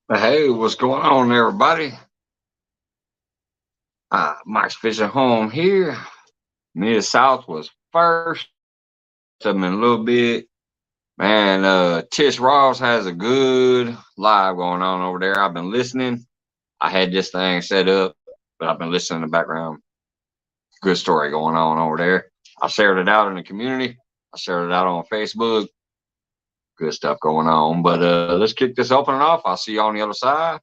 Hey, what's going on, everybody? Mike's Fishing Home here. Mid South was first. In a little bit. Man, Tish Ross has a good live going on over there. I've been listening. I had this thing set up, but I've been listening in the background. Good story going on over there. I shared it out in the community. I shared it out on Facebook. Good stuff going on. But let's kick this opening off. I'll see you on the other side.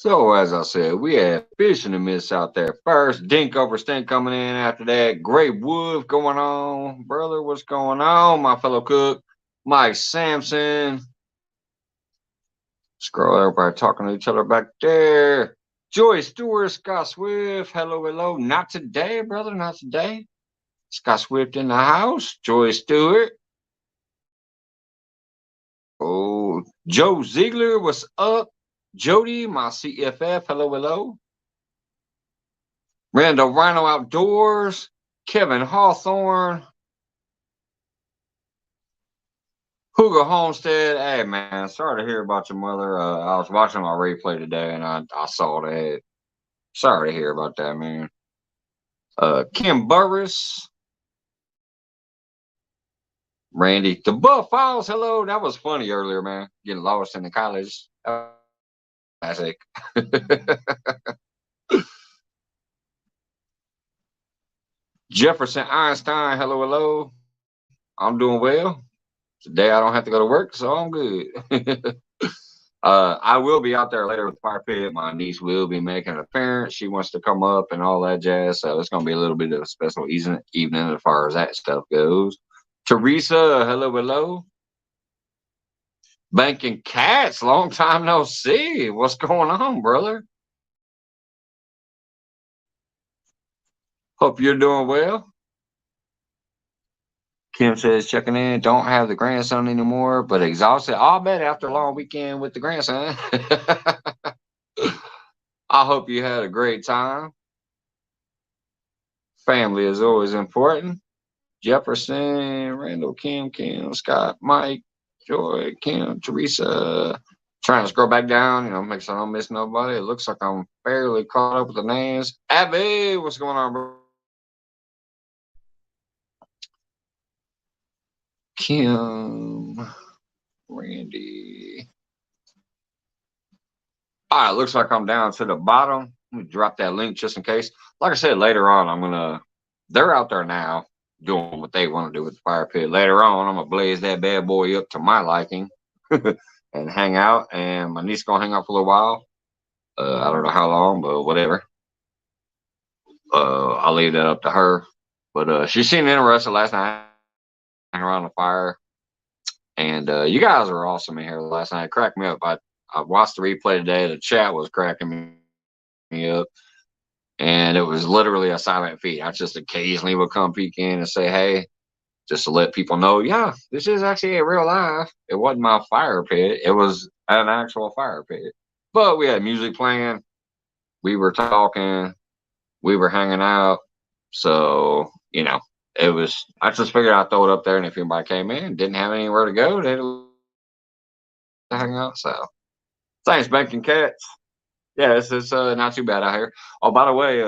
So, as I said, we had Fish in the Mist out there first. Dink over Stink coming in after that. Great Wolf going on. Brother, what's going on? My fellow cook, Mike Sampson. Scroll, everybody talking to each other back there. Joy Stewart, Scott Swift. Hello, hello. Not today, brother. Not today. Scott Swift in the house. Joy Stewart. Oh, Joe Ziegler, what's up? Jody, my CFF, hello, hello. Randall Rhino Outdoors, Kevin Hawthorne, Hugo Homestead. Hey, man, sorry to hear about your mother. I was watching my replay today, and I saw that. Sorry to hear about that, man. Kim Burris, Randy, the Buff Files, hello. That was funny earlier, man. Getting lost in the college. Classic. Jefferson Einstein, hello, hello. I'm doing well. Today I don't have to go to work, so I'm good. I will be out there later with the fire pit. My niece will be making an appearance. She wants to come up and all that jazz. So it's going to be a little bit of a special evening as far as that stuff goes. Teresa, hello, hello. Banking Cats, long time no see. What's going on, brother? Hope you're doing well. Kim says checking in. Don't have the grandson anymore, but exhausted. I'll bet after a long weekend with the grandson. I hope you had a great time. Family is always important. Jefferson, Randall, Kim, Scott, Mike, Joy, Kim, Teresa. Trying to scroll back down, make sure I don't miss nobody. It looks like I'm fairly caught up with the names. Abby, what's going on, bro? Kim, Randy. All right, looks like I'm down to the bottom. Let me drop that link just in case. Like I said, later on, they're out there now doing what they want to do with the fire pit. Later on, I'm going to blaze that bad boy up to my liking and hang out. And my niece going to hang out for a little while. I don't know how long, but whatever. I'll leave that up to her. But she seemed interested last night around the fire. And you guys were awesome in here last night. It cracked me up. I watched the replay today. The chat was cracking me up. And it was literally a silent feed. I just occasionally would come peek in and say, hey, just to let people know, yeah, this is actually a real life. It wasn't my fire pit. It was an actual fire pit. But we had music playing. We were talking. we were hanging out. So, you know, I just figured I'd throw it up there, and if anybody came in and didn't have anywhere to go, they'd hang out. So, thanks, Banking Cats. Yeah, it's not too bad out here. Oh, by the way,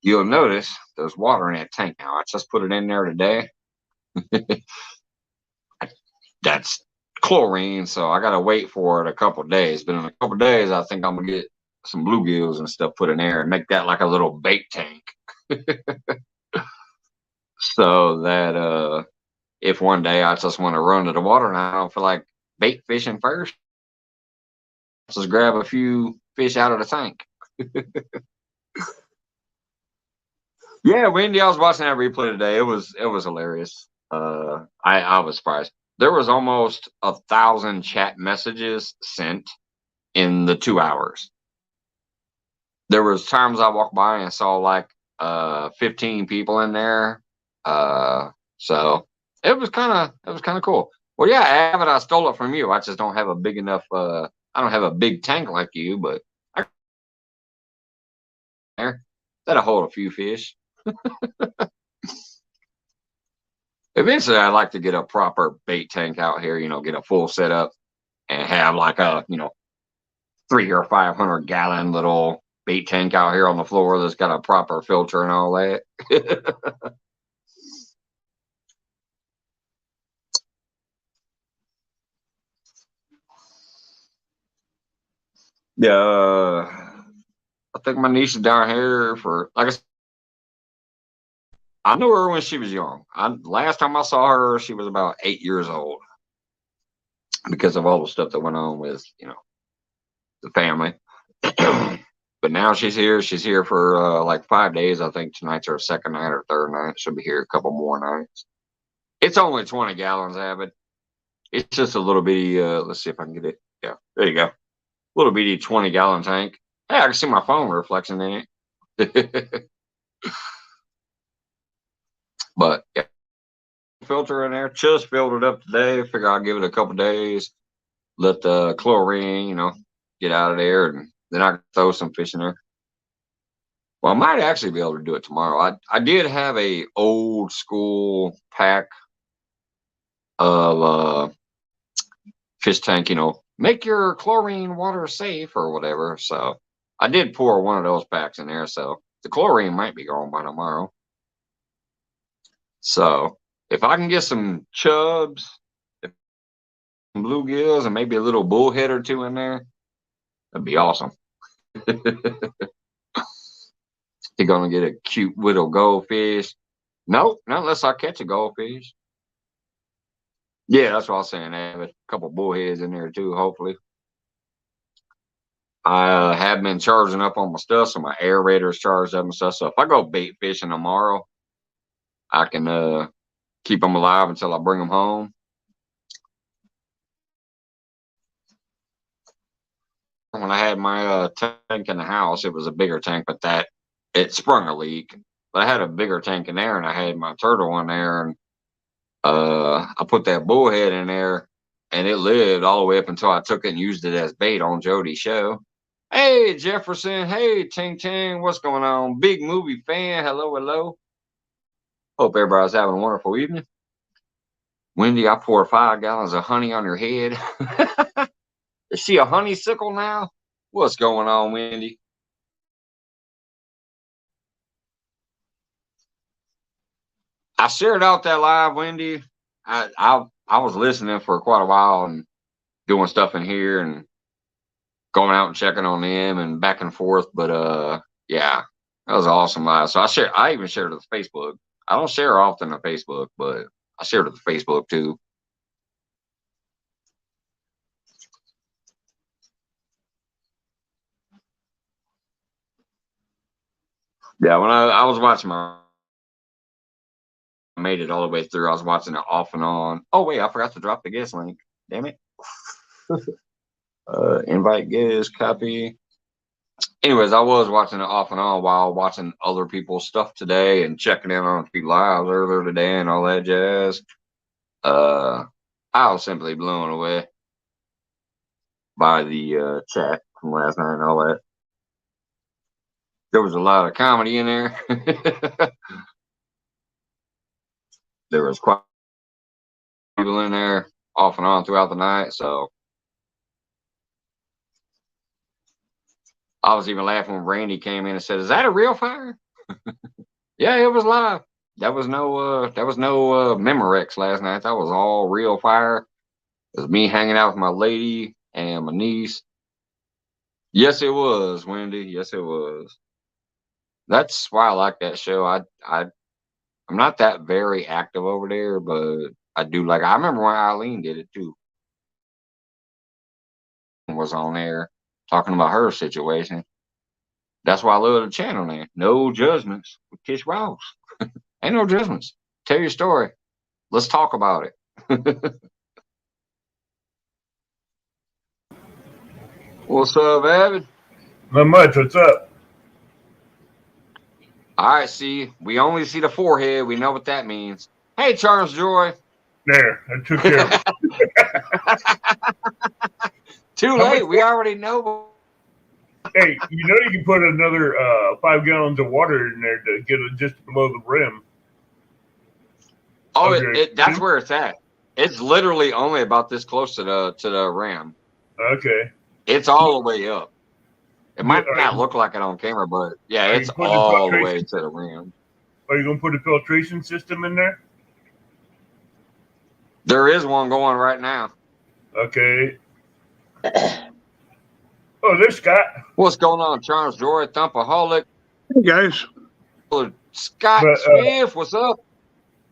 you'll notice there's water in that tank now. I just put it in there today. That's chlorine, so I gotta wait for it a couple days. But in a couple days, I think I'm gonna get some bluegills and stuff put in there and make that like a little bait tank. So that if one day I just want to run to the water and I don't feel like bait fishing first, just grab a few fish out of the tank. Yeah, Wendy, I was watching that replay today. It was hilarious. I was surprised. There was almost 1,000 chat messages sent in the 2 hours. There was times I walked by and saw like 15 people in there. So it was kind of cool. Well, yeah, Avid, I stole it from you. I just don't have a big enough. I don't have a big tank like you, but I there that'll hold a few fish. Eventually, I'd like to get a proper bait tank out here. You know, get a full setup and have like a 300 or 500 gallon little bait tank out here on the floor that's got a proper filter and all that. Yeah, I think my niece is down here for like I said, I knew her when she was young. Last time I saw her, she was about 8 years old because of all the stuff that went on with the family. But now she's here. She's here for like 5 days. I think tonight's her second night or third night. She'll be here a couple more nights. It's only 20 gallons, Avid. It's just a little bitty. Let's see if I can get it. Yeah, there you go. Little bitty 20-gallon tank. Hey, I can see my phone reflection in it. But yeah, filter in there. Just filled it up today. Figure I'll give it a couple days. Let the chlorine, get out of there, and then I can throw some fish in there. Well, I might actually be able to do it tomorrow. I did have a old school pack of fish tank, make your chlorine water safe or whatever. So I did pour one of those packs in there. So the chlorine might be gone by tomorrow. So if I can get some chubs, some bluegills, and maybe a little bullhead or two in there, that'd be awesome. You're gonna get a cute little goldfish. Nope, not unless I catch a goldfish. Yeah, that's what I was saying. I have a couple bullheads in there too, hopefully. I have been charging up on my stuff, so my aerator's charged up and stuff. So if I go bait fishing tomorrow, I can keep them alive until I bring them home. When I had my tank in the house, it was a bigger tank, but it sprung a leak. But I had a bigger tank in there, and I had my turtle in there, and I put that bullhead in there, and it lived all the way up until I took it and used it as bait on Jody's show. Hey, Jefferson. Hey, Ting Ting. What's going on? Big movie fan. Hello, hello. Hope everybody's having a wonderful evening. Wendy, I poured 5 gallons of honey on your head. Is she a honeysuckle now? What's going on, Wendy? I shared out that live, Wendy. I was listening for quite a while and doing stuff in here and going out and checking on them and back and forth. But yeah, that was awesome live. So I even shared it to Facebook. I don't share often on Facebook, but I shared it to Facebook too. Yeah, when I was watching I made it all the way through. I was watching it off and on. Oh wait, I forgot to drop the guest link. Damn it. Invite guest, copy. Anyways, I was watching it off and on while watching other people's stuff today and checking in on a few lives earlier today and all that jazz. I was simply blown away by the chat from last night and all that. There was a lot of comedy in there. There was quite people in there off and on throughout the night. So I was even laughing when Randy came in and said, "Is that a real fire?" Yeah, it was live. That was no Memorex last night. That was all real fire. It was me hanging out with my lady and my niece. Yes, it was, Wendy. Yes, it was. That's why I like that show. I'm not that very active over there, but I do like. I remember when Eileen did it too. Was on there talking about her situation. That's why I love the channel now. No judgments with Tish Rouse. Ain't no judgments. Tell your story. Let's talk about it. What's up, Evan? Not much. What's up? All right, see, we only see the forehead. We know what that means. Hey, Charles Joy. There, I took care of it. Too late. We already know. Hey, you know you can put another 5 gallons of water in there to get it just below the rim. Oh, that's where it's at. It's literally only about this close to the rim. Okay. It's all the way up. It might not look like it on camera, but yeah, it's all the way to the rim. Are you going to put a filtration system in there? There is one going right now. Okay. Oh, there's Scott. What's going on, Charles Joy, Thumpaholic? Hey, guys. Scott Smith, what's up?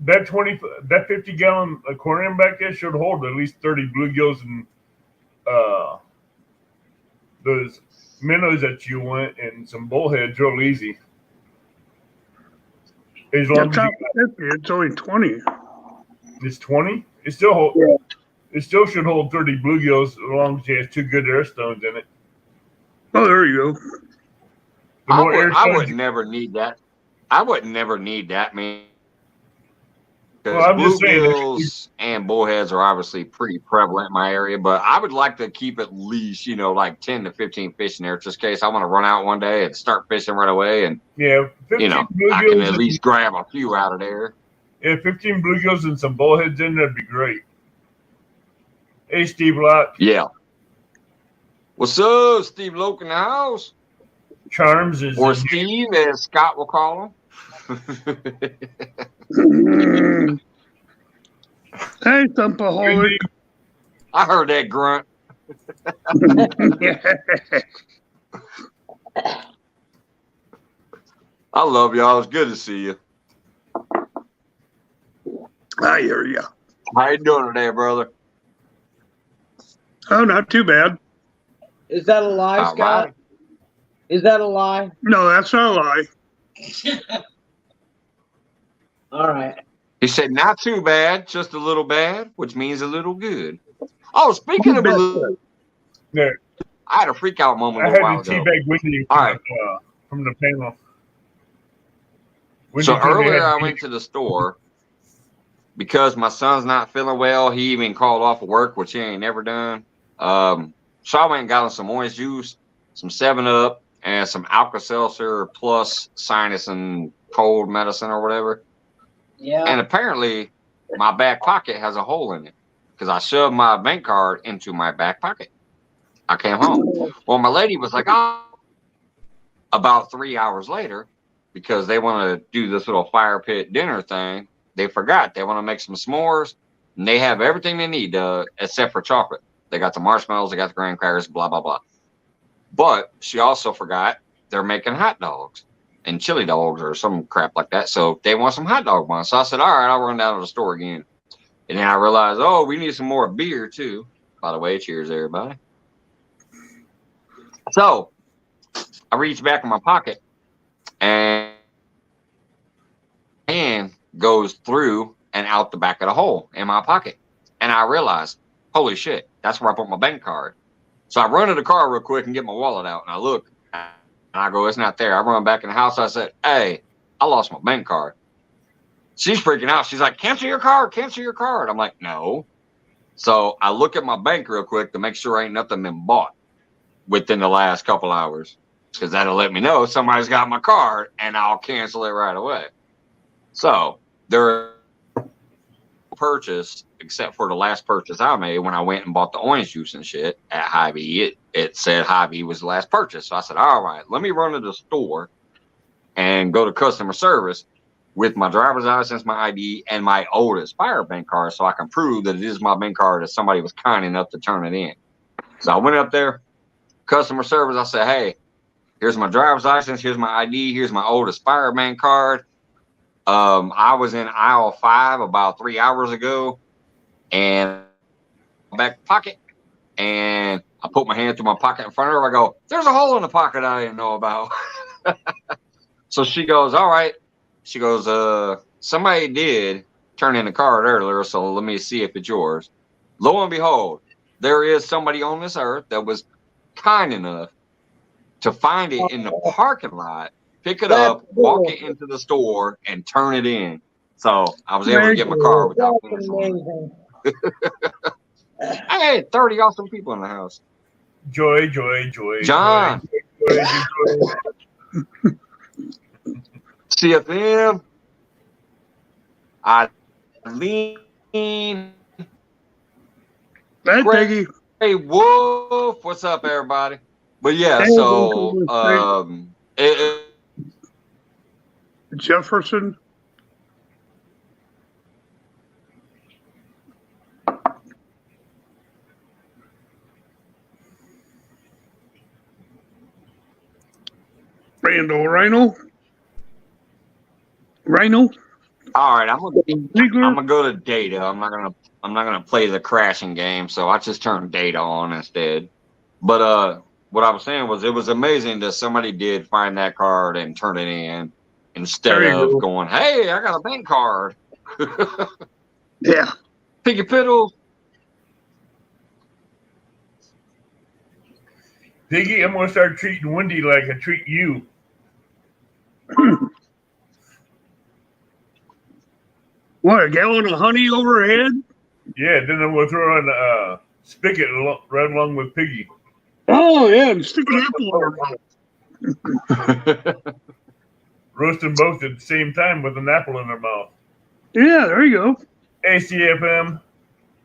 That 50-gallon aquarium back there should hold at least 30 bluegills and those minnows that you want and some bullheads real easy. As long as it's only 20. It's 20? It still hold. Yeah. It still should hold 30 bluegills as long as it has 2 good air stones in it. Oh, there you go. I would never need that. I would never need that, man. Because bluegills and bullheads are obviously pretty prevalent in my area, but I would like to keep at least, like 10 to 15 fish in there, just in case I want to run out one day and start fishing right away. And, yeah, I can at least grab a few out of there. Yeah, 15 bluegills and some bullheads in there would be great. Hey, Steve Locke. Yeah. What's up, Steve Loke in the house? Charms is. Or Steve, as Scott will call him. Hey, Thumpaholic. I heard that grunt. I love y'all. It's good to see you. I hear you. How you doing today, brother? Oh, not too bad. Is that a lie, Scott? Right. Is that a lie? No, that's not a lie. All right. He said, not too bad, just a little bad, which means a little good. Oh, speaking of a little, yeah. I had a freak out moment a while ago. I had a teabag Wendy from the panel. So earlier I went to the store because my son's not feeling well. He even called off of work, which he ain't never done. So I went and got him some orange juice, some 7-Up, and some Alka-Seltzer plus sinus and cold medicine or whatever. Yeah. And apparently my back pocket has a hole in it because I shoved my bank card into my back pocket. I came home. Well, my lady was like, oh, about 3 hours later, because they want to do this little fire pit dinner thing. They forgot. They want to make some s'mores, and they have everything they need except for chocolate. They got the marshmallows, they got the graham crackers, blah, blah, blah. But she also forgot they're making hot dogs and chili dogs or some crap like that. So they want some hot dog buns. So I said, all right, I'll run down to the store again. And then I realized, oh, we need some more beer too. By the way, cheers, everybody. So I reached back in my pocket and hand goes through and out the back of the hole in my pocket. And I realized, holy shit, that's where I put my bank card. So I run to the car real quick and get my wallet out. And I look and I go, it's not there. I run back in the house. I said, hey, I lost my bank card. She's freaking out. She's like, cancel your card, cancel your card. I'm like, no. So I look at my bank real quick to make sure ain't nothing been bought within the last couple hours. because that'll let me know somebody's got my card, and I'll cancel it right away. So there purchase, except for the last purchase I made when I went and bought the orange juice and shit at Hy-Vee. It said Hy-Vee was the last purchase. So I said, all right, let me run to the store and go to customer service with my driver's license, my ID, and my old expired bank card so I can prove that it is my bank card that somebody was kind enough to turn it in. So I went up there, customer service. I said, hey, here's my driver's license. Here's my ID. Here's my old expired bank card. I was in aisle 5 about 3 hours ago, and back pocket, and I put my hand through my pocket in front of her. I go, there's a hole in the pocket I didn't know about. So she goes, all right. She goes, somebody did turn in the card earlier, so let me see if it's yours. Lo and behold, there is somebody on this earth that was kind enough to find it in the parking lot, pick it up, walk it into the store, and turn it in. So I was able to get my car without canceling. I had 30 awesome people in the house. Joy, joy, joy. John. Joy, joy, joy. CFM. Eileen. That Peggy. Hey, Wolf. What's up, everybody? But yeah, Hey, so Jefferson. Randall Rhino. all right, I'm gonna go to data. I'm not gonna play the crashing game, so I just turned data on instead. But what I was saying was it was amazing that somebody did find that card and turn it in instead of going, hey, I got a bank card. Yeah. Piggy Piddle. Piggy, I'm gonna start treating Wendy like I treat you. What, a gallon of honey overhead? Yeah, then I'm gonna throw in a spigot right along with Piggy. Oh, yeah, and stick an apple in her mouth. Roast them both at the same time with an apple in their mouth. Yeah, there you go. Hey, CFM.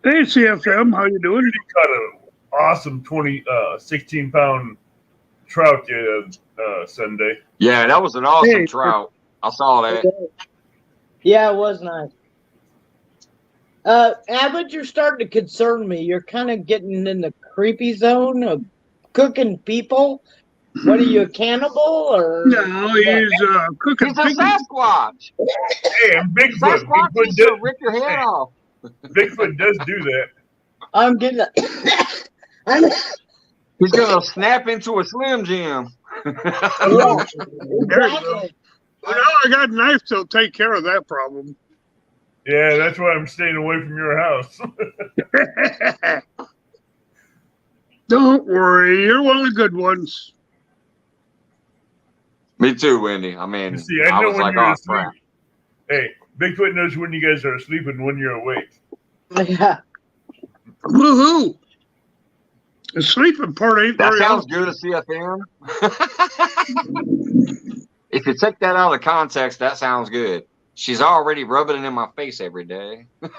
Hey, CFM, how you doing? You caught an awesome 16-pound trout Sunday. Yeah, that was an awesome trout. I saw that. Yeah, it was nice. Abbott, you're starting to concern me. You're kind of getting in the creepy zone of cooking people. What are you, a cannibal or? No, he's cooking. He's a Sasquatch. Hey, and Bigfoot. Sasquatch Bigfoot does rip your head off. Bigfoot does do that. I'm getting. He's gonna snap into a Slim Jim. Yeah, There you go. Well, now I got knives to take care of that problem. Yeah, that's why I'm staying away from your house. Don't worry, you're one of the good ones. Me too, Wendy. I mean, See, I know was when like, you're oh, asleep. crap. Hey, Bigfoot knows when you guys are asleep and when you're awake. Yeah. Woohoo! The sleeping part ain't That very sounds often. good at CFM. If you take that out of context, that sounds good. She's already rubbing it in my face every day. I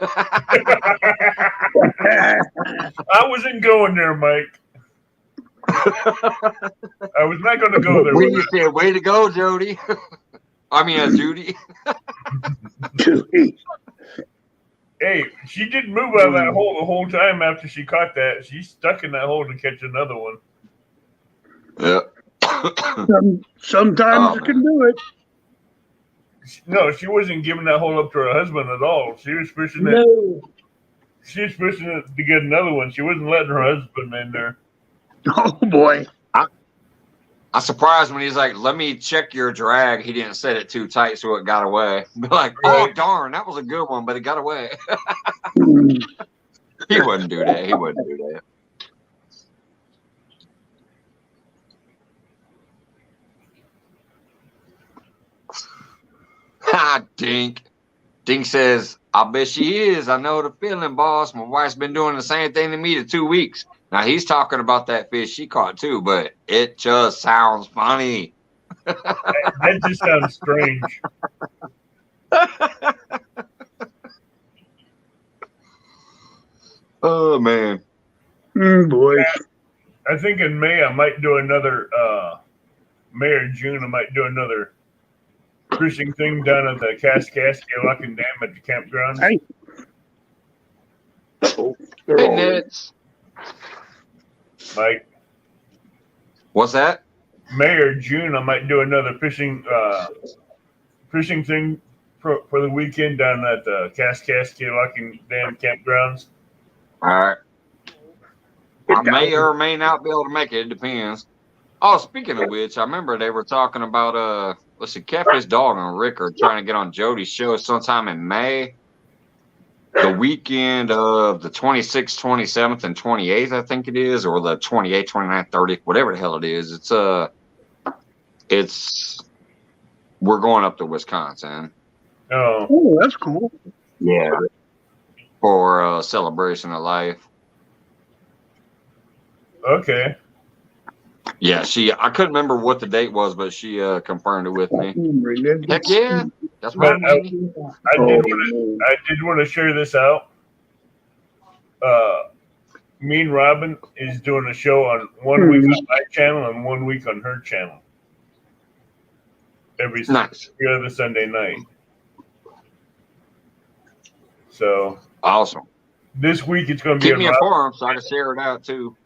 wasn't going there, Mike. I was not going to go there. When you said, way to go, Jody. I mean, Judy. Hey, she didn't move out of that hole the whole time after she caught that. She's stuck in that hole to catch another one. Yeah. Sometimes you can do it. No, she wasn't giving that hole up to her husband at all. She was pushing it. No. She was pushing it to get another one. She wasn't letting her husband in there. Oh boy. I'm surprised when he's like, let me check your drag. He didn't set it too tight so it got away. Be like, oh, darn, that was a good one, but it got away. He wouldn't do that. He wouldn't do that. Ha, Dink. Dink says, I bet she is. I know the feeling, boss. My wife's been doing the same thing to me for 2 weeks. Now he's talking about that fish she caught too, but it just sounds funny. That just sounds strange. Oh man. Boy. I think in May I might do another May or June I might do another fishing thing down at the Kaskaskia Dam at the campground. Hey. Hey, Nets. Mike. What's that? May or June I might do another fishing thing for the weekend down at the Kaskaskia Dam campgrounds. All right. I may or may not be able to make it. It depends. Oh, speaking of which, I remember they were talking about let's see, Catfish Dog and Rick are trying to get on Jody's show sometime in May. The weekend of the 26th, 27th, and 28th, I think it is, or the 28th, 29th, 30th, whatever the hell it is. It's we're going up to Wisconsin. Oh, that's cool. Yeah. For a celebration of life. Okay. Yeah, I couldn't remember what the date was, but she confirmed it with me. Heck yeah. That's my baby. I did want to share this out. Me and Robin is doing a show on 1 week on my channel and 1 week on her channel. Every other Sunday night. So awesome. This week it's going to be keep me informed so I can share it out too.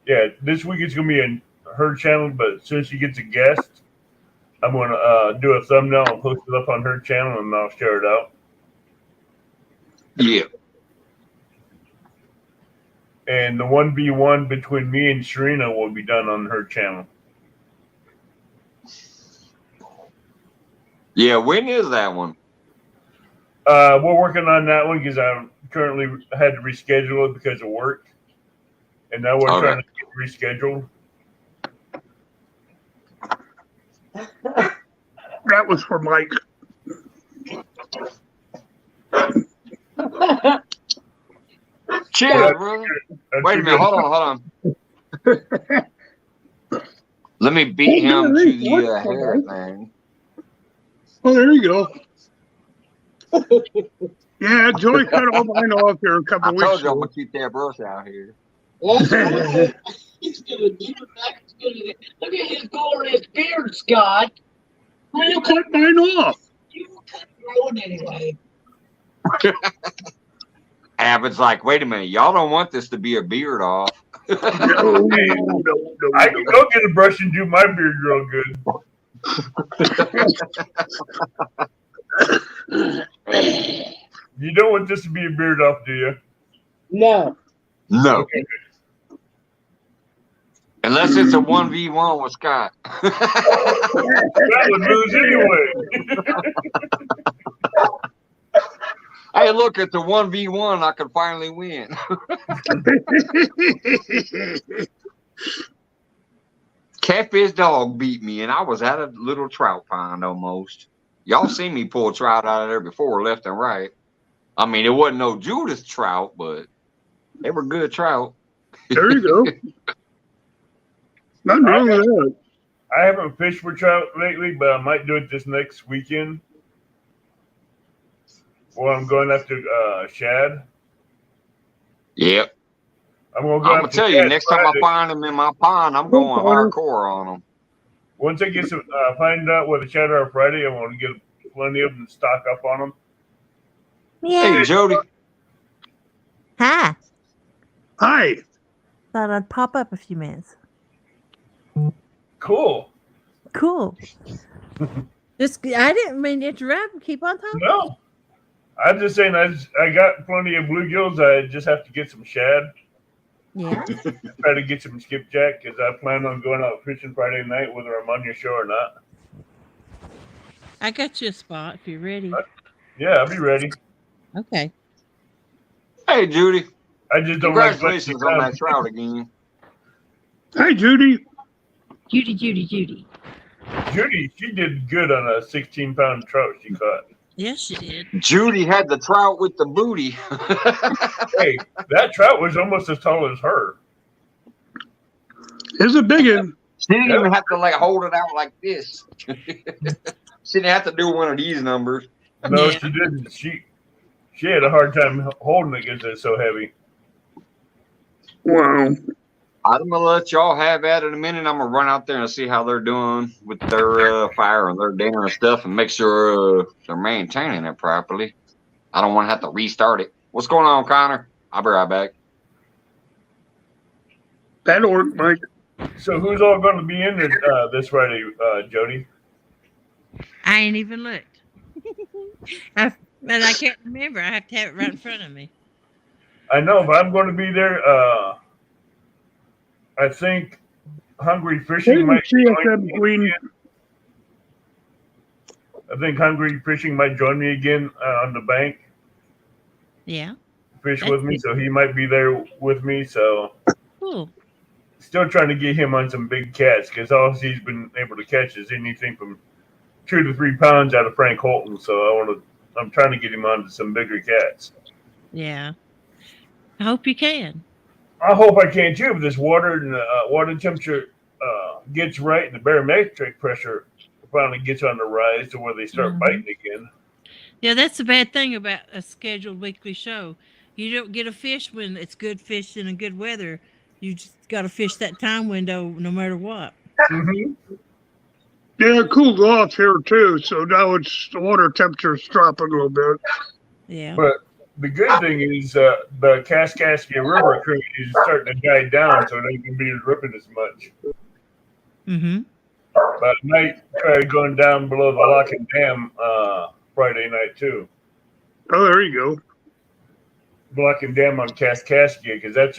Yeah, this week it's going to be in her channel, but since she gets a guest, I'm going to do a thumbnail and post it up on her channel, and I'll share it out. Yeah. And the 1v1 between me and Sharina will be done on her channel. Yeah, when is that one? We're working on that one because I currently had to reschedule it because of work. And now we're trying to get rescheduled. That was for Mike. Cheers, brother. Wait a minute. Hold on. Let me beat him to the hair thing. Oh, there you go. Yeah, Joey cut all mine off here a couple weeks ago. I told you I'm going to keep that brush out here. He's gonna do it. Look at his glorious beard, Scott. Well, you cut mine off. You cut your own anyway. Abbott's like, wait a minute, y'all don't want this to be a beard off. No. I can go get a brush and do my beard real good. You don't want this to be a beard off, do you? No. No. Okay. Unless it's a 1v1 with Scott. That would lose anyway. Hey, look, it's a 1v1. I can finally win. Catfish Dog beat me, and I was at a little trout pond almost. Y'all seen me pull trout out of there before, left and right. I mean, it wasn't no Judas trout, but they were good trout. There you go. Nothing wrong with that. I haven't fished for trout lately, but I might do it this next weekend. Well, I'm going after shad. Yep. I'm going to tell you, next time I find them in my pond, I'm going hardcore on them. Once I get some, find out where the shad are Friday, I want to get plenty of them and stock up on them. Yeah. Hey, Jody. Hi. Hi. Thought I'd pop up a few minutes. Cool. Cool. I didn't mean to interrupt. Keep on talking. No. I'm just saying I got plenty of bluegills. I just have to get some shad. Yeah. Try to get some skipjack because I plan on going out fishing Friday night, whether I'm on your show or not. I got you a spot if you're ready. Yeah, I'll be ready. Okay. Hey, Judy. I just don't Congratulations on that trout again. Hi, Judy. Judy. Judy, she did good on a 16-pound trout she caught. Yes, she did. Judy had the trout with the booty. Hey, that trout was almost as tall as her. It's a big one. She didn't even have to like hold it out like this. She didn't have to do one of these numbers. No, Yeah. she didn't. She had a hard time holding it because it's so heavy. Wow. I'm gonna let y'all have at it in a minute. I'm gonna run out there and see how they're doing with their fire and their dinner and stuff, and make sure they're maintaining it properly. I don't want to have to restart it. What's going on, Connor? I'll be right back. That'll work, Mike. So who's all going to be in this Friday, Jody? I ain't even looked. But I can't remember. I have to have it right in front of me. I know, but I'm going to be there. I think Hungry Fishing might join me again. I think Hungry Fishing might join me again on the bank. Yeah. Fish with me, so he might be there with me. So Cool. still trying to get him on some big cats because all he's been able to catch is anything from 2 to 3 pounds out of Frank Holton. So I'm trying to get him onto some bigger cats. Yeah. I hope you can. I hope I can too. If this water and water temperature gets right and the barometric pressure finally gets on the rise to where they start biting again. Yeah, that's the bad thing about a scheduled weekly show. You don't get a fish when it's good fish and good weather. You just got to fish that time window no matter what. Mm-hmm. Yeah, it cooled off here too, so now it's the water temperature's dropping a little bit. Yeah. But the good thing is the Kaskaskia River current is starting to die down, so they can be ripping as much. Mm-hmm. But I might try going down below the Lock and Dam Friday night too. Oh, there you go. Lock and Dam on Kaskaskia because that's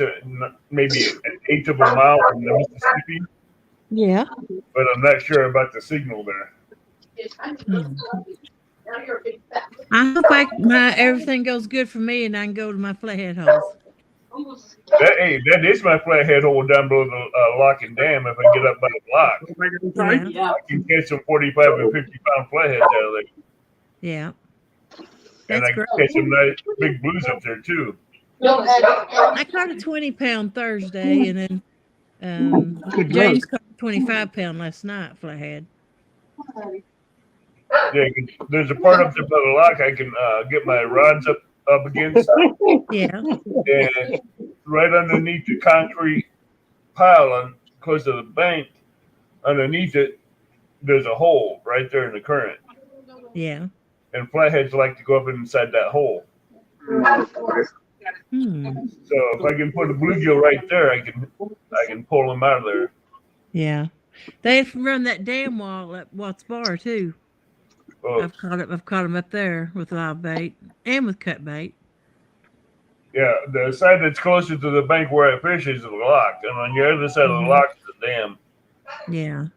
maybe an eighth of a mile from the Mississippi. Yeah. But I'm not sure about the signal there. I hope everything goes good for me and I can go to my flathead holes. That is my flathead hole down below the Lock and Dam. If I get up by the block, Yeah. I can catch some 45 and 50 pound flatheads out of there. Yeah. And That's I can great. catch some nice big blues up there too. I caught a 20-pound Thursday, and then James caught a 25-pound last night, flathead. Yeah, there's a part up there by the lock I can get my rods up against. Yeah. And right underneath the concrete pile close to the bank, underneath it, there's a hole right there in the current. Yeah. And flatheads like to go up inside that hole. Hmm. So if I can put a bluegill right there, I can pull them out of there. Yeah. They run that dam wall at Watts Bar too. Oh, I've caught them up there with live bait and with cut bait. yeah, the side that's closer to the bank where I fish is the lock, and on the other side of the lock is the dam. Yeah.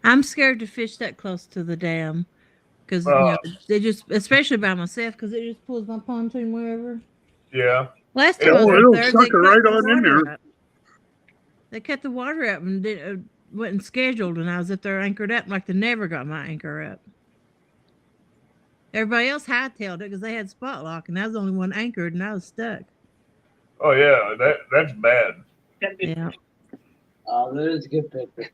I'm scared to fish that close to the dam because they just, especially by myself, because it just pulls my pontoon wherever. Yeah. Last time I was it'll up there, suck they it cut right the on in water there. up. They cut the water up and wasn't scheduled, and I was up there anchored up like they never got my anchor up. Everybody else hightailed it because they had spot lock, and I was the only one anchored, and I was stuck. Oh yeah, that's bad. Yeah. Oh, that is a good picture.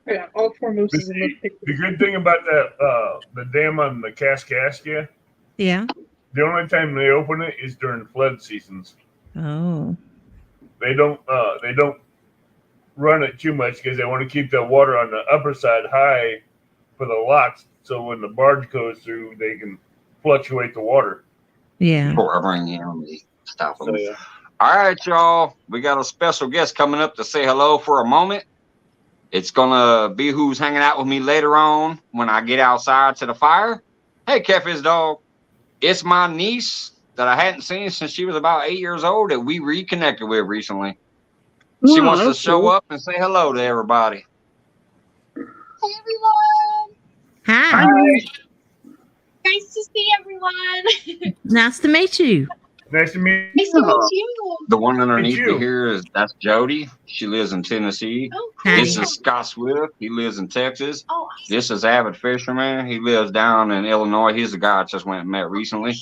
Yeah, all 4 mooses in the picture. The good thing about that the dam on the Kaskaskia, Yeah. the only time they open it is during flood seasons. Oh. They don't run it too much because they want to keep the water on the upper side high for the locks, so when the barge goes through, they can fluctuate the water. Yeah. Before I bring you on the stop So, yeah. All right, y'all. We got a special guest coming up to say hello for a moment. It's gonna be who's hanging out with me later on when I get outside to the fire. Hey, Keffi's dog. It's my niece that I hadn't seen since she was about 8 years old that we reconnected with recently. She wants to show up and say hello to everybody. Hey everyone! Hi. Nice to see everyone. Nice to meet you. Nice to meet Nice to meet you. The one underneath you. me here that's Jody. She lives in Tennessee. Oh, Hi. This is Scott Swift. He lives in Texas. oh, This is Avid Fisherman. He lives down in Illinois. He's the guy I just went and met recently.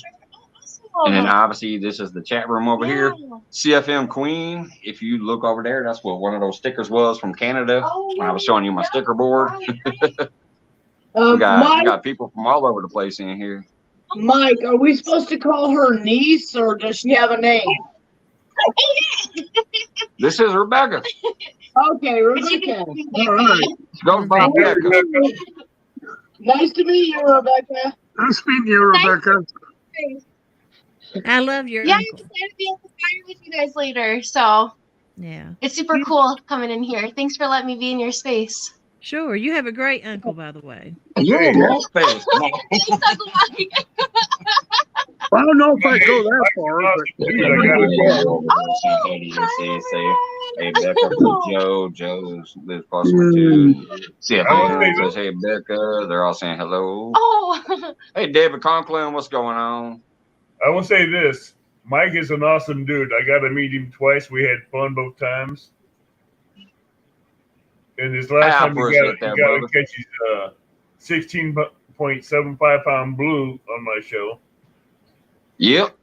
And then obviously this is the chat room over here. CFM Queen. If you look over there, that's what one of those stickers was from Canada. When I was showing you my sticker board. we got people from all over the place in here. Mike, are we supposed to call her niece or does she have a name? This is Rebecca. Okay, Rebecca. All right. Goes by Rebecca. Nice to meet you, Rebecca. Nice meeting you, Rebecca. I love your Yeah, I'm uncle. excited to be at the fire with you guys later. So Yeah. it's super cool coming in here. Thanks for letting me be in your space. Sure. You have a great uncle, by the way. You're in that space. Thanks, Uncle Mike. I don't know if I go that far, Hey, Becca from Joe. Joe lives close to me too. CFM says, hey, Becca. They're all saying hello. Oh. Hey, David Conklin, what's going on? I will say this. Mike is an awesome dude. I got to meet him twice. We had fun both times. And this last time he got to catch his 16.75 pound blue on my show. Yep.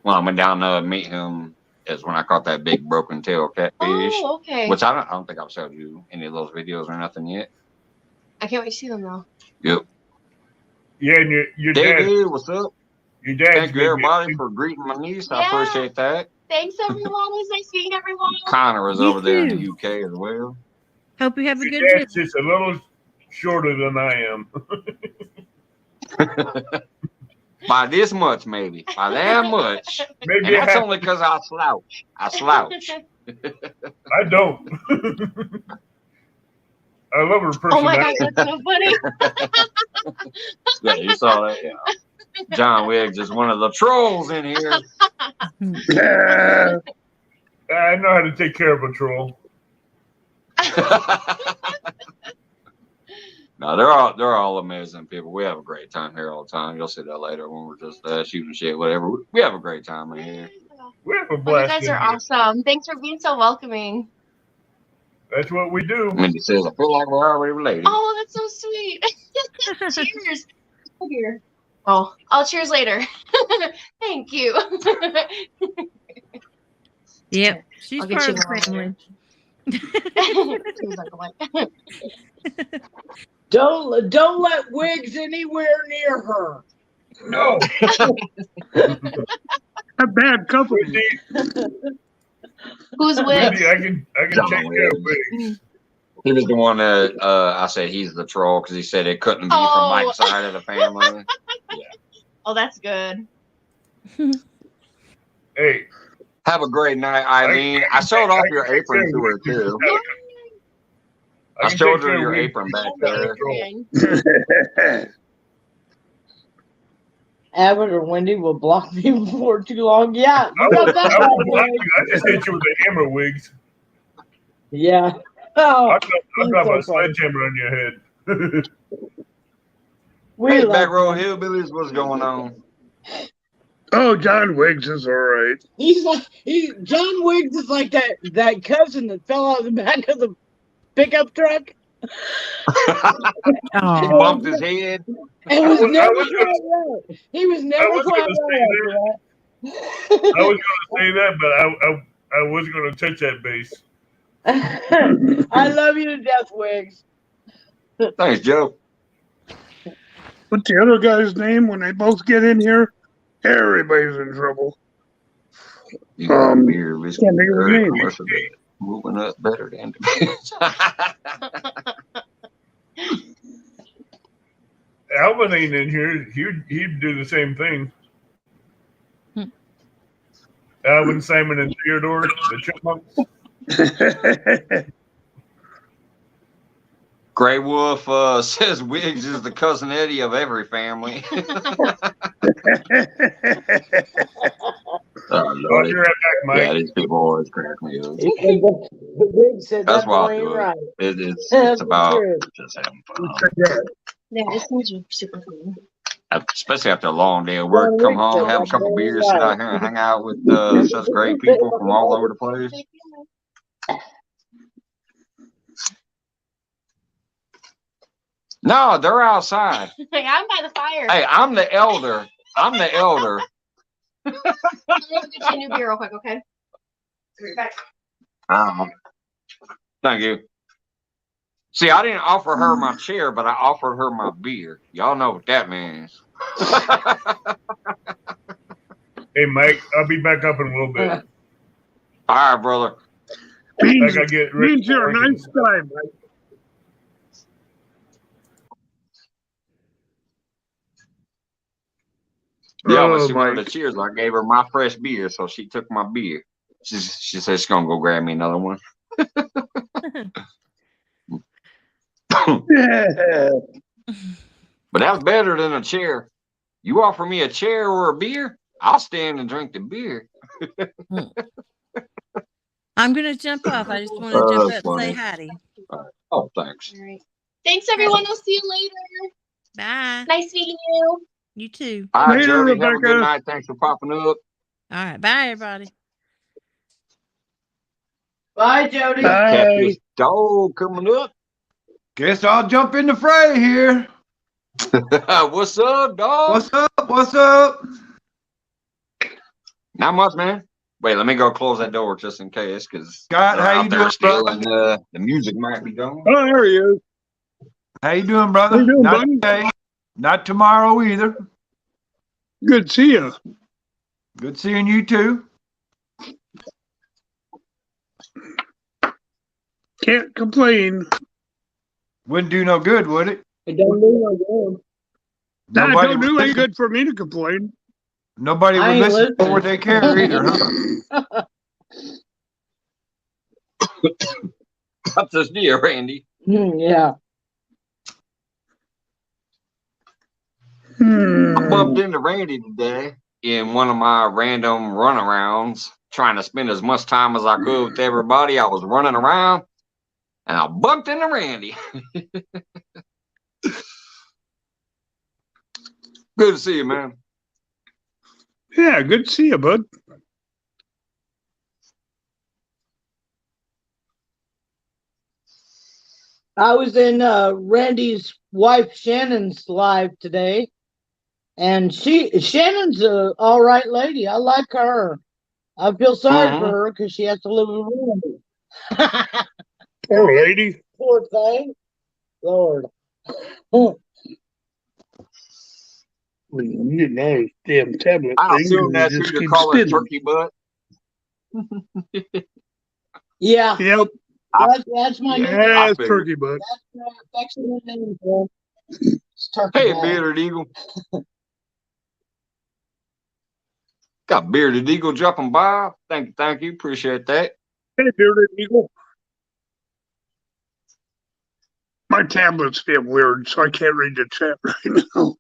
Well, I went down to meet him. Is when I caught that big broken tail catfish. Oh, okay. Which I don't think I've showed you any of those videos or nothing yet. I can't wait to see them though. Yep. Yeah, and your David, dad. what's up? Your dad. Thank you, everybody, for greeting my niece. I appreciate that. Thanks, everyone. It was nice meeting everyone. Connor is over there in the UK as well. Hope you have a good Your trip. dad's just a little shorter than I am. By this much, maybe. By that much. Maybe and that's only because I slouch. I slouch. I don't. I love her personality. Oh my God, that's so funny. Yeah, you saw that. Yeah. John Wiggs is one of the trolls in here. Yeah. I know how to take care of a troll. No, they're all amazing people. We have a great time here all the time. You'll see that later when we're just shooting shit, whatever. We have a great time in here. We have a You blast. guys are awesome. Thanks for being so welcoming. That's what we do. Mindy says, I feel like we're already related. Oh, that's so sweet. Cheers. Here. Oh, I'll cheers later. Thank you. Yep. She's I'll get part you of the family. Cheers, Uncle Mike. Don't let Wiggs anywhere near her. No. A bad company. Who's with? Wendy, I can take care of Wiggs. He was the one that I said he's the troll because he said it couldn't be from Mike's side of the family. Yeah. Oh, that's good. Hey. Have a great night, Eileen. I showed off your apron to her too. I showed her your apron back there. Abbott or Wendy will block me before too long. Yeah. I just hit you with a hammer, Wiggs. Yeah. Oh, I'll drop a sledgehammer on your head. Hey, back row hillbillies, what's going on? Oh, John Wiggs is all right. John Wiggs is like that cousin that fell out of the back of the pickup truck. He bumped his head. It was never quite right. He was never quite right. I was going to say that, but I wasn't going to touch that base. I love you to death, Wiggs. Thanks, Joe. What's the other guy's name when they both get in here? Everybody's in trouble. Beer, whiskey, can't think of his name. commercial, moving up better than Alvin ain't in here. He'd do the same thing. Alvin, Simon, and Theodore, the chipmunks. Grey Wolf says Wiggs is the cousin Eddie of every family. Oh, you're right back, Mike. Yeah, these people always crack me up. Wiggs said That's that why boy I ain't do right. it. It's about true. just having fun. Yeah, it seems super fun. Especially after a long day of work, come home, have a couple beers, sit out here and hang out with such great people from all over the place. No, they're outside. I'm by the fire. Hey, I'm the elder. I'm gonna get you a new beer real quick, okay? Be right back. Thank you. See, I didn't offer her my chair, but I offered her my beer. Y'all know what that means. Hey, Mike, I'll be back up in a little bit. All right, brother. Means, I get ready means you're a for nice guy, Mike. Yeah, when Oh, she wanted Mike. the cheers, I gave her my fresh beer, so she took my beer. She said she's gonna go grab me another one. Yeah. But that's better than a chair. You offer me a chair or a beer, I'll stand and drink the beer. I'm gonna jump off. I just want to jump up and say hi. Oh, thanks. All right. Thanks, everyone. I'll see you later. Bye. Nice meeting you. You too. All right, Later, Jody. Have a Rebecca. good night. Thanks for popping up. All right. Bye, everybody. Bye, Jody. Catch Bye. this dog coming up. Guess I'll jump in the fray here. What's up, dog? What's up? What's up? Not much, man. Wait, let me go close that door just in case, because Scott, how you out there doing, still, brother? and the music might be going. Oh, there he is. How you doing, brother? How you doing, Not buddy? today. Not tomorrow either. Good to see you. Good seeing you too. Can't complain. Wouldn't do no good, would it? It don't do no good. That Nobody don't would do any listen. good for me to complain. Nobody I would ain't listen for listening. what they care either, huh? Got this deal, Randy. Yeah. I bumped into Randy today in one of my random runarounds, trying to spend as much time as I could with everybody. I was running around, and I bumped into Randy. Good to see you, man. Yeah, good to see you, bud. I was in Randy's wife Shannon's live today, and Shannon's a all right lady. I like her. I feel sorry for her because she has to live with Randy. Poor lady. Poor thing. Lord. You know, damn tablet I thing. assume and that's it who just you keeps call it, spinning. turkey butt. Yeah, Yep. that's my name. Yeah, it's figured. turkey butt. That's my affectionate name for him. It's Turkey Hey, Ball. Bearded Eagle. Got Bearded Eagle jumping by. Thank you. Appreciate that. Hey, Bearded Eagle. My tablet's being weird, so I can't read the chat right now.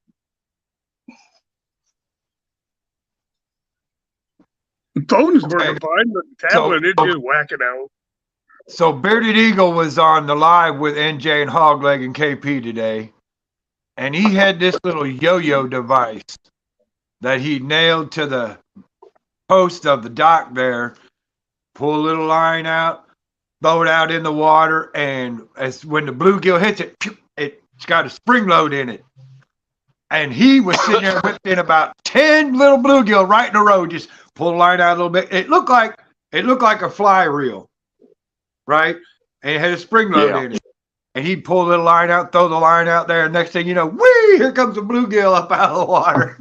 The phone's working fine, but the tablet, it just whacking out. So Bearded Eagle was on the live with NJ and Hogleg and KP today, and he had this little yo-yo device that he nailed to the post of the dock there, pull a little line out, throw it out in the water, and as when the bluegill hits it, it's got a spring load in it. And he was sitting there whipping about 10 little bluegill right in a row, just pull the line out a little bit. It looked like a fly reel, right? And it had a spring load in it. And he'd pull the line out, throw the line out there, and next thing you know, whee, here comes a bluegill up out of the water.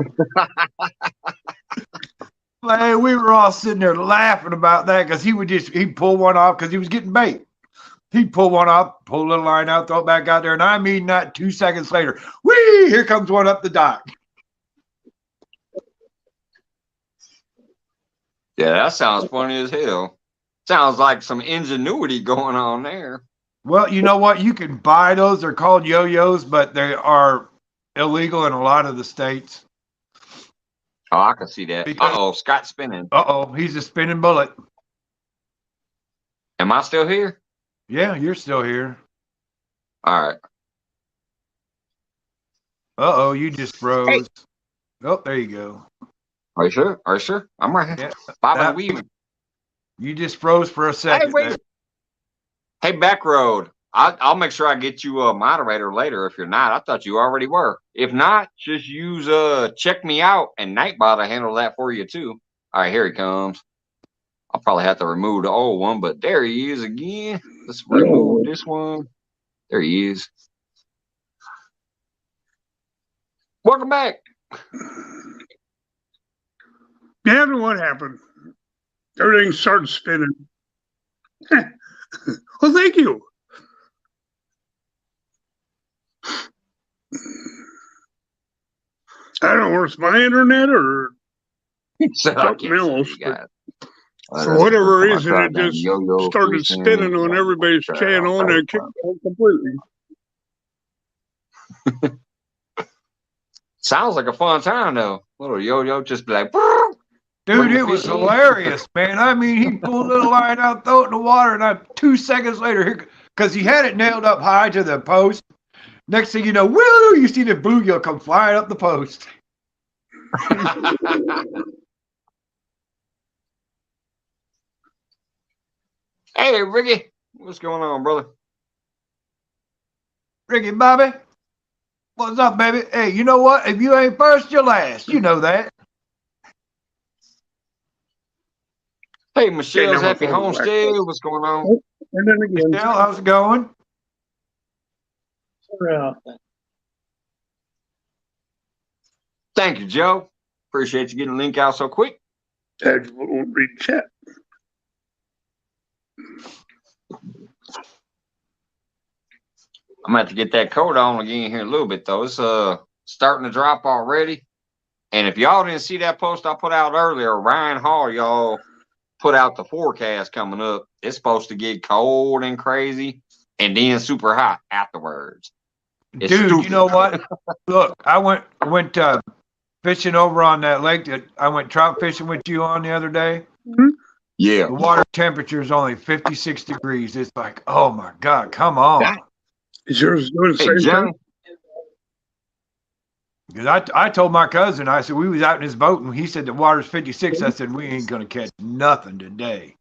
Man, we were all sitting there laughing about that because he'd pull one off because he was getting bait. He'd pull one off, pull a little line out, throw it back out there, and I mean not 2 seconds later, whee, here comes one up the dock. Yeah, that sounds funny as hell. Sounds like some ingenuity going on there. Well, you know what? You can buy those. They're called yo-yos, but they are illegal in a lot of the states. Oh, I can see that. Uh-oh, Scott's spinning. Uh-oh, he's a spinning bullet. Am I still here? Yeah, you're still here. All right. Uh-oh, you just froze. Hey. Oh, there you go. Are you sure? Are you sure? I'm right here. Yeah, Bobbing and weaving. You just froze for a second. Hey, wait. Hey, Backroad. I'll make sure I get you a moderator later if you're not. I thought you already were. If not, just use check me out and Nightbot to handle that for you too. All right, here he comes. I'll probably have to remove the old one, but there he is again. Let's remove this one. There he is. Welcome back. Yeah, what happened? Everything started spinning. Well, thank you. I don't know if it's my internet or something else. For whatever reason, it just started spinning on everybody's channel and it kicked out completely. Sounds like a fun time though. Little yo-yo just be like, dude, it was hilarious, man. I mean, he pulled a little line out, throw it in the water, and 2 seconds later, because he had it nailed up high to the post. Next thing you know, woo! You see the bluegill come flying up the post. Hey, Ricky, what's going on, brother? Ricky, Bobby, what's up, baby? Hey, you know what? If you ain't first, you're last. You know that. Hey, Michelle's happy homestead. What's going on? And then again, Michelle, how's it going? Thank you, Joe. Appreciate you getting the link out so quick. I won't read chat. I'm going to have to get that code on again here in a little bit, though. It's starting to drop already. And if y'all didn't see that post I put out earlier, Ryan Hall, y'all put out the forecast coming up. It's supposed to get cold and crazy and then super hot afterwards. It's dude, stupid. You know what? Look, I went fishing over on that lake that I went trout fishing with you on the other day. Mm-hmm. Yeah. The water temperature is only 56 degrees. It's like, oh my God, come on. Is yours doing the same thing? Because I told my cousin, I said, we was out in his boat and he said the water's 56. I said, we ain't going to catch nothing today.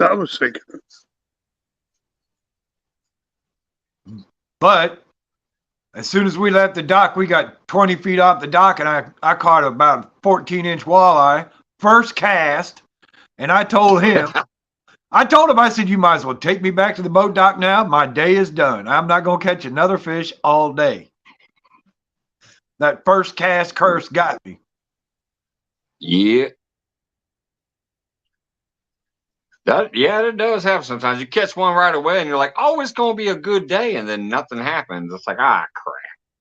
I was thinking. But as soon as we left the dock, we got 20 feet off the dock and I caught about a 14-inch walleye, first cast. And I told him, I said, you might as well take me back to the boat dock now. My day is done. I'm not going to catch another fish all day. That first cast curse got me. Yeah. It does happen sometimes. You catch one right away and you're like, oh, it's going to be a good day. And then nothing happens. It's like, crap.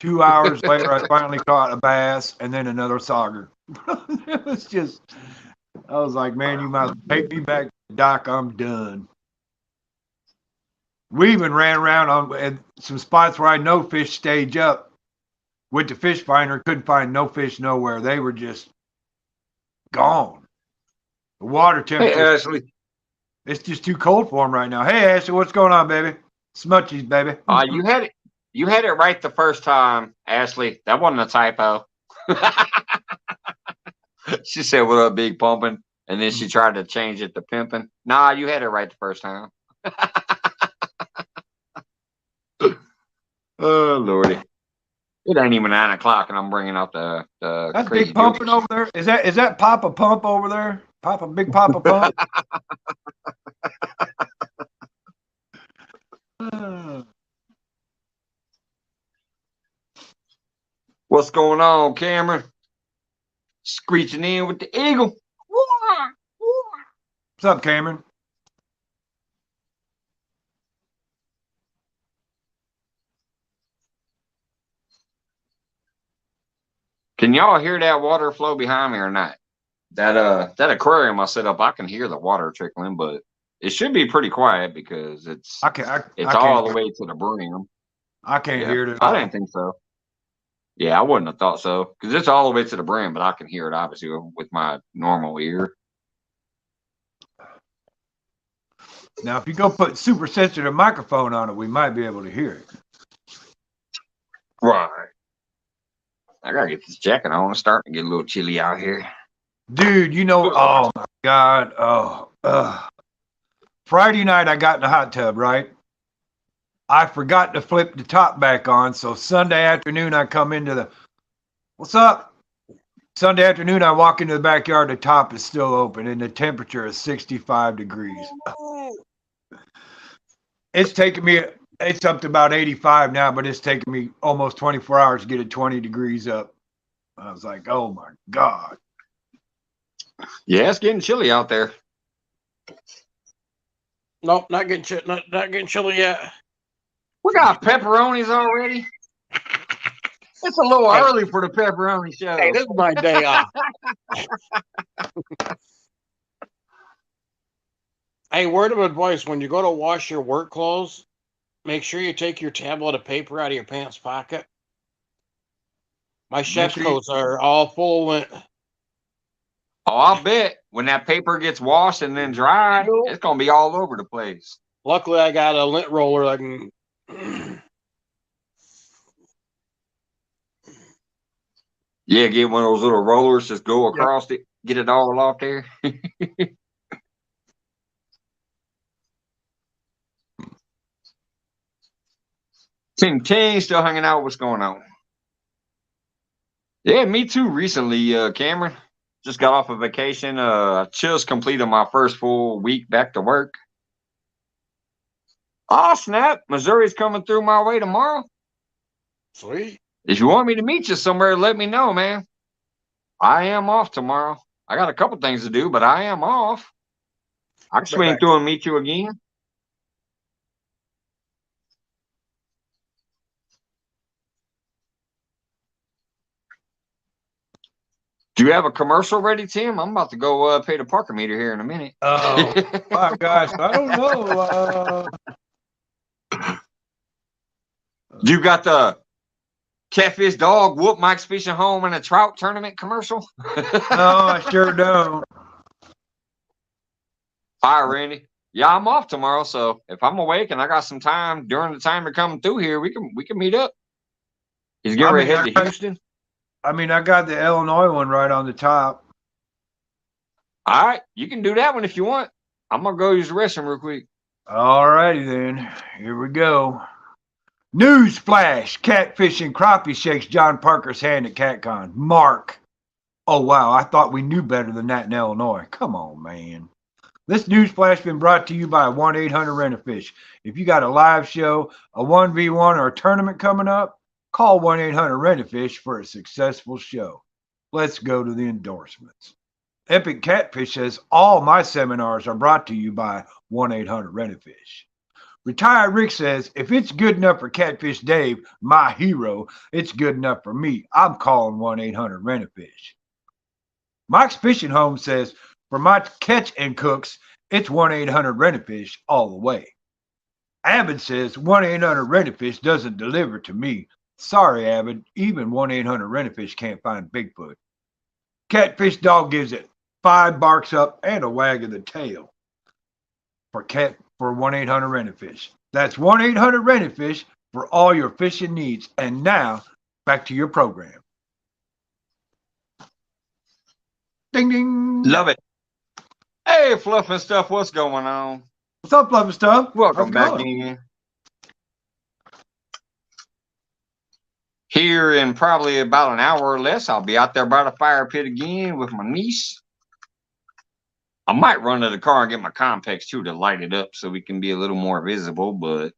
2 hours later, I finally caught a bass and then another sauger. It was just, I was like, man, you might as well take me back to the dock. I'm done. We even ran around on some spots where I know fish stage up with the fish finder. Couldn't find no fish nowhere. They were just gone. The water temperature. Hey, Ashley. It's just too cold for them right now. Hey, Ashley, what's going on, baby? Smutchies, baby. You had it right the first time, Ashley. That wasn't a typo. She said, what up, big pumping? And then she tried to change it to pimping. Nah, you had it right the first time. Oh, Lordy. It ain't even 9 o'clock and I'm bringing out the That's big pumping over there. Is that Papa Pump over there? Big Papa Pump? What's going on, Cameron? Screeching in with the eagle. What's up, Cameron? Can y'all hear that water flow behind me or not? That aquarium I set up, I can hear the water trickling, but it should be pretty quiet because it's all the way to the brim. I can't hear it. I didn't think so. Yeah, I wouldn't have thought so because it's all the way to the brim, but I can hear it obviously with my normal ear. Now, if you go put super sensitive microphone on it, we might be able to hear it. Right. I gotta get this jacket on. It's starting to get a little chilly out here. Dude, oh my God. Friday night, I got in the hot tub, right? I forgot to flip the top back on. So Sunday afternoon, I come into the, what's up? Sunday afternoon, I walk into the backyard. The top is still open, and the temperature is 65 degrees. It's taken me, it's up to about 85 now, but it's taken me almost 24 hours to get it 20 degrees up. I was like, oh my God. Yeah, it's getting chilly out there. Nope, not getting chilly yet. We got pepperonis already. It's a little early for the pepperoni show. Hey, this is my day off. Hey, word of advice, when you go to wash your work clothes, make sure you take your tablet of paper out of your pants pocket. My chef's coats are all full of lint. Oh, I'll bet when that paper gets washed and then dried, it's going to be all over the place. Luckily, I got a lint roller that can... Yeah, get one of those little rollers, just go across it, get it all off there. Tim King still hanging out. What's going on? Yeah, me too. Recently, Cameron just got off of vacation. I just completed my first full week back to work. Oh snap! Missouri's coming through my way tomorrow. Sweet. If you want me to meet you somewhere, let me know, man. I am off tomorrow. I got a couple things to do, but I am off. I can swing through and meet you again. Do you have a commercial ready, Tim? I'm about to go pay the parker meter here in a minute. Oh, my gosh. I don't know. You got the catfish dog whoop Mike's Fishing Home in a trout tournament commercial? No, I sure don't. All right, Randy. Yeah, I'm off tomorrow, so if I'm awake and I got some time during the time you're coming through here, we can meet up. He's getting ready to head to Houston. I mean, I got the Illinois one right on the top. All right, you can do that one if you want. I'm gonna go use the restroom real quick. All righty then. Here we go. News flash. Catfish and crappie shakes John Parker's hand at CatCon. Mark. Oh, wow. I thought we knew better than that in Illinois. Come on, man. This news flash has been brought to you by 1-800-RENT-A-FISH. If you got a live show, a 1v1, or a tournament coming up, call 1-800-RENT-A-FISH for a successful show. Let's go to the endorsements. Epic Catfish says all my seminars are brought to you by 1-800-RENT-A-FISH. Retired Rick says, if it's good enough for Catfish Dave, my hero, it's good enough for me. I'm calling 1-800-RENT-A-FISH. Mike's Fishing Home says, for my catch and cooks, it's 1-800-RENT-A-FISH all the way. Abbott says 1-800-RENT-A-FISH doesn't deliver to me. Sorry, Abbott, even 1-800-RENT-A-FISH can't find Bigfoot. Catfish Dog gives it 5 barks up and a wag of the tail for 1-800-RENT-A-FISH. That's 1-800-RENT-A-FISH for all your fishing needs. And now, back to your program. Ding, ding. Love it. Hey, Fluff and Stuff, what's going on? What's up, Fluff and Stuff? Welcome back in. Here in probably about an hour or less, I'll be out there by the fire pit again with my niece. I might run to the car and get my Compex too to light it up so we can be a little more visible, but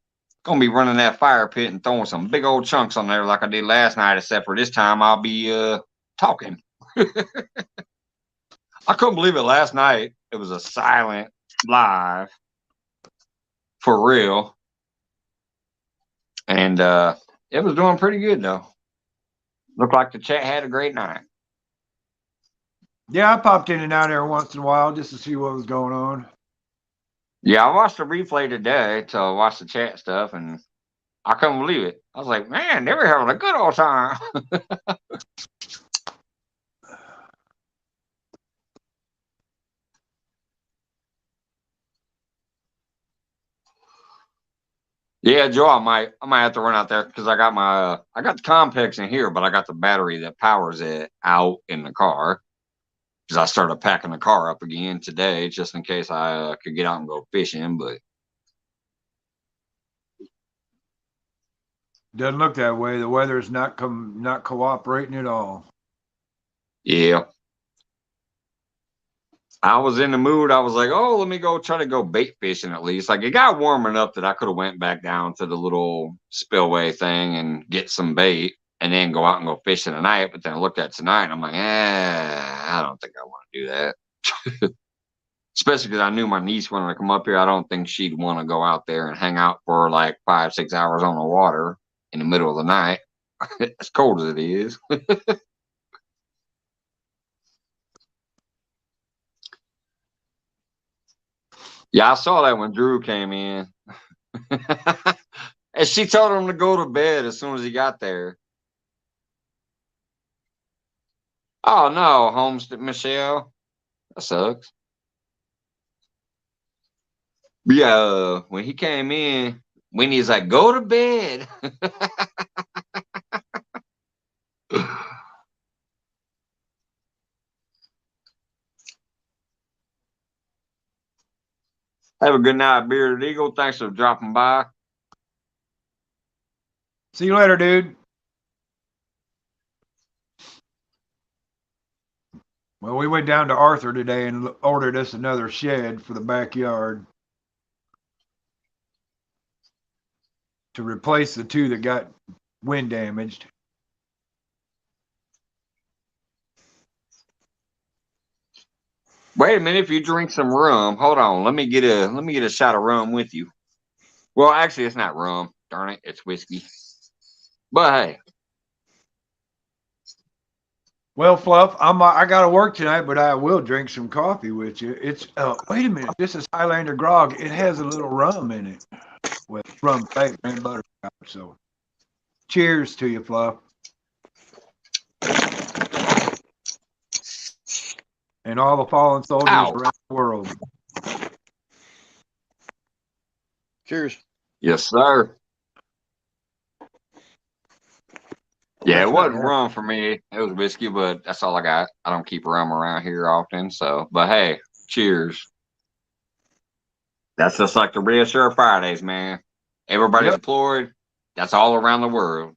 gonna be running that fire pit and throwing some big old chunks on there like I did last night, except for this time I'll be talking. I couldn't believe it last night. It was a silent live for real. And it was doing pretty good though. Looked like the chat had a great night. Yeah, I popped in and out every once in a while just to see what was going on. Yeah, I watched the replay today to watch the chat stuff, and I couldn't believe it. I was like, man, they were having a good old time. Yeah, Joe, I might have to run out there because I got the Compex in here, but I got the battery that powers it out in the car. because I started packing the car up again today just in case I could get out and go fishing. But doesn't look that way. The weather's not cooperating at all. Yeah. I was in the mood. I was like, oh, let me go try to go bait fishing at least. Like, it got warm enough that I could have went back down to the little spillway thing and get some bait and then go out and go fishing tonight. But then I looked at tonight and I'm like, I don't think I want to do that. Especially because I knew my niece wanted to come up here. I don't think she'd want to go out there and hang out for like 5-6 hours on the water in the middle of the night, as cold as it is. Yeah, I saw that when Drew came in. And she told him to go to bed as soon as he got there. Oh, no, Homestead Michelle. That sucks. Yeah, when he came in, when he's like, go to bed. Have a good night, Bearded Eagle. Thanks for dropping by. See you later, dude. Well, we went down to Arthur today and ordered us another shed for the backyard to replace the two that got wind damaged. Wait a minute, if you drink some rum, hold on. Let me get a shot of rum with you. Well, actually, it's not rum. Darn it, it's whiskey. But hey. Well, Fluff, I got to work tonight, but I will drink some coffee with you. It's wait a minute, this is Highlander grog. It has a little rum in it with rum flavor and butterscotch. So, cheers to you, Fluff, and all the fallen soldiers around the world. Cheers. Yes, sir. Yeah, it wasn't rum for me. It was whiskey, but that's all I got. I don't keep rum around here often. So, but hey, cheers. That's just like the Reassure Fridays, man. Everybody's employed. That's all around the world.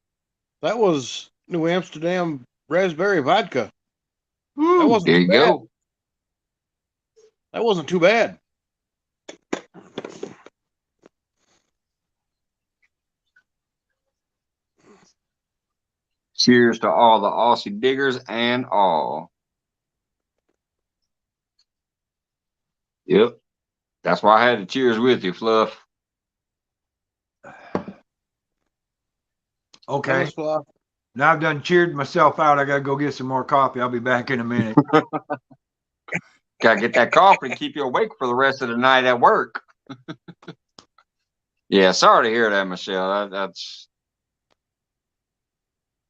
That was New Amsterdam raspberry vodka. That wasn't there you bad. Go. That wasn't too bad. Cheers to all the Aussie diggers and all. Yep. That's why I had to cheers with you, Fluff. Okay. Fluff. Now I've done cheered myself out. I got to go get some more coffee. I'll be back in a minute. Got to get that coffee and keep you awake for the rest of the night at work. Yeah, sorry to hear that, Michelle. That's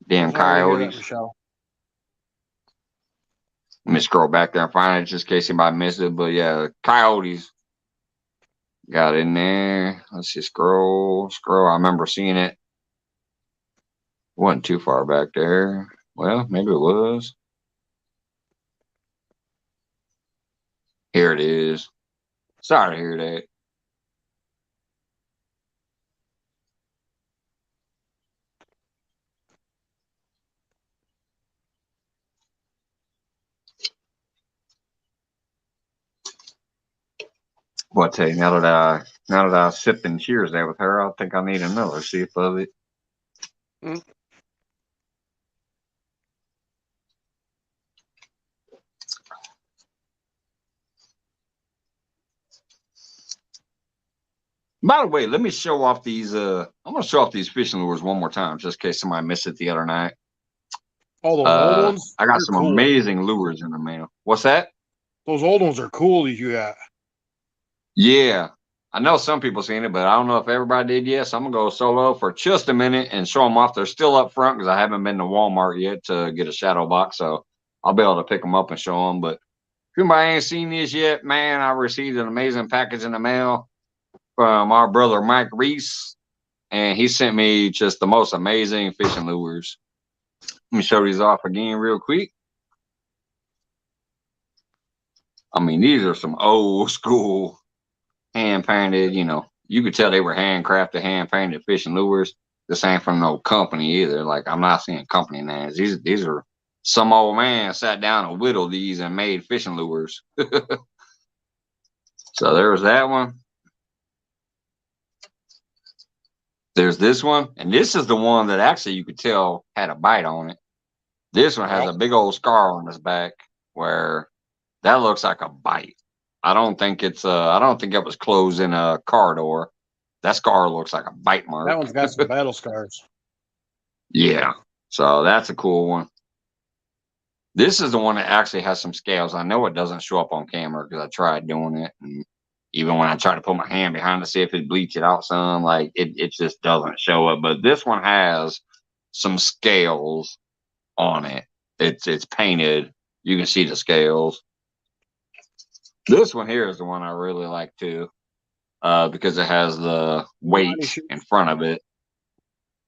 damn coyotes. Let me scroll back there and find it just in case anybody missed it. But yeah, coyotes got in there. Let's just scroll. I remember seeing it. Wasn't too far back there. Well, maybe it was. Here it is. Sorry to hear that. Well, I tell you, now that I sipped and cheers there with her, I think I need another sip of it. Mm. By the way, let me show off these. I'm gonna show off these fishing lures one more time, just in case somebody missed it the other night. Oh, those old ones. I got some amazing lures in the mail. What's that? Those old ones are cool. You got. Yeah, I know some people seen it, but I don't know if everybody did yet. So I'm gonna go solo for just a minute and show them off. They're still up front because I haven't been to Walmart yet to get a shadow box, so I'll be able to pick them up and show them. But if anybody ain't seen this yet, man, I received an amazing package in the mail from our brother Mike Reese, and he sent me just the most amazing fishing lures. Let me show these off again real quick. I mean, these are some old school hand painted. You could tell they were handcrafted, hand painted fishing lures. This ain't from no company either. Like, I'm not seeing company names. These are some old man sat down and whittled these and made fishing lures. So there's that one. There's this one, and this is the one that actually you could tell had a bite on it. This one has a big old scar on its back where that looks like a bite. I don't think it was closed in a car door. That scar looks like a bite mark. That one's got some battle scars. Yeah. So that's a cool one. This is the one that actually has some scales. I know it doesn't show up on camera because I tried doing it. And even when I try to put my hand behind to see if it bleach it out some, like it just doesn't show up. But this one has some scales on it. It's painted. You can see the scales. This one here is the one I really like too, because it has the weight in front of it.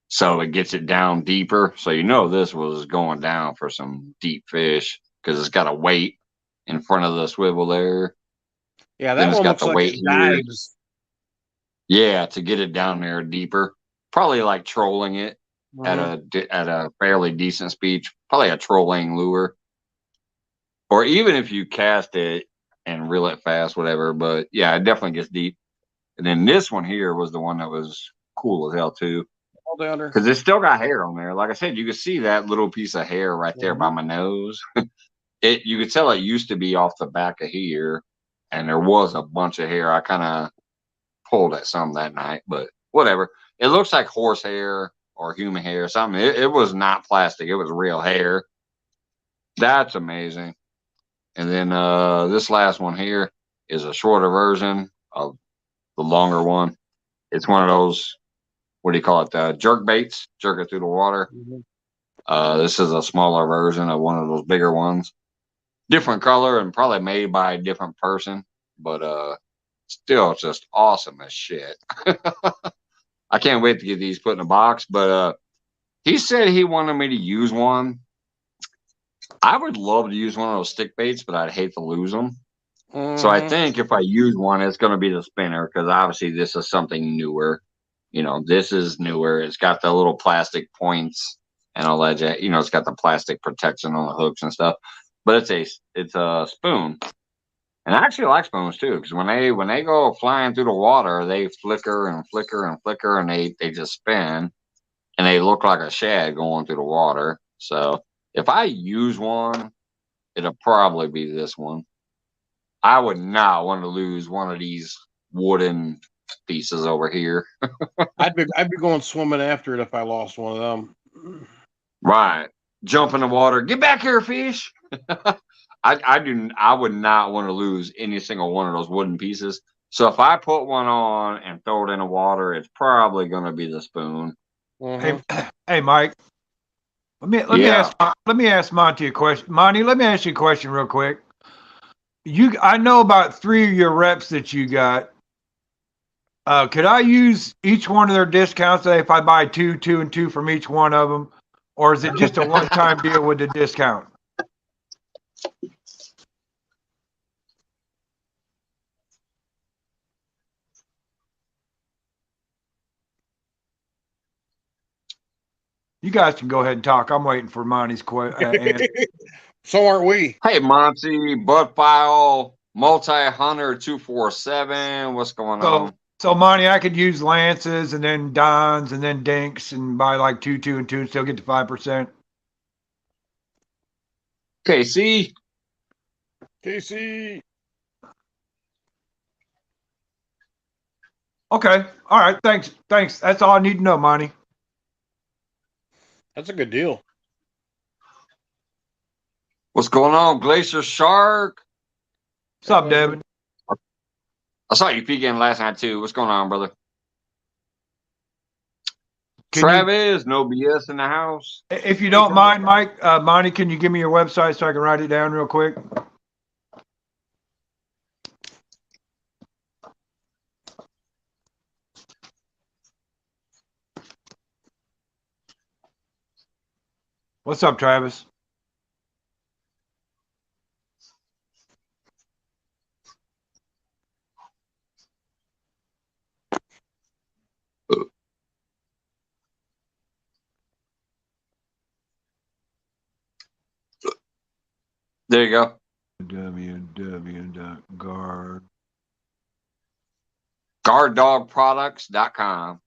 So it gets it down deeper. So this was going down for some deep fish because it's got a weight in front of the swivel there. Yeah, that one looks like it dives. Yeah, to get it down there deeper. Probably like trolling it at a fairly decent speed. Probably a trolling lure. Or even if you cast it and reel it fast, whatever. But yeah, it definitely gets deep. And then this one here was the one that was cool as hell too. Because it's still got hair on there. Like I said, you can see that little piece of hair right there by my nose. You could tell it used to be off the back of here, and there was a bunch of hair. I kind of pulled at some that night, but whatever. It looks like horse hair or human hair or something. It was not plastic. It was real hair. That's amazing. And then this last one here is a shorter version of the longer one. It's one of those, what do you call it? Jerk baits, jerk it through the water. This is a smaller version of one of those bigger ones. Different color and probably made by a different person, but still just awesome as shit. I can't wait to get these put in a box, but he said he wanted me to use one. I would love to use one of those stick baits, but I'd hate to lose them. So I think if I use one, it's going to be the spinner because obviously this is something newer. This is newer. It's got the little plastic points and all that. It's got the plastic protection on the hooks and stuff. But it's a spoon, and I actually like spoons too because when they go flying through the water, they flicker and flicker and flicker, and they just spin, and they look like a shad going through the water. So if I use one, it'll probably be this one. I would not want to lose one of these wooden pieces over here. I'd be going swimming after it if I lost one of them. Right. Jump in the water. Get back here, fish. I would not want to lose any single one of those wooden pieces. So if I put one on and throw it in the water, it's probably going to be the spoon. Hey, Mike. Let me ask Monty a question. Monty, let me ask you a question real quick. I know about 3 of your reps that you got. Could I use each one of their discounts if I buy 2, 2, and 2 from each one of them? Or is it just a one-time deal with the discount? You guys can go ahead and talk. I'm waiting for Monty's question. So aren't we? Hey, Monty, Buttfile, Multi-Hunter 247. What's going on? So, Monty, I could use Lances and then Dons and then Dinks and buy like 2, 2, and 2 and still get to 5%. KC. Okay. All right. Thanks. That's all I need to know, Monty. That's a good deal. What's going on, Glacier Shark? What's up, Devin? I saw you peeking last night too. What's going on, brother? Travis, no BS in the house. If you don't mind, Mike, Monty, can you give me your website so I can write it down real quick? What's up, Travis? There you go. Guarddogproducts.com.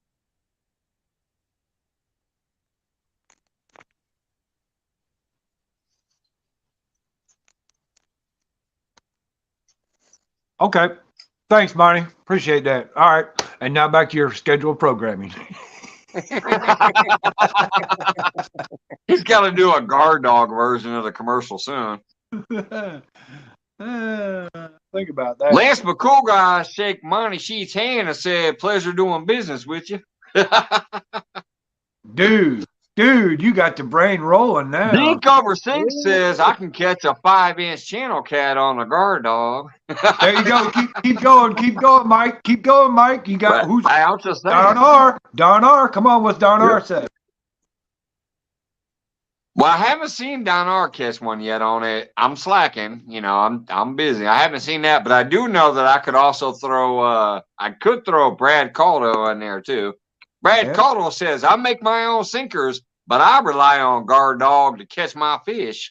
Okay. Thanks, Monty. Appreciate that. All right. And now back to your scheduled programming. He's got to do a guard dog version of the commercial soon. Think about that. Lance McCool guy shake Monty Sheets' hand and said, "Pleasure doing business with you." Dude, you got the brain rolling now. D Cover 6 says, "I can catch a 5-inch channel cat on a guard dog." There you go. Keep going, Mike. Keep going, Mike. You got who's I'll just say Don R. Don R. Come on, what's Don R say? Well, I haven't seen Don R catch one yet on it. I'm slacking. I'm busy. I haven't seen that, but I do know that I could also throw Brad Caldwell in there too. Brad Caldwell says, "I make my own sinkers, but I rely on guard dog to catch my fish."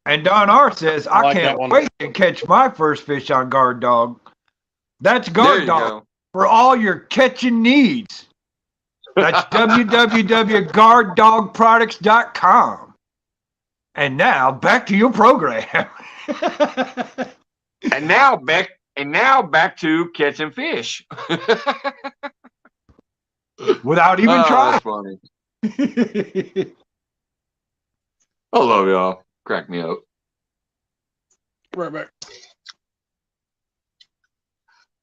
And Don R says, I can't wait to catch my first fish on guard dog. That's guard dog for all your catching needs. That's www.guarddogproducts.com. And now back to your program. And now back to catching fish. Without even trying. That's funny. I love y'all. Crack me up. Right back.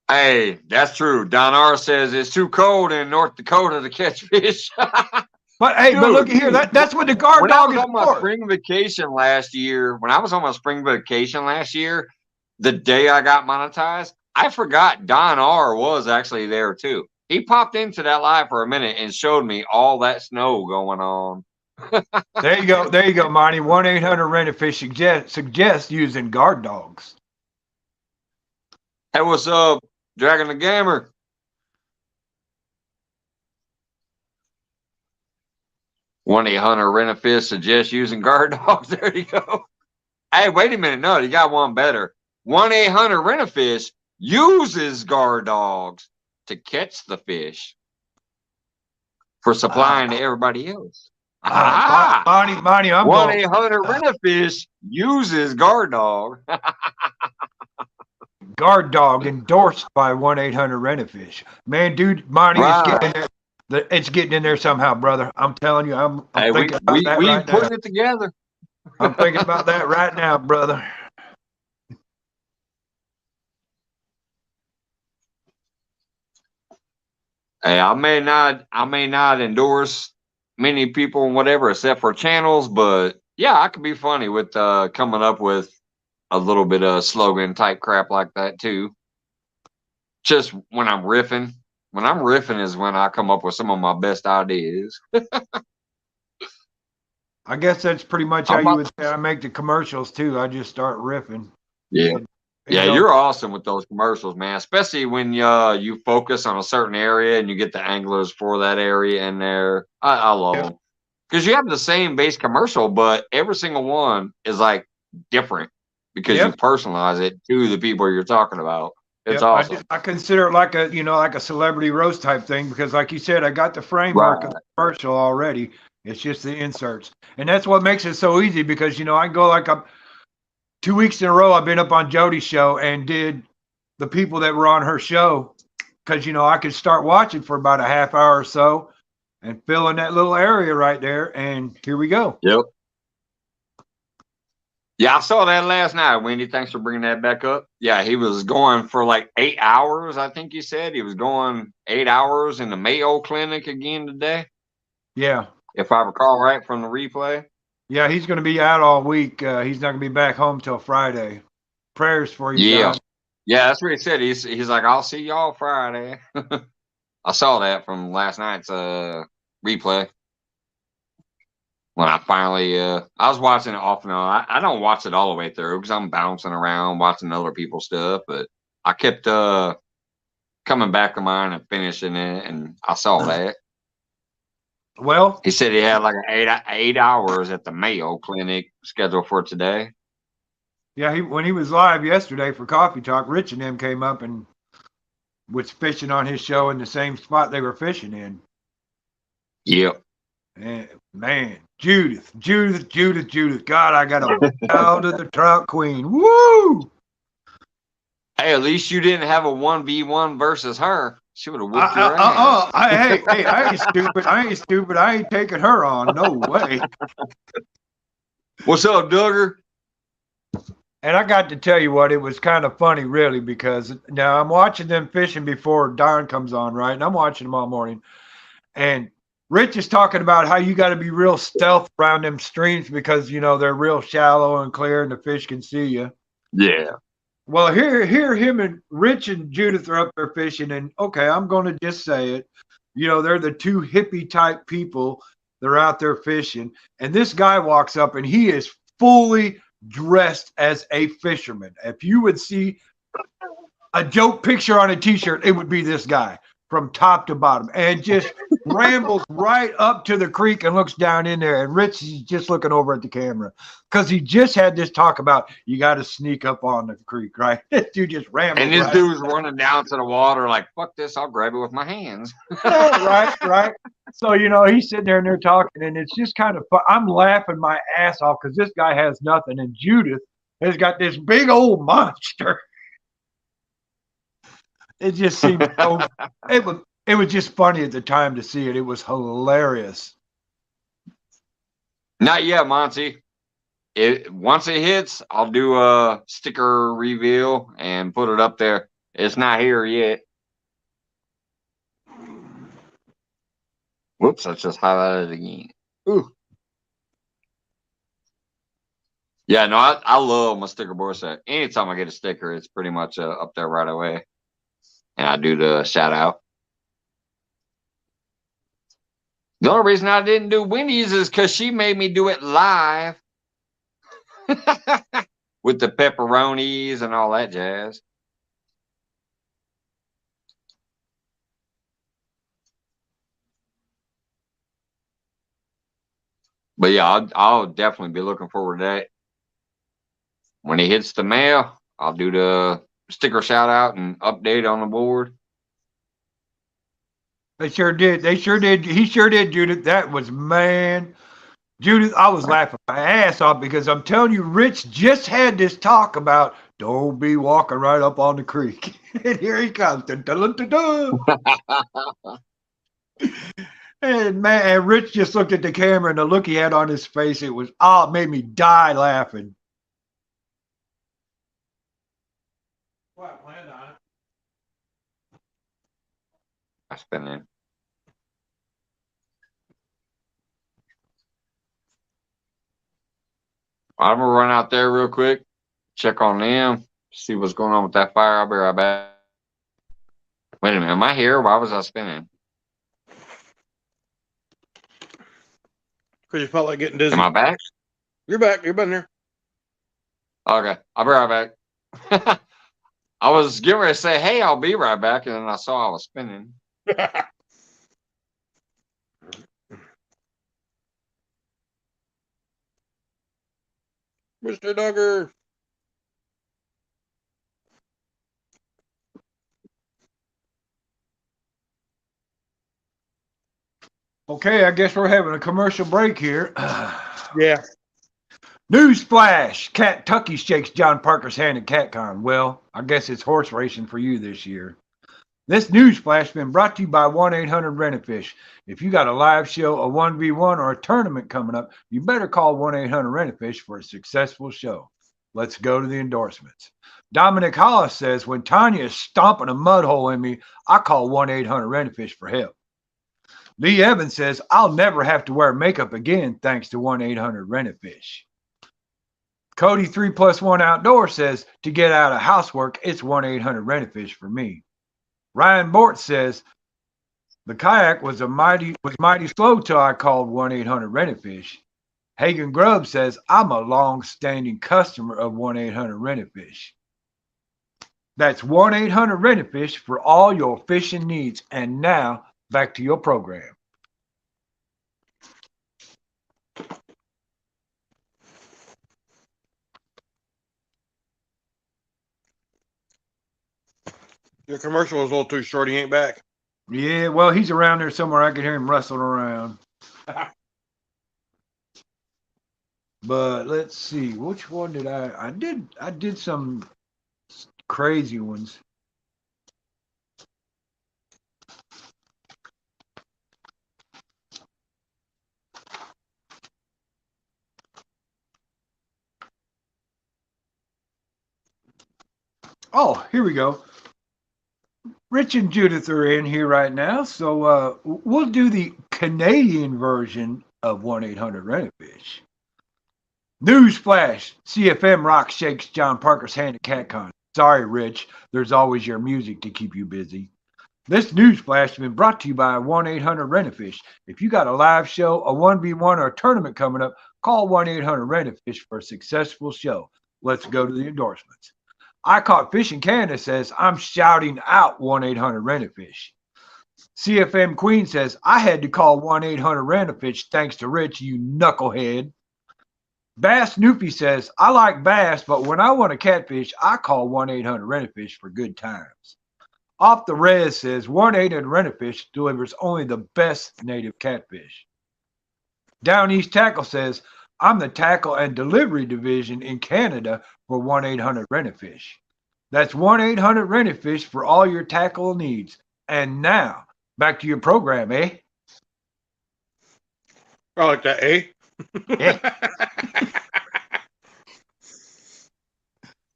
Hey, that's true. Don R says it's too cold in North Dakota to catch fish. But hey, but look here. That's what the guard dog is for. When I was on my spring vacation last year, the day I got monetized, I forgot Don R was actually there too. He popped into that live for a minute and showed me all that snow going on. There you go, Monty. 1-800-RENT-A-FISH suggests using guard dogs. Hey, what's up, Dragon the Gamer? One 1-800-RENT-A-FISH suggests using guard dogs. There you go. Hey, wait a minute. No, you got one better. 1-800-RENT-A-FISH uses guard dogs to catch the fish for supplying to everybody else. Monty, I'm 1-800-RENT-A-FISH uses guard dog. Guard dog endorsed by 1-800-RENT-A-FISH. Man, dude, Monty is getting in there. It's getting in there somehow, brother. I'm telling you, I'm thinking about that right now. We putting it together. I'm thinking about that right now, brother. Hey, I may not endorse many people and whatever, except for channels, but yeah, I could be funny with coming up with a little bit of slogan type crap like that too. Just when I'm riffing. When I'm riffing is when I come up with some of my best ideas. I guess that's pretty much how you would say I make the commercials too. I just start riffing. Yeah. You're awesome with those commercials, man. Especially when you focus on a certain area and you get the anglers for that area in there. I love them. Because you have the same base commercial, but every single one is like different because you personalize it to the people you're talking about. It's awesome. I consider it like a celebrity roast type thing because, like you said, I got the framework of the commercial already. It's just the inserts, and that's what makes it so easy because I go like 2 weeks in a row. I've been up on Jody's show and did the people that were on her show because I could start watching for about a half hour or so and fill in that little area right there, and here we go. Yep. Yeah, I saw that last night, Wendy. Thanks for bringing that back up. Yeah, he was going for like 8 hours, I think you said. He was going 8 hours in the Mayo Clinic again today. Yeah. If I recall right from the replay. Yeah, he's going to be out all week. He's not going to be back home till Friday. Prayers for you, Yeah. John. Yeah, that's what he said. He's like, I'll see y'all Friday. I saw that from last night's replay. When I finally, I was watching it off and on. I don't watch it all the way through because I'm bouncing around watching other people's stuff. But I kept coming back to mine and finishing it, and I saw that. Well, he said he had like 8 hours at the Mayo Clinic scheduled for today. Yeah, when he was live yesterday for Coffee Talk, Rich and them came up and was fishing on his show in the same spot they were fishing in. Yep. And man, Judith. God, I got a out of the truck queen. Woo! Hey, at least you didn't have a 1v1 versus her. She would have whooped your ass. Hey, I ain't stupid. I ain't taking her on. No way. What's up, Duggar? And I got to tell you what, it was kind of funny, really, because now I'm watching them fishing before Don comes on, right? And I'm watching them all morning. And Rich is talking about how you got to be real stealth around them streams because, you know, they're real shallow and clear and the fish can see you. Yeah. Well, here him and Rich and Judith are up there fishing. And, okay, I'm going to just say it. You know, they're the two hippie type people. They're out there fishing. And this guy walks up and he is fully dressed as a fisherman. If you would see a joke picture on a t-shirt, it would be this guy from top to bottom and just rambles right up to the creek and looks down in there. And Rich is just looking over at the camera because he just had this talk about you got to sneak up on the creek, right? This dude just rambles. And this dude was running down to the water like, fuck this, I'll grab it with my hands. Right. So, you know, he's sitting there and they're talking, and it's just kind of fun. I'm laughing my ass off because this guy has nothing, and Judith has got this big old monster. It just seemed so, it was just funny at the time to see it. It was hilarious. Not yet, Monty. Once it hits, I'll do a sticker reveal and put it up there. It's not here yet. Whoops, I just highlighted it again. Ooh. Yeah, no, I love my sticker board set. Anytime I get a sticker, it's pretty much up there right away. And I do the shout out. The only reason I didn't do Wendy's is because she made me do it live. With the pepperonis and all that jazz. But yeah, I'll definitely be looking forward to that. When he hits the mail, I'll do the sticker shout out and update on the board. They sure did. He sure did, Judith. That was, man. Judith, I was laughing my ass off because I'm telling you, Rich just had this talk about don't be walking right up on the creek. And here he comes. Dun, dun, dun, dun, dun. And man, Rich just looked at the camera and the look he had on his face, it made me die laughing. What, land on it? I spin it. I'm gonna run out there real quick, check on them, see what's going on with that fire. I'll be right back. Wait a minute, am I here? Why was I spinning? Because you felt like getting dizzy. Am I back? You're back. You've been there. Okay, I'll be right back. I was getting ready to say, hey, I'll be right back, and then I saw I was spinning. Mr. Duggar. Okay, I guess we're having a commercial break here. Yeah. Newsflash! Kentucky shakes John Parker's hand at CatCon. Well, I guess it's horse racing for you this year. This newsflash has been brought to you by 1-800-RENT-A-FISH. If you got a live show, a 1v1, or a tournament coming up, you better call 1-800-RENT-A-FISH for a successful show. Let's go to the endorsements. Dominic Hollis says, when Tanya is stomping a mud hole in me, I call 1-800-RENT-A-FISH for help. Lee Evans says, I'll never have to wear makeup again thanks to 1-800-RENT-A-FISH. Cody 3+1 Outdoor says, to get out of housework, it's 1-800-RENT-A-FISH for me. Ryan Bort says, the kayak was mighty slow till I called 1-800-RENT-A-FISH. Hagen Grubb says, I'm a long-standing customer of 1-800-RENT-A-FISH. That's 1-800-RENT-A-FISH for all your fishing needs. And now, back to your program. Your commercial was a little too short. He ain't back. Yeah, well, he's around there somewhere. I can hear him rustling around. But let's see, which one did I did some crazy ones. Oh, here we go. Rich and Judith are in here right now, so we'll do the Canadian version of 1-800-RENT-A-FISH. Newsflash, CFM Rock shakes John Parker's hand at CatCon. Sorry, Rich, there's always your music to keep you busy. This newsflash has been brought to you by 1-800-RENT-A-FISH. If you got a live show, a 1v1, or a tournament coming up, call 1-800-RENT-A-FISH for a successful show. Let's go to the endorsements. I Caught Fish in Canada says, I'm shouting out 1-800-RENT-A-FISH. CFM Queen says, I had to call 1-800-RENT-A-FISH thanks to Rich, you knucklehead. Bass Noopy says, I like bass, but when I want a catfish, I call 1-800-RENT-A-FISH for good times. Off the Res says, 1-800-RENT-A-FISH delivers only the best native catfish. Down East Tackle says, I'm the tackle and delivery division in Canada for 1-800-RENT-A-FISH. That's 1-800-RENT-A-FISH for all your tackle needs. And now, back to your program, eh? I like that, eh? Yeah.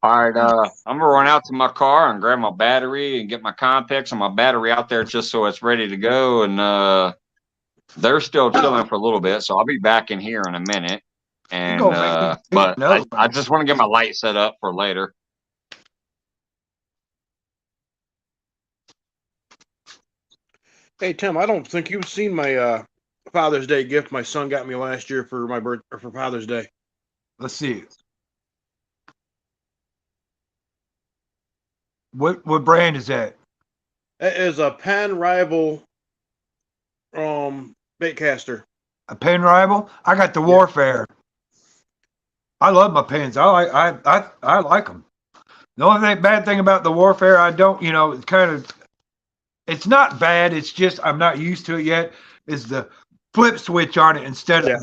All right, I'm gonna run out to my car and grab my battery and get my Compex and my battery out there just so it's ready to go. And they're still chilling for a little bit, so I'll be back in here in a minute. And but I just want to get my light set up for later. Hey Tim, I don't think you've seen my Father's Day gift my son got me last year for my for Father's Day. Let's see. What brand is that? It is a Penn Rival bait caster. A Penn Rival? I got the Warfare. I love my pens. I like them. The only bad thing about the Warfare, I don't, it's kind of, it's not bad. It's just I'm not used to it yet. Is the flip switch on it instead of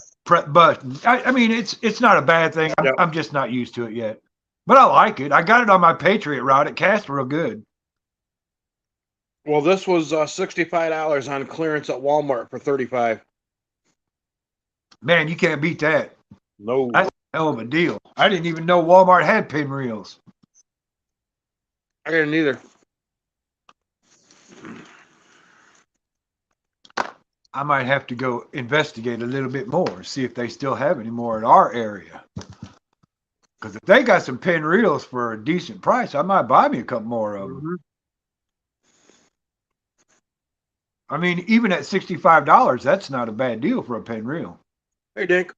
button. I mean, it's not a bad thing. I'm just not used to it yet. But I like it. I got it on my Patriot rod. It casts real good. Well, this was $65 on clearance at Walmart for $35. Man, you can't beat that. No. That's a hell of a deal. I didn't even know Walmart had pin reels. I didn't either. I might have to go investigate a little bit more, see if they still have any more in our area. Because if they got some pin reels for a decent price, I might buy me a couple more of them. Mm-hmm. I mean, even at $65, that's not a bad deal for a pin reel. Hey, Dink.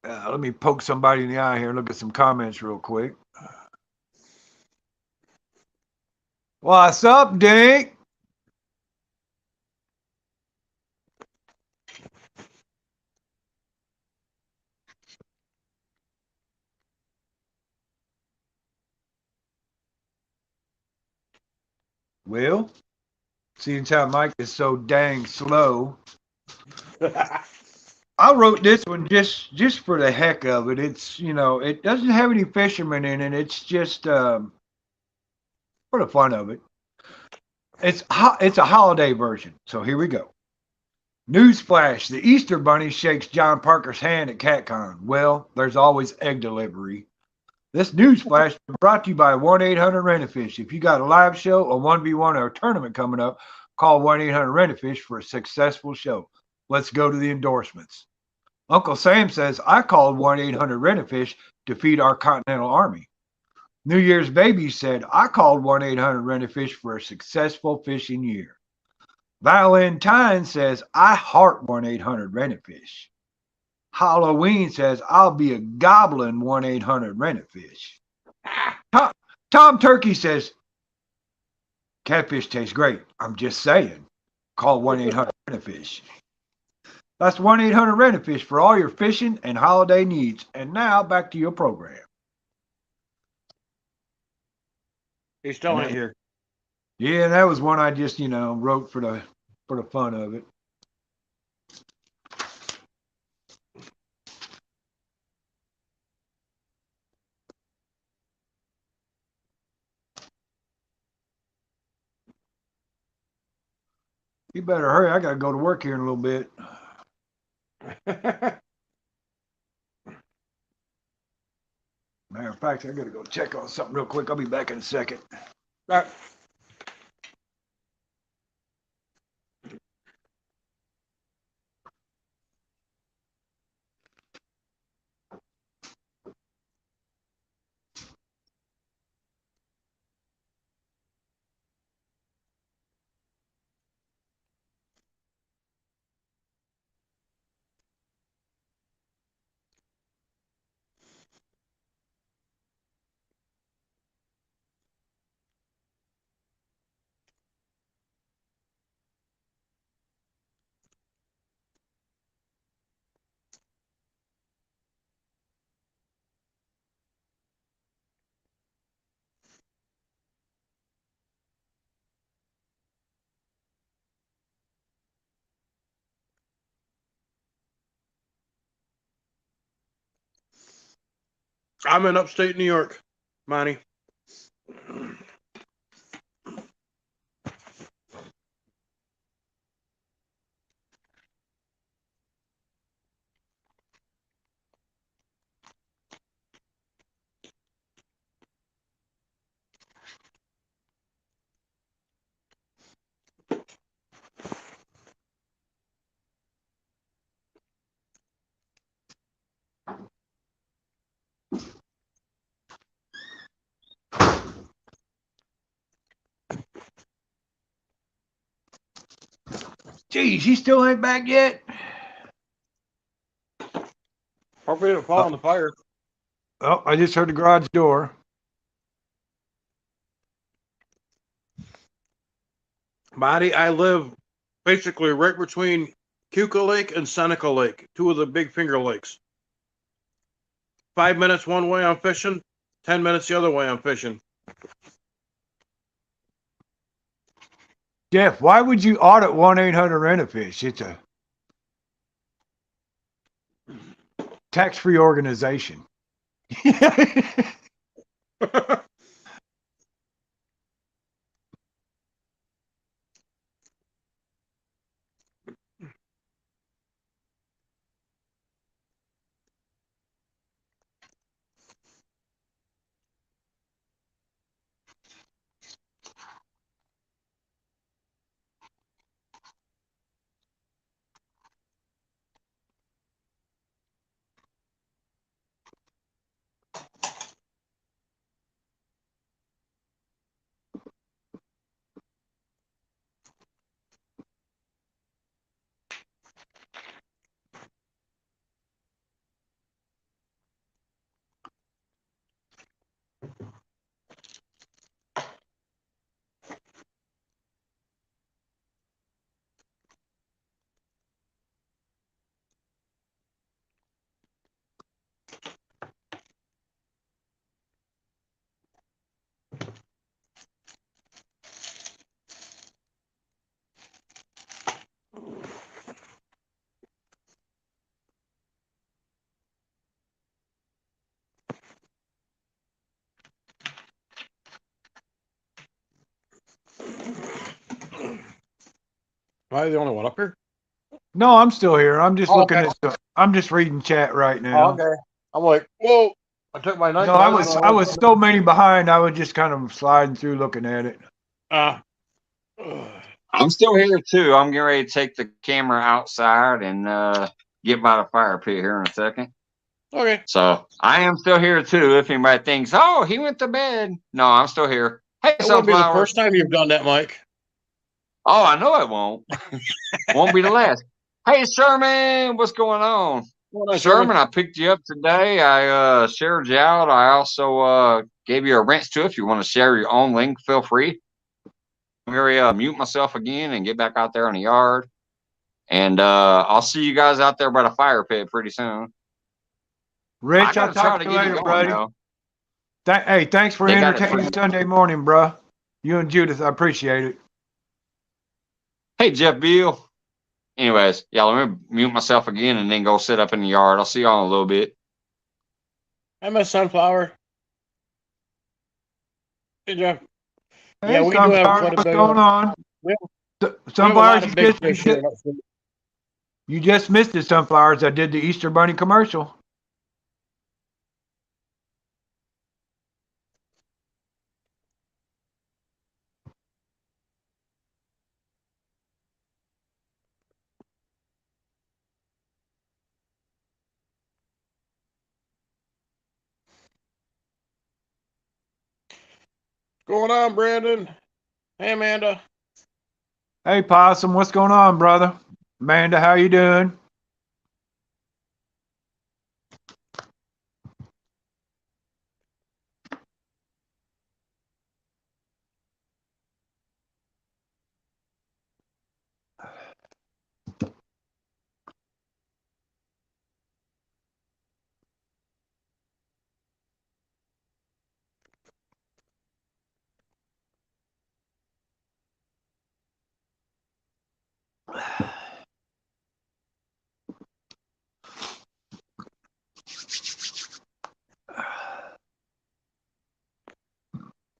Let me poke somebody in the eye here and look at some comments real quick. What's up, Dink? Well, seeing how Mike is so dang slow, I wrote this one just for the heck of it. It's, it doesn't have any fishermen in it. It's just for the fun of it. It's a holiday version. So here we go. Newsflash: the Easter Bunny shakes John Parker's hand at CatCon. Well, there's always egg delivery. This newsflash is brought to you by 1-800-RENT-A-FISH. If you got a live show, a 1v1, or a tournament coming up, call 1-800-RENT-A-FISH for a successful show. Let's go to the endorsements. Uncle Sam says, I called 1-800-RENT-A-FISH to feed our Continental Army. New Year's Baby said, I called 1-800-RENT-A-FISH for a successful fishing year. Valentine says, I heart 1-800-RENT-A-FISH. Halloween says, I'll be a goblin 1-800-RENT-A-FISH. Tom Turkey says, catfish tastes great. I'm just saying. Call 1-800-RENT-A-FISH. That's 1-800-RENT-A-FISH for all your fishing and holiday needs. And now back to your program. He's still ain't here. Yeah, that was one I just, wrote for the fun of it. You better hurry. I got to go to work here in a little bit. Matter of fact, I got to go check on something real quick. I'll be back in a second. All right. I'm in upstate New York, Monty. Geez, he still ain't back yet? Hope he didn't fall in the fire. Oh, I just heard the garage door. Marty, I live basically right between Keuka Lake and Seneca Lake, two of the big Finger Lakes. 5 minutes one way I'm fishing, 10 minutes the other way I'm fishing. Jeff, why would you audit 1-800-RENT-A-FISH? It's a tax-free organization. Am I the only one up here? No, I'm still here. I'm just looking okay. at stuff. I'm just reading chat right now. Oh, okay. I'm like, whoa. I took my night. No, I was so many behind. I was just kind of sliding through looking at it. I'm still here too. I'm getting ready to take the camera outside and get by the fire pit here in a second. Okay. So I am still here too. If anybody thinks, oh, he went to bed. No, I'm still here. Hey, it won't be the first time you've done that, Mike. Oh, I know it won't. Won't be the last. Hey, Sherman, what's going on? Sherman, I picked you up today. I shared you out. I also gave you a rinse too. If you want to share your own link, feel free. I'm going to mute myself again and get back out there in the yard. And I'll see you guys out there by the fire pit pretty soon. Rich, I'll talk to you later, buddy. Hey, thanks for entertaining Sunday morning, bro. You and Judith, I appreciate it. Hey, Jeff Beal. Anyways, yeah, let me mute myself again and then go sit up in the yard. I'll see y'all in a little bit. Hey, Miss Sunflower. Hey, Jeff. Hey, yeah, we do have quite a bit. What's going on? Sunflowers, you just missed it, Sunflowers. I did the Easter Bunny commercial. Going on, Brandon? Hey, Amanda. Hey, Possum, what's going on, brother? Amanda, how you doing?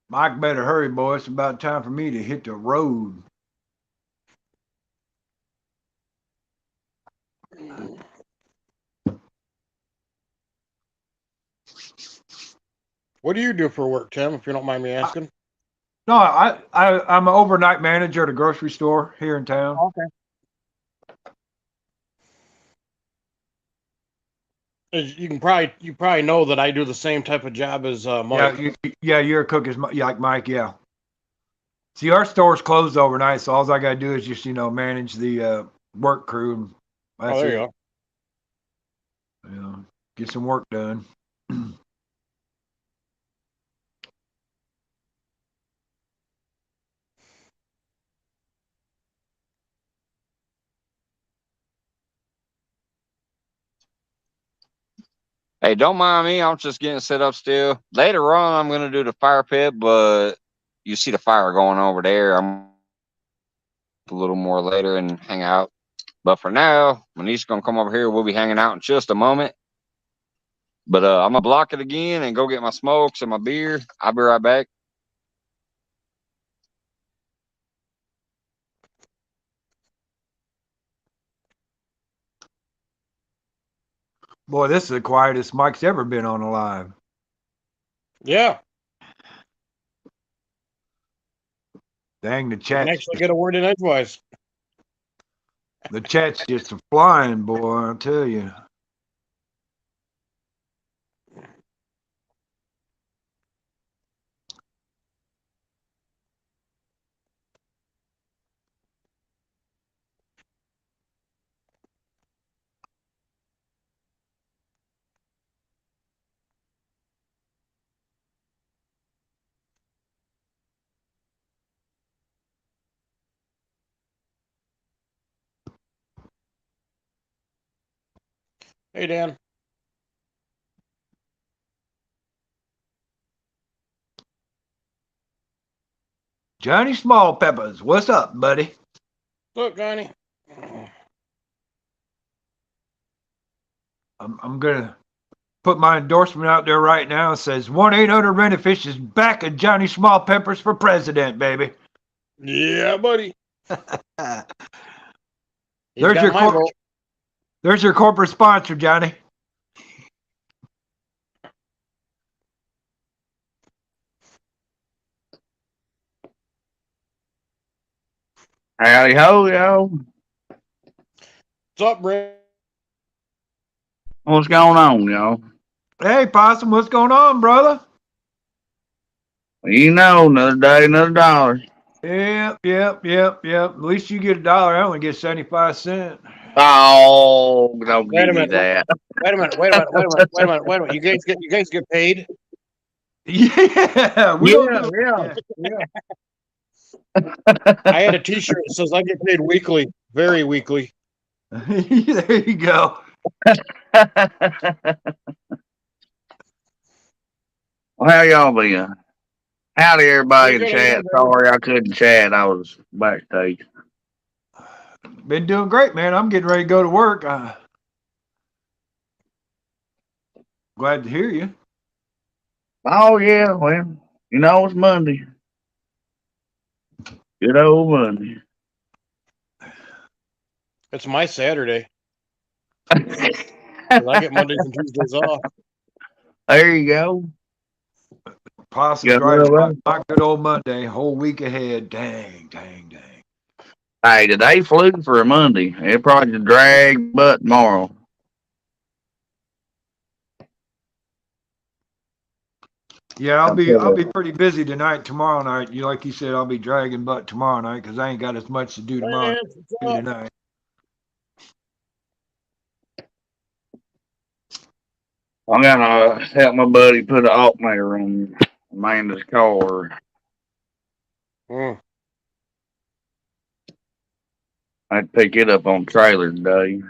Mike better hurry, boy. It's about time for me to hit the road. What do you do for work, Tim, if you don't mind me asking? No, I'm an overnight manager at a grocery store here in town. Okay. You probably know that I do the same type of job as Mike. Yeah, you're a cook like Mike. Yeah. See, our store's closed overnight, so all I gotta do is just manage the work crew. That's there you go. Yeah, get some work done. Hey, don't mind me. I'm just getting set up still. Later on, I'm going to do the fire pit, but you see the fire going over there. I'm a little more later and hang out. But for now, Manisha's going to come over here. We'll be hanging out in just a moment. But I'm going to block it again and go get my smokes and my beer. I'll be right back. Boy, this is the quietest Mike's ever been on a live. Yeah. Dang, the chat. Actually get a word in edgewise. The chat's just flying, boy, I'll tell you. Hey, Dan. Johnny Small Peppers, what's up, buddy? Look, Johnny. I'm gonna put my endorsement out there right now. It says 1-800-RENTAFISH is back at Johnny Small Peppers for president, baby. Yeah, buddy. There's your corporate sponsor, Johnny. Howdy ho, yo. What's up, Brad? What's going on, yo? Hey, Possum, what's going on, brother? You know, another day, another dollar. Yep. At least you get $1. I only get 75 cents. Oh, don't give me that. Wait a minute. You guys get paid? Yeah. Yeah. I had a T-shirt that says I get paid weekly, very weekly. There you go. Well, how y'all been? Howdy, everybody in chat. Sorry I couldn't chat. I was backstage. Been doing great, man. I'm getting ready to go to work. Glad to hear you. Oh, yeah. Well, it's Monday. Good old Monday. It's my Saturday. I get Mondays and Tuesdays off. There you go. Possum's right. My good old Monday, whole week ahead. Dang. Hey, today flew for a Monday. It'll probably drag butt tomorrow. Yeah, I'll be pretty busy tonight. Tomorrow night, like you said, I'll be dragging butt tomorrow night because I ain't got as much to do tomorrow tonight. I'm gonna help my buddy put an alternator on Amanda's car. I'd pick it up on trailer today.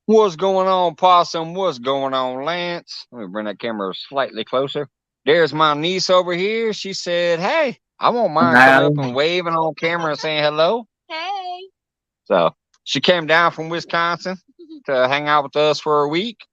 What's going on, Possum? What's going on, Lance? Let me bring that camera slightly closer. There's my niece over here. She said, hey, I won't mind coming up and waving on camera and saying hello. Hey. So she came down from Wisconsin to hang out with us for a week.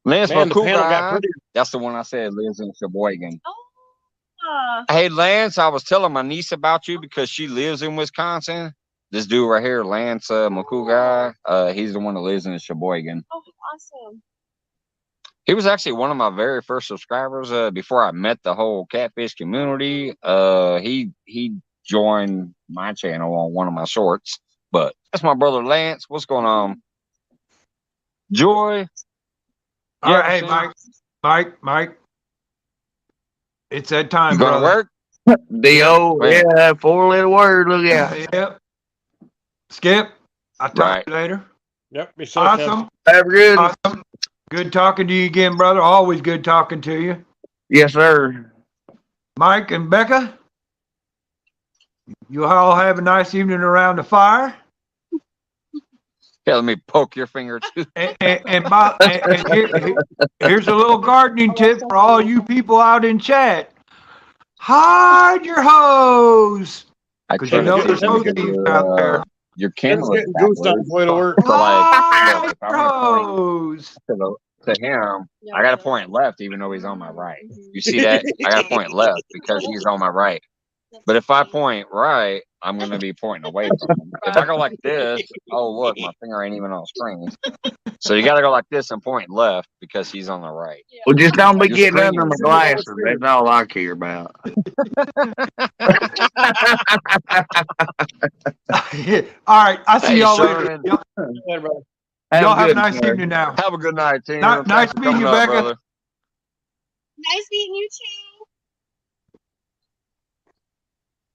Lance, my cool guy. That's the one I said lives in Sheboygan. Oh. Hey, Lance, I was telling my niece about you because she lives in Wisconsin. This dude right here, Lance, my cool guy, he's the one that lives in Sheboygan. Oh, awesome. He was actually one of my very first subscribers before I met the whole catfish community. He joined my channel on one of my shorts. But that's my brother Lance. What's going on? Joy. All right, hey, Mike. It's that time, you gonna brother. work? D.O. Yeah, 4-letter word. Look out. Yep. Skip, I'll talk to you later. Yep. Awesome. Have good. Awesome. Good talking to you again, brother. Always good talking to you. Yes, sir. Mike and Becca, you all have a nice evening around the fire. Yeah, let me poke your finger too. And here's a little gardening tip for all you people out in chat. Hide your hose. Because you know there's hose thieves out there. Your camera's getting goosed on the way to work. So like, look, if I'm hose. To him, I got to point left, even though he's on my right. You see that? I got to point left because he's on my right. But if I point right, I'm going to be pointing away from him. If I go like this, oh, look, my finger ain't even on screen. So you got to go like this and point left because he's on the right. Well, just don't be getting under my glasses. That's all I care about. All right. I'll see y'all later. Y'all have a nice evening now. Have a good night, team. Nice meeting you, Becca. Brother. Nice meeting you too.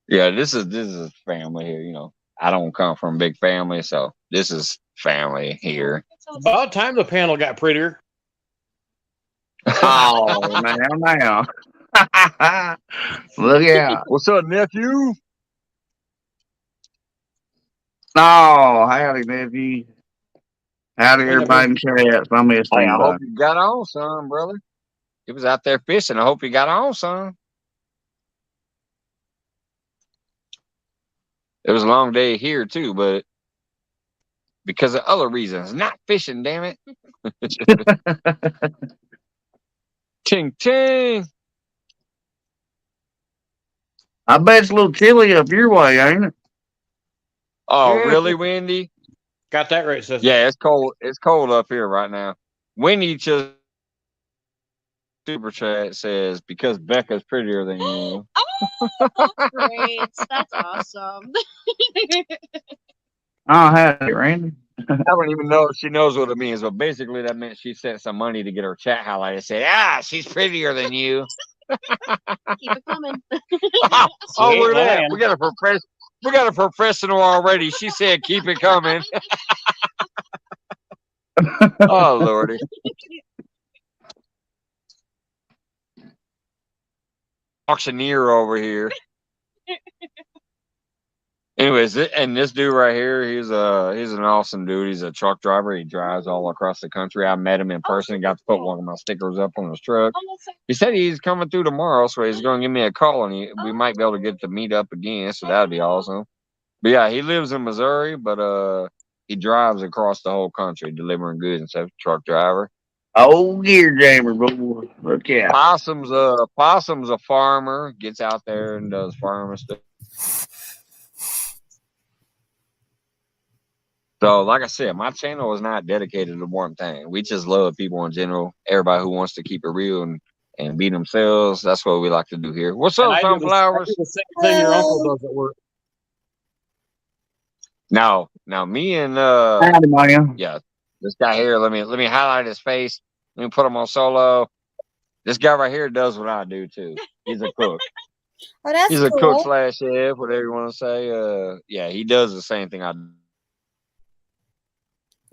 Yeah, this is family here. I don't come from a big family, so this is family here. About time the panel got prettier. Oh, now. Look out. What's up, nephew? Oh, howdy, nephew. Howdy, everybody in chat. I missed I hope you got on, son, brother. He was out there fishing. I hope you got on, son. It was a long day here, too, but because of other reasons. Not fishing, damn it. Ching, ching. I bet it's a little chilly up your way, ain't it? Oh, really, Wendy? Got that right, sister. Yeah, it's cold. It's cold up here right now. Wendy just super chat says because Becca's prettier than you. Oh, great! That's awesome. Oh, howdy, Randy. I don't even know if she knows what it means, but basically that meant she sent some money to get her chat highlighted. Said, she's prettier than you. Keep it coming. Oh, look at that. We got a professional already. She said, keep it coming. Oh, Lordy. Auctioneer over here. Anyways, and this dude right here, he's an awesome dude. He's a truck driver. He drives all across the country. I met him in person. Got to put one of my stickers up on his truck. He said he's coming through tomorrow, so he's going to give me a call, and we might be able to get to meet up again. So that'd be awesome. But yeah, he lives in Missouri, but he drives across the whole country delivering goods and stuff. Truck driver. Oh, gear jammer, boy. Look out. Possum's a farmer. Gets out there and does farming stuff. So, like I said, my channel is not dedicated to one thing. We just love people in general. Everybody who wants to keep it real and be themselves. That's what we like to do here. What's up, Sunflowers? I do the same thing your uncle does at work. Now, me and Howdy, man. yeah, this guy here. Let me highlight his face. Let me put him on solo. This guy right here does what I do too. He's a cook. Oh, that's He's cool. a cook / chef, whatever you want to say. Yeah, he does the same thing I do.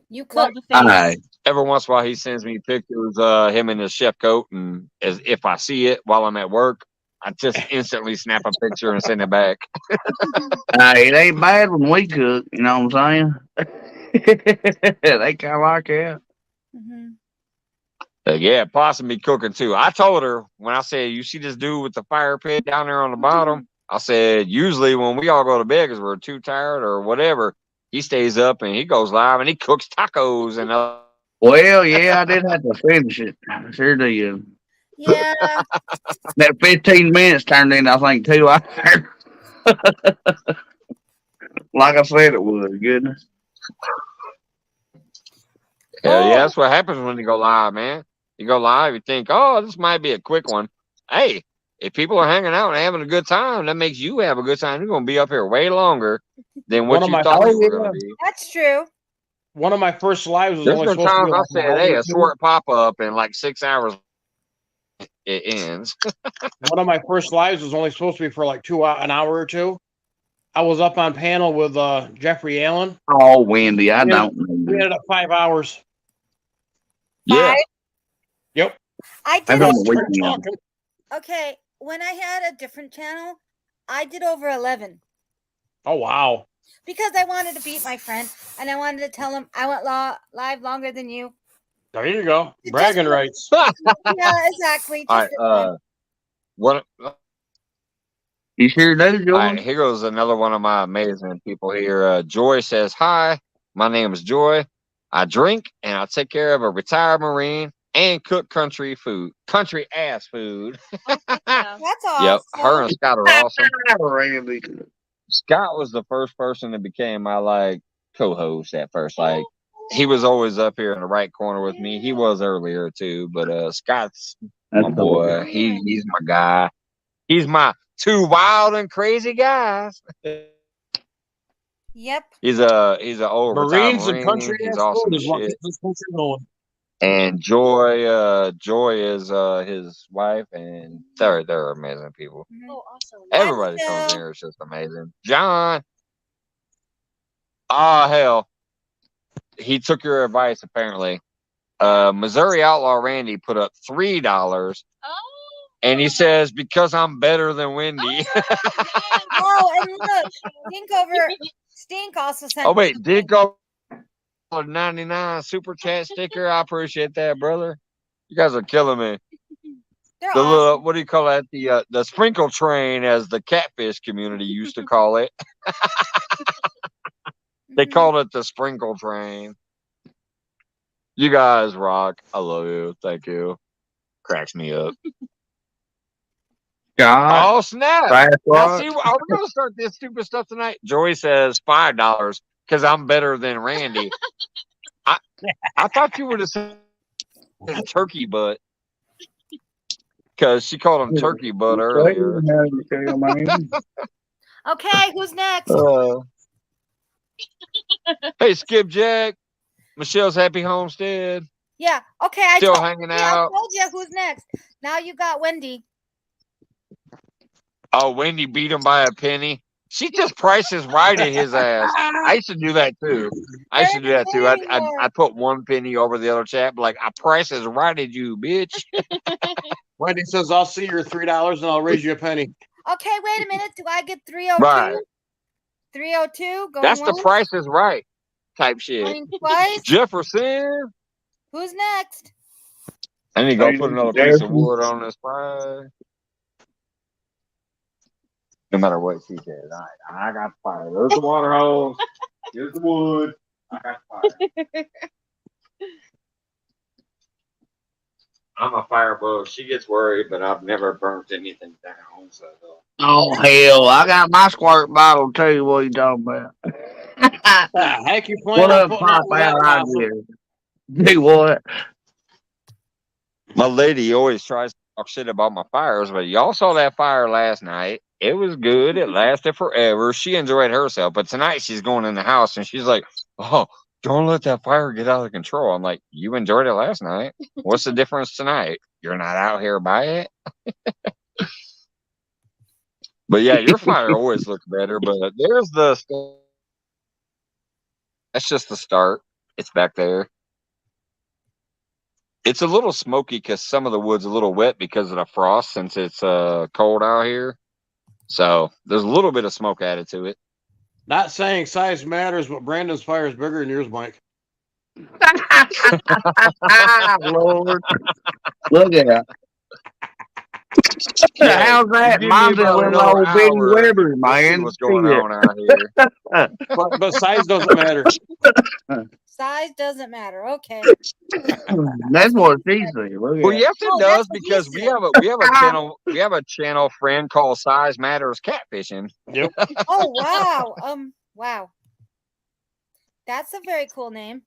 You cook. Every once in a while, he sends me pictures him in his chef coat, and as if I see it while I'm at work, I just instantly snap a picture and send it back. It ain't bad when we cook. You know what I'm saying? They kind of like that. Mm-hmm. Yeah, Possum be cooking too. I told her when I said, "You see this dude with the fire pit down there on the bottom?" I said, "Usually when we all go to bed because we're too tired or whatever." He stays up and he goes live and he cooks tacos and Well, yeah, I did have to finish it. I sure did. Yeah. That 15 minutes turned into, I think, 2 hours. Like I said it would. Goodness. Hell yeah, that's what happens when you go live, man. You go live, you think, oh, this might be a quick one. Hey, if people are hanging out and having a good time, that makes you have a good time. You're going to be up here way longer than what you thought you were going to be. That's true. One of my first lives was only There's supposed to be times I like said, hey, a short pop-up in like 6 hours, it ends. One of my first lives was only supposed to be for like an hour or two. I was up on panel with Jeffrey Allen. Oh, Wendy, I don't know. We ended up 5 hours. Yeah. Yep. I did talking. Okay, when I had a different channel, I did over 11. Oh, wow. Because I wanted to beat my friend, and I wanted to tell him I went live longer than you. There you go. Bragging rights. Yeah, exactly. All right, what? You sure do, Joy? All right, here goes another one of my amazing people here. Joy says, hi, my name is Joy. I drink and I take care of a retired Marine and cook country ass food. That's awesome. Yep, her and Scott are awesome. Randy. Scott was the first person that became my co-host at first. Like he was always up here in the right corner with me. He was earlier too, but Scott's my boy. He's my guy. He's my two wild and crazy guys. Yep. He's a old Marines Marine. And country He's awesome is what keeps this country going. And Joy is his wife, and they're amazing people. Oh, awesome. Everybody comes here, it's just amazing. John. Oh hell. He took your advice apparently. Missouri Outlaw Randy put up $3. And he says, because I'm better than Wendy. Oh, and look, Stink also sent. Oh wait, did go 99 super chat sticker. I appreciate that, brother. You guys are killing me. They're the awesome. little, what do you call that? The sprinkle train, as the catfish community used to call it. They called it the sprinkle train. You guys rock. I love you. Thank you. Cracks me up. God. Oh snap! Now, see, are we gonna start this stupid stuff tonight? Joey says $5 because I'm better than Randy. I thought you would have said turkey butt because she called him turkey butt earlier. Okay, who's next? Hey, Skipjack. Michelle's Happy Homestead. Yeah. Okay. Still hanging out. I told you who's next. Now you got Wendy. Oh, Wendy beat him by a penny. She just prices right at his ass. I used to do that too. I put 1 penny over the other chat, but like I prices right at you, bitch. Wendy says, I'll see your $3 and I'll raise you a penny. Okay, wait a minute. Do I get 3 over? Right. 302. That's the Price is Right type shit. Going twice. Jefferson. Who's next? I need to go put another piece of wood on this fire. No matter what she says, I got the fire. There's the water hose. Here's the wood. I got the fire. I'm a fire bug. She gets worried, but I've never burnt anything down. So. Oh hell! I got my squirt bottle too. What are you talking about? Heck, you plan on putting pop out? I do what? My lady always tries to talk shit about my fires, but y'all saw that fire last night. It was good. It lasted forever. She enjoyed herself. But tonight she's going in the house and she's like, "Oh, don't let that fire get out of control." I'm like, "You enjoyed it last night. What's the difference tonight? You're not out here by it." But yeah, your fire always looks better. But there's the. That's just the start. It's back there. It's a little smoky because some of the wood's a little wet because of the frost since it's cold out here. So there's a little bit of smoke added to it. Not saying size matters, but Brandon's fire is bigger than yours, Mike. Lord, look at that. Yeah, how's that? Mine's a little old Benny Weber, man. What's going on out here? But size doesn't matter. Size doesn't matter. Okay. That's what she said. Well, yes, it does because we have a channel friend called Size Matters Catfishing. Yep. Oh wow. Wow. That's a very cool name.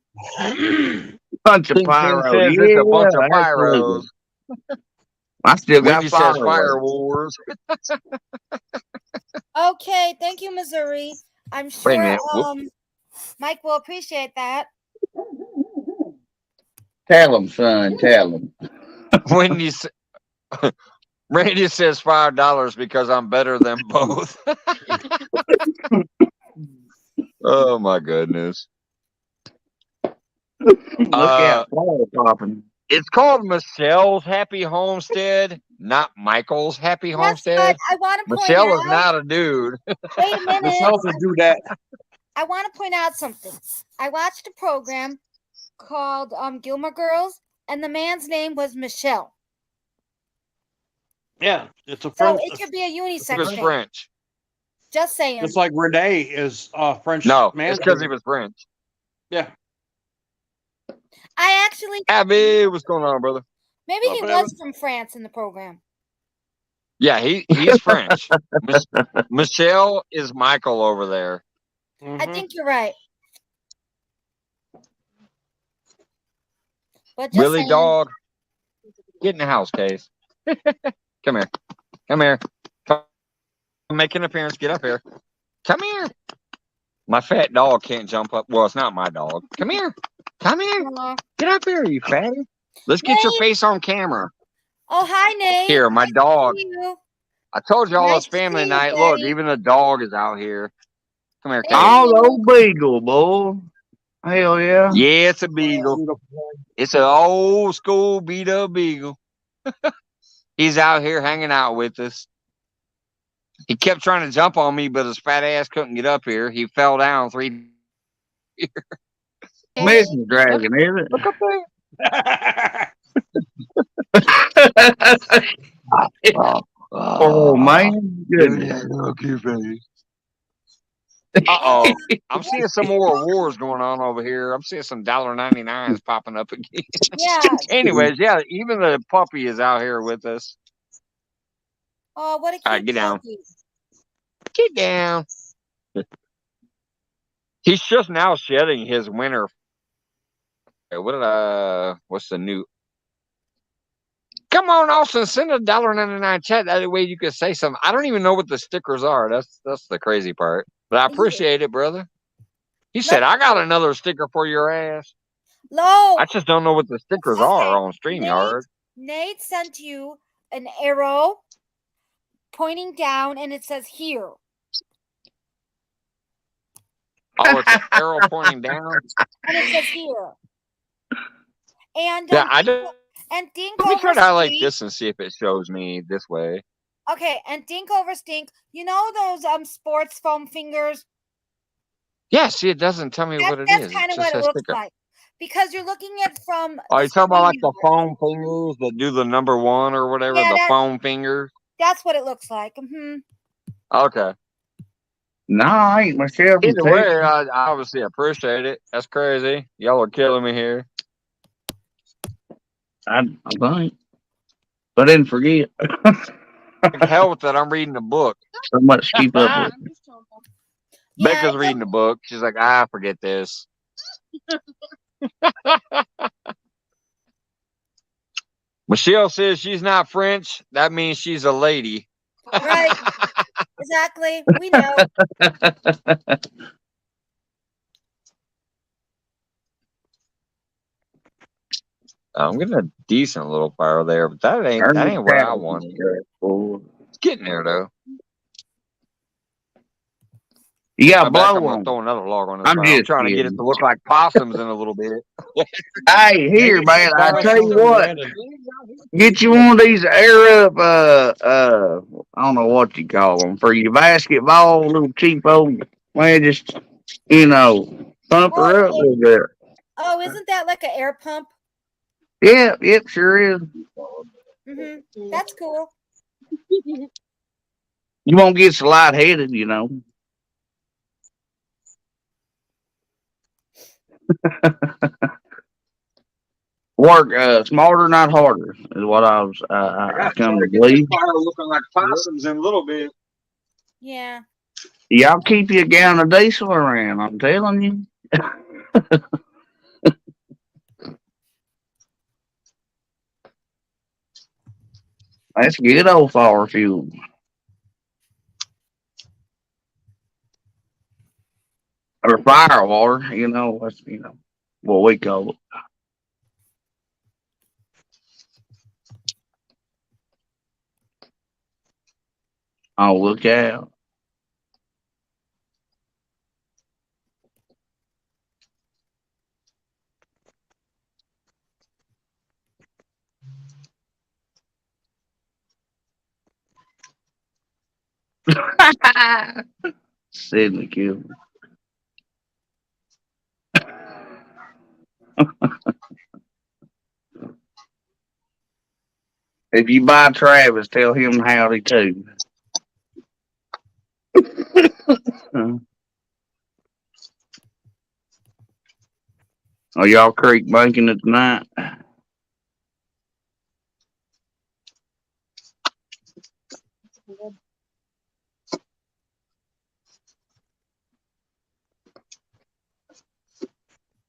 Bunch of pyros. It's a bunch of pyros. I still got Fire Wars. Okay, thank you, Missouri. I'm sure Mike will appreciate that. Tell him, son. Tell him. When you Randy says $5 because I'm better than both. Oh my goodness. Look out, popping. It's called Michelle's Happy Homestead, not Michael's Happy Homestead. I want to point Michelle out, is not a dude. Wait a minute. Michelle's a dudette. I want to point out something. I watched a program called Gilmore Girls, and the man's name was Michelle. Yeah, it's a French. So it could be a unisex. He was French. Just saying. It's like Renee is French. No, it's because he was French. Yeah. I actually. Abby, what's going on, brother? Maybe he was from France in the program. Yeah, he's French. Michelle is Michael over there. Mm-hmm. I think you're right. But Willie saying. Dog, get in the house, Case. Come here. Come here. Come make an appearance. Get up here. Come here. My fat dog can't jump up. Well, it's not my dog. Come here. Come here. Get up here, you fatty. Let's get your face on camera. Oh, hi, Nate. Here, my dog. I told y'all Nice it's family to see night. you, Look, Daddy. even the dog is out here. Come here, Case. Oh, old beagle, boy. Hell yeah. Yeah, it's a beagle. It's an old school beat up beagle. He's out here hanging out with us. He kept trying to jump on me, but his fat ass couldn't get up here. He fell down 3 years. Mission dragon, is it? Look up there. Oh, man. Goodness. Look your face. Uh-oh. I'm seeing some more wars going on over here. I'm seeing some $1.99s popping up again. Yeah. Anyways, yeah, even the puppy is out here with us. Oh, what a cute All right, get down. puppy. Get down. He's just now shedding his winter. What's the new? Come on, Austin, send a $1.99 chat. That way you can say something. I don't even know what the stickers are. That's the crazy part. But I appreciate it, brother. He said, I got another sticker for your ass. No. I just don't know what the stickers are on StreamYard. Nate sent you an arrow pointing down, and it says here. Oh, it's an arrow pointing down? And it says here. And yeah, I do. And Dink Let me try to highlight Stink. this and see if it shows me this way. Okay, and Dink over Stink. You know those sports foam fingers? Yeah, see, it doesn't tell me what it That's is. kind It of just what it says looks sticker. like. Because you're looking at from. Oh, you talking about like the foam fingers that do the number 1 or whatever? Yeah, the foam fingers. That's what it looks like. Okay. No, I ain't Michelle. Either way, I obviously appreciate it. That's crazy. Y'all are killing me here. I think. But didn't forget. Hell with that. I'm reading a book. So much to keep up with. Becca's reading a book. She's like, I forget this. Michelle says she's not French. That means she's a lady. Right. Exactly. We know. I'm getting a decent little fire there, but that ain't what I wanted. It's getting there though. You got blow I'm on. gonna throw another log on this fire. I'm trying to get it to look like possums in a little bit. Hey, here, man. I tell you what. Get you one of these air up. I don't know what you call them for your basketball. Little cheapo. Man, just pump her up a little bit. Oh, isn't that like an air pump? Yep, sure is. That's cool. You won't get so lightheaded, Work smarter, not harder, is what I come to believe. Fire looking like possums in a little bit. Yeah. Yeah, I'll keep you a gallon of diesel around. I'm telling you. That's good old fire fuel. Or fire water, that's what we call it. Oh, look out. Sydney killed me. If you buy Travis, tell him howdy too. Are y'all creek banking it tonight?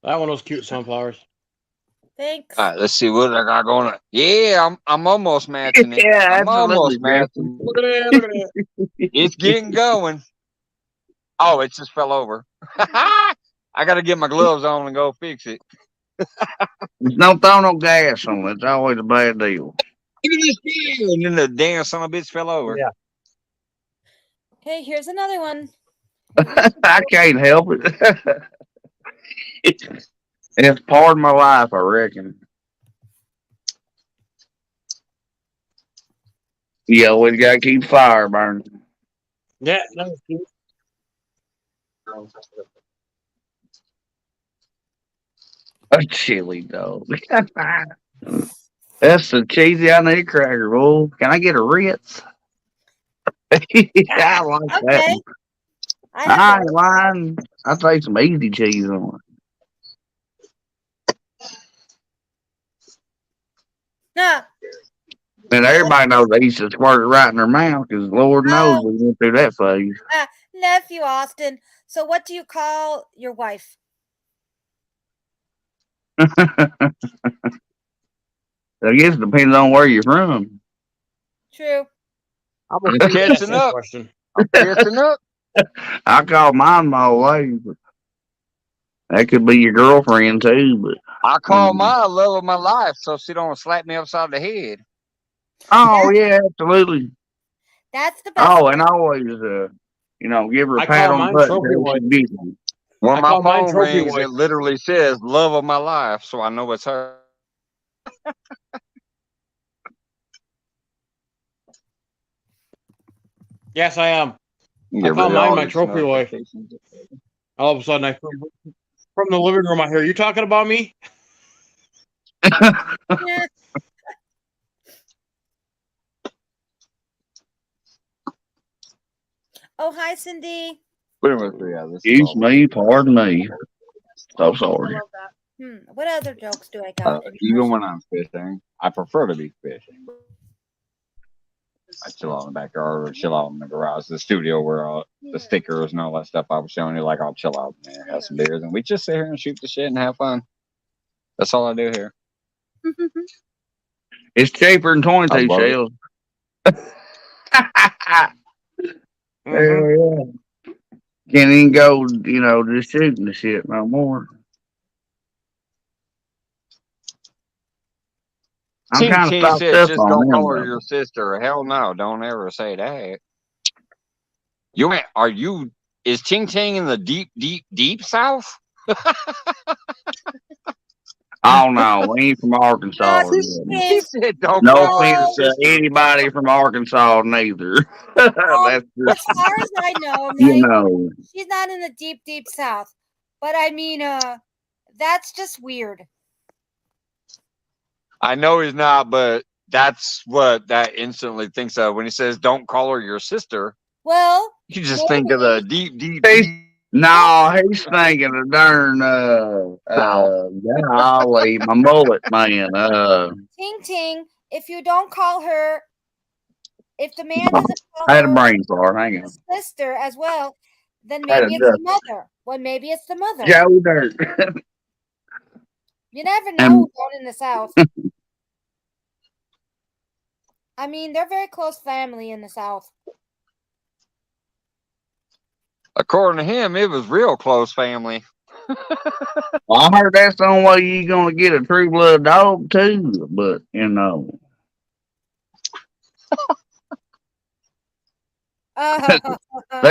That one was cute sunflowers. Thanks. All right, let's see what I got going on. Yeah, I'm almost matching it. Yeah, I'm almost matching. Look at that! Look at that! It's getting going. Oh, it just fell over. I got to get my gloves on and go fix it. Don't throw no gas on it. It's always a bad deal. And then the damn son of a bitch fell over. Yeah. Hey, here's another one. I can't help it. It's part of my life, I reckon. You always got to keep fire burning. Yeah, that was cute. A chili dog. That's the cheesy I need cracker, boy. Can I get a Ritz? I like that. I ain't lying. I take some easy cheese on it. No. And everybody knows they used to squirt it right in their mouth because Lord knows we went through that phase. Nephew Austin. So what do you call your wife? I guess it depends on where you're from. True. I'm catching up. I'm catching up. I call mine my wife. That could be your girlfriend too, but I call my love of my life so she don't slap me upside the head. Oh yeah, absolutely. That's the best. Oh, and always give her a pat on the butt. When my phone rings, it literally says "love of my life," so I know it's her. Yes, I am. I call mine my trophy wife. All of a sudden, from the living room, I hear, "You talking about me?" Oh, hi, Cindy. Excuse me, pardon me. So sorry. I love that. What other jokes do I got? Even when I'm fishing, I prefer to be fishing. I chill out in the backyard or chill out in the garage, the studio where all the stickers and all that stuff I was showing you. Like, I'll chill out in there, have some beers, and we just sit here and shoot the shit and have fun. That's all I do here. It's cheaper than 22 shells. Hell yeah. Can't even go, just shooting the shit no more. I'm Ting kind of Ting stocked said, up just on don't them. call her your sister. Hell no, don't ever say that. Is Ting Ting in the deep, deep, deep south? Oh no, we ain't from Arkansas. He said, don't No call her your offense to sister. anybody from Arkansas, neither. That's just, as far as I know, she's not in the deep, deep south. But I mean, that's just weird. I know he's not, but that's what that instantly thinks of when he says, don't call her your sister. Well, you just think of the deep, deep, deep. No, he's thinking of darn golly, my mullet man. Ting Ting, if you don't call her, if the man doesn't call I had a her brain fart. Hang on. sister as well, then maybe it's the mother. Well, maybe it's the mother. Joe Dirt. You never know who's going in the south. I mean, they're very close family in the south. According to him, it was real close family. Well, I heard that's the only way you're gonna get a true blood dog too, but they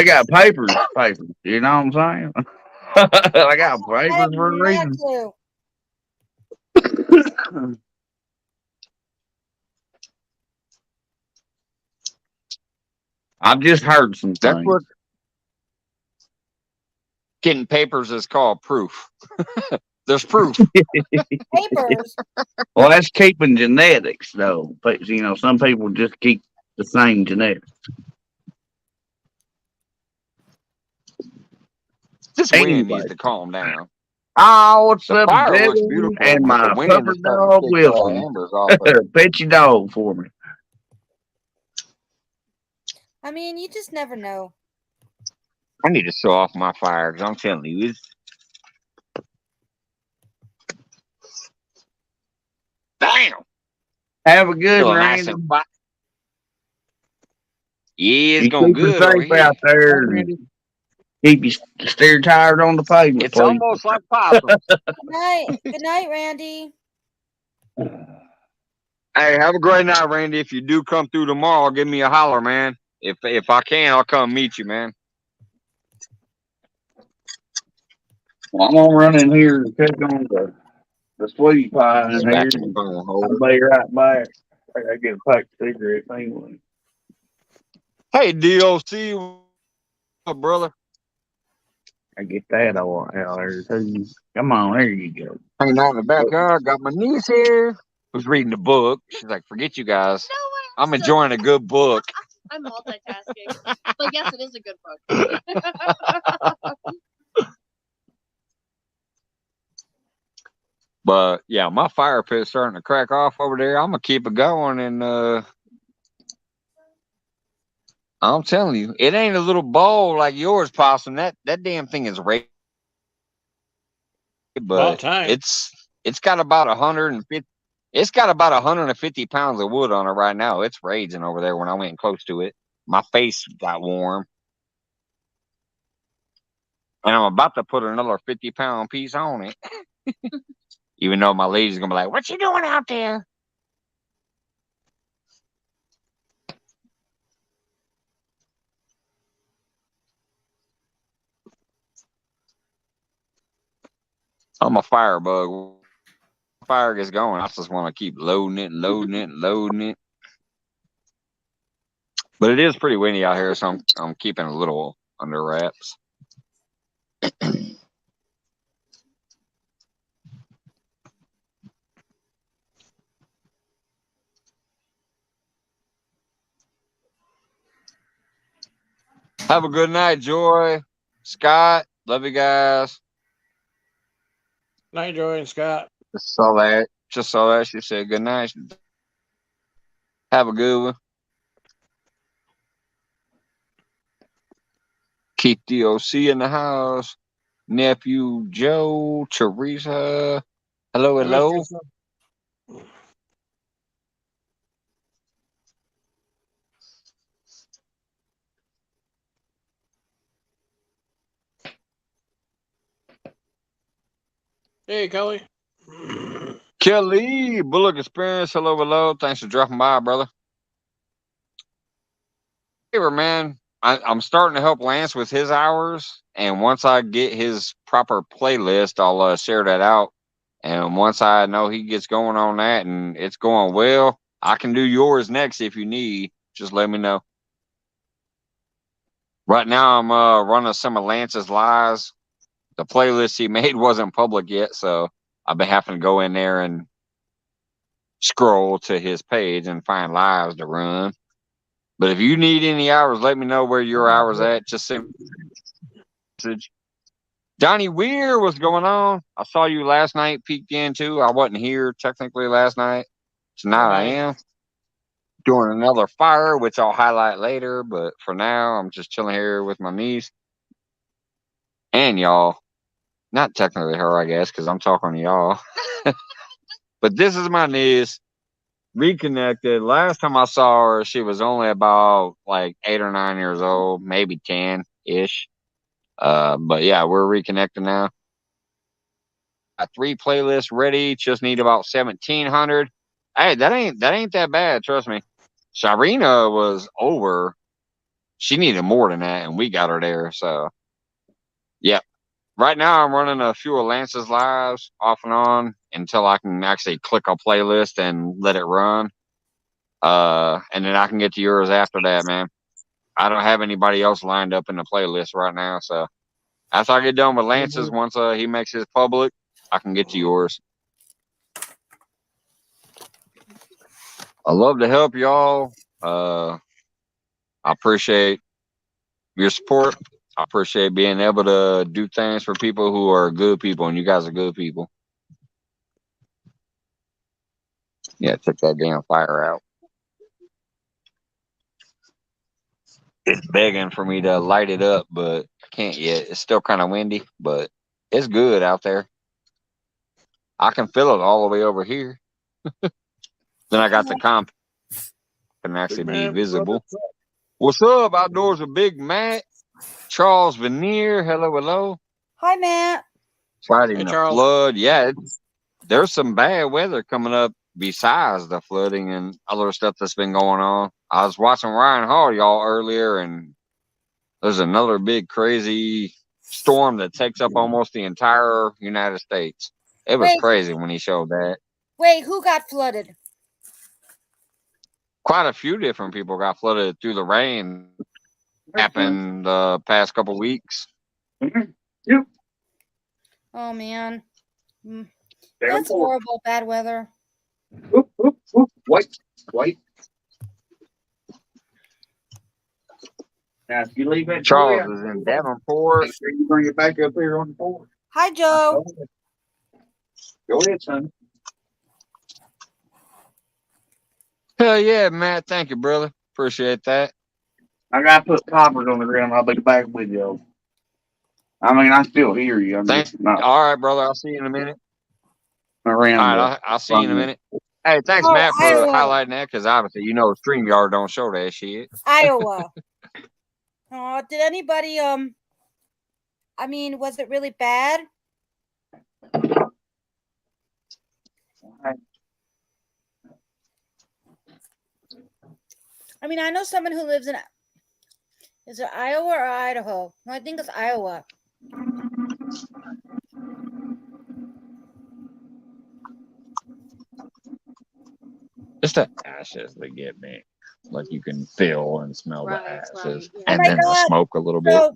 got papers. You know what I'm saying? I got papers for a reason. I've just heard some things. What getting papers is called proof. There's proof. Papers. Well, that's keeping genetics, though. But some people just keep the same genetics. This wind needs to calm down. Oh, what's the up, fire Devin? looks beautiful, and my pupper dog Wilson. Pet your dog for me. I mean, you just never know. I need to show off my fire because I'm telling you, it's damn. Have a good one, nice Randy. Yeah, it's going good over here. Out there. Keep you steer tired on the pavement. It's almost like possums. Good night, Randy. Hey, have a great night, Randy. If you do come through tomorrow, give me a holler, man. If I can, I'll come meet you, man. Well, I'm gonna run in here and check on the sweetie pie in here. I'll be right back. I gotta get a pack of cigarettes anyway. Hey, DOC, brother. I get that out there too. Come on, there you go. Hanging out in the backyard, got my niece here who's reading the book. She's like, forget you guys. I'm enjoying a good book. I'm multitasking. But yes, it is a good book. But yeah, my fire pit's starting to crack off over there. I'm gonna keep it going, and I'm telling you, it ain't a little bowl like yours, Possum. That damn thing is rated, but it's got about 150. It's got about 150 pounds of wood on it right now. It's raging over there. When I went close to it, my face got warm, and I'm about to put another 50-pound piece on it. Even though my lady's gonna be like, "What you doing out there?" I'm a firebug. Fire gets going, I just want to keep loading it and loading it and loading it. But it is pretty windy out here, so I'm keeping a little under wraps. Have a good night, Joy. Scott, love you guys. Night, Joy and Scott. Just saw that. She said good night. Have a good one. Keep the OC in the house. Nephew Joe, Teresa. Hello, hello. Hey, Kelly. Kelly, Bullock Experience. Hello, hello. Thanks for dropping by, brother. Hey, man. I'm starting to help Lance with his hours, and once I get his proper playlist, I'll share that out. And once I know he gets going on that and it's going well, I can do yours next if you need. Just let me know. Right now, I'm running some of Lance's lives. The playlist he made wasn't public yet, so I've been having to go in there and scroll to his page and find lives to run. But if you need any hours, let me know where your hours at. Just send a message. Donnie Weir, what's going on? I saw you last night, peeked in too. I wasn't here technically last night. Tonight I am doing another fire, which I'll highlight later. But for now, I'm just chilling here with my niece and y'all. Not technically her, I guess, because I'm talking to y'all. But this is my niece. Reconnected. Last time I saw her, she was only about like 8 or 9 years old, maybe 10-ish. But yeah, we're reconnecting now. Got 3 playlists ready. Just need about 1,700. Hey, that ain't that bad. Trust me. Sharina was over. She needed more than that, and we got her there. So, yeah. Right now, I'm running a few of Lance's lives off and on until I can actually click a playlist and let it run. And then I can get to yours after that, man. I don't have anybody else lined up in the playlist right now. So after I get done with Lance's, once he makes his public, I can get to yours. I love to help y'all. I appreciate your support. I appreciate being able to do things for people who are good people, and you guys are good people. Yeah, took that damn fire out. It's begging for me to light it up, but I can't yet. It's still kind of windy, but it's good out there. I can feel it all the way over here. Then I got the comp can actually be visible. What's up? Outdoors with Big Matt, Charles Veneer. Hello, hello. Hi, Matt. Fighting the flood. Yeah, there's some bad weather coming up besides the flooding and other stuff that's been going on. I was watching Ryan Hall, y'all, earlier, and there's another big crazy storm that takes up almost the entire United States. It was crazy when he showed that. Wait, who got flooded? Quite a few different people got flooded through the rain. Happened the past couple weeks. Yep. Oh, man. That's horrible, bad weather. Wait. Now, if you leave that Charles is in Davenport. Sure you bring it back up here on the board. Hi, Joe. Go ahead, son. Hell yeah, Matt. Thank you, brother. Appreciate that. I got to put poppers on the ground. I'll be back with you. I mean, I still hear you. Thanks. All right, brother. I'll see you in a minute. All Around. I'll see you in a minute. Hey, thanks, Matt, for highlighting that, because obviously, you know, StreamYard don't show that shit. Iowa. Did anybody, I mean, was it really bad? I mean, I know someone who lives in, is it Iowa or Idaho? No, I think it's Iowa. It's the ashes that get me. Like you can feel and smell the ashes. Yeah. And then the smoke a little bit.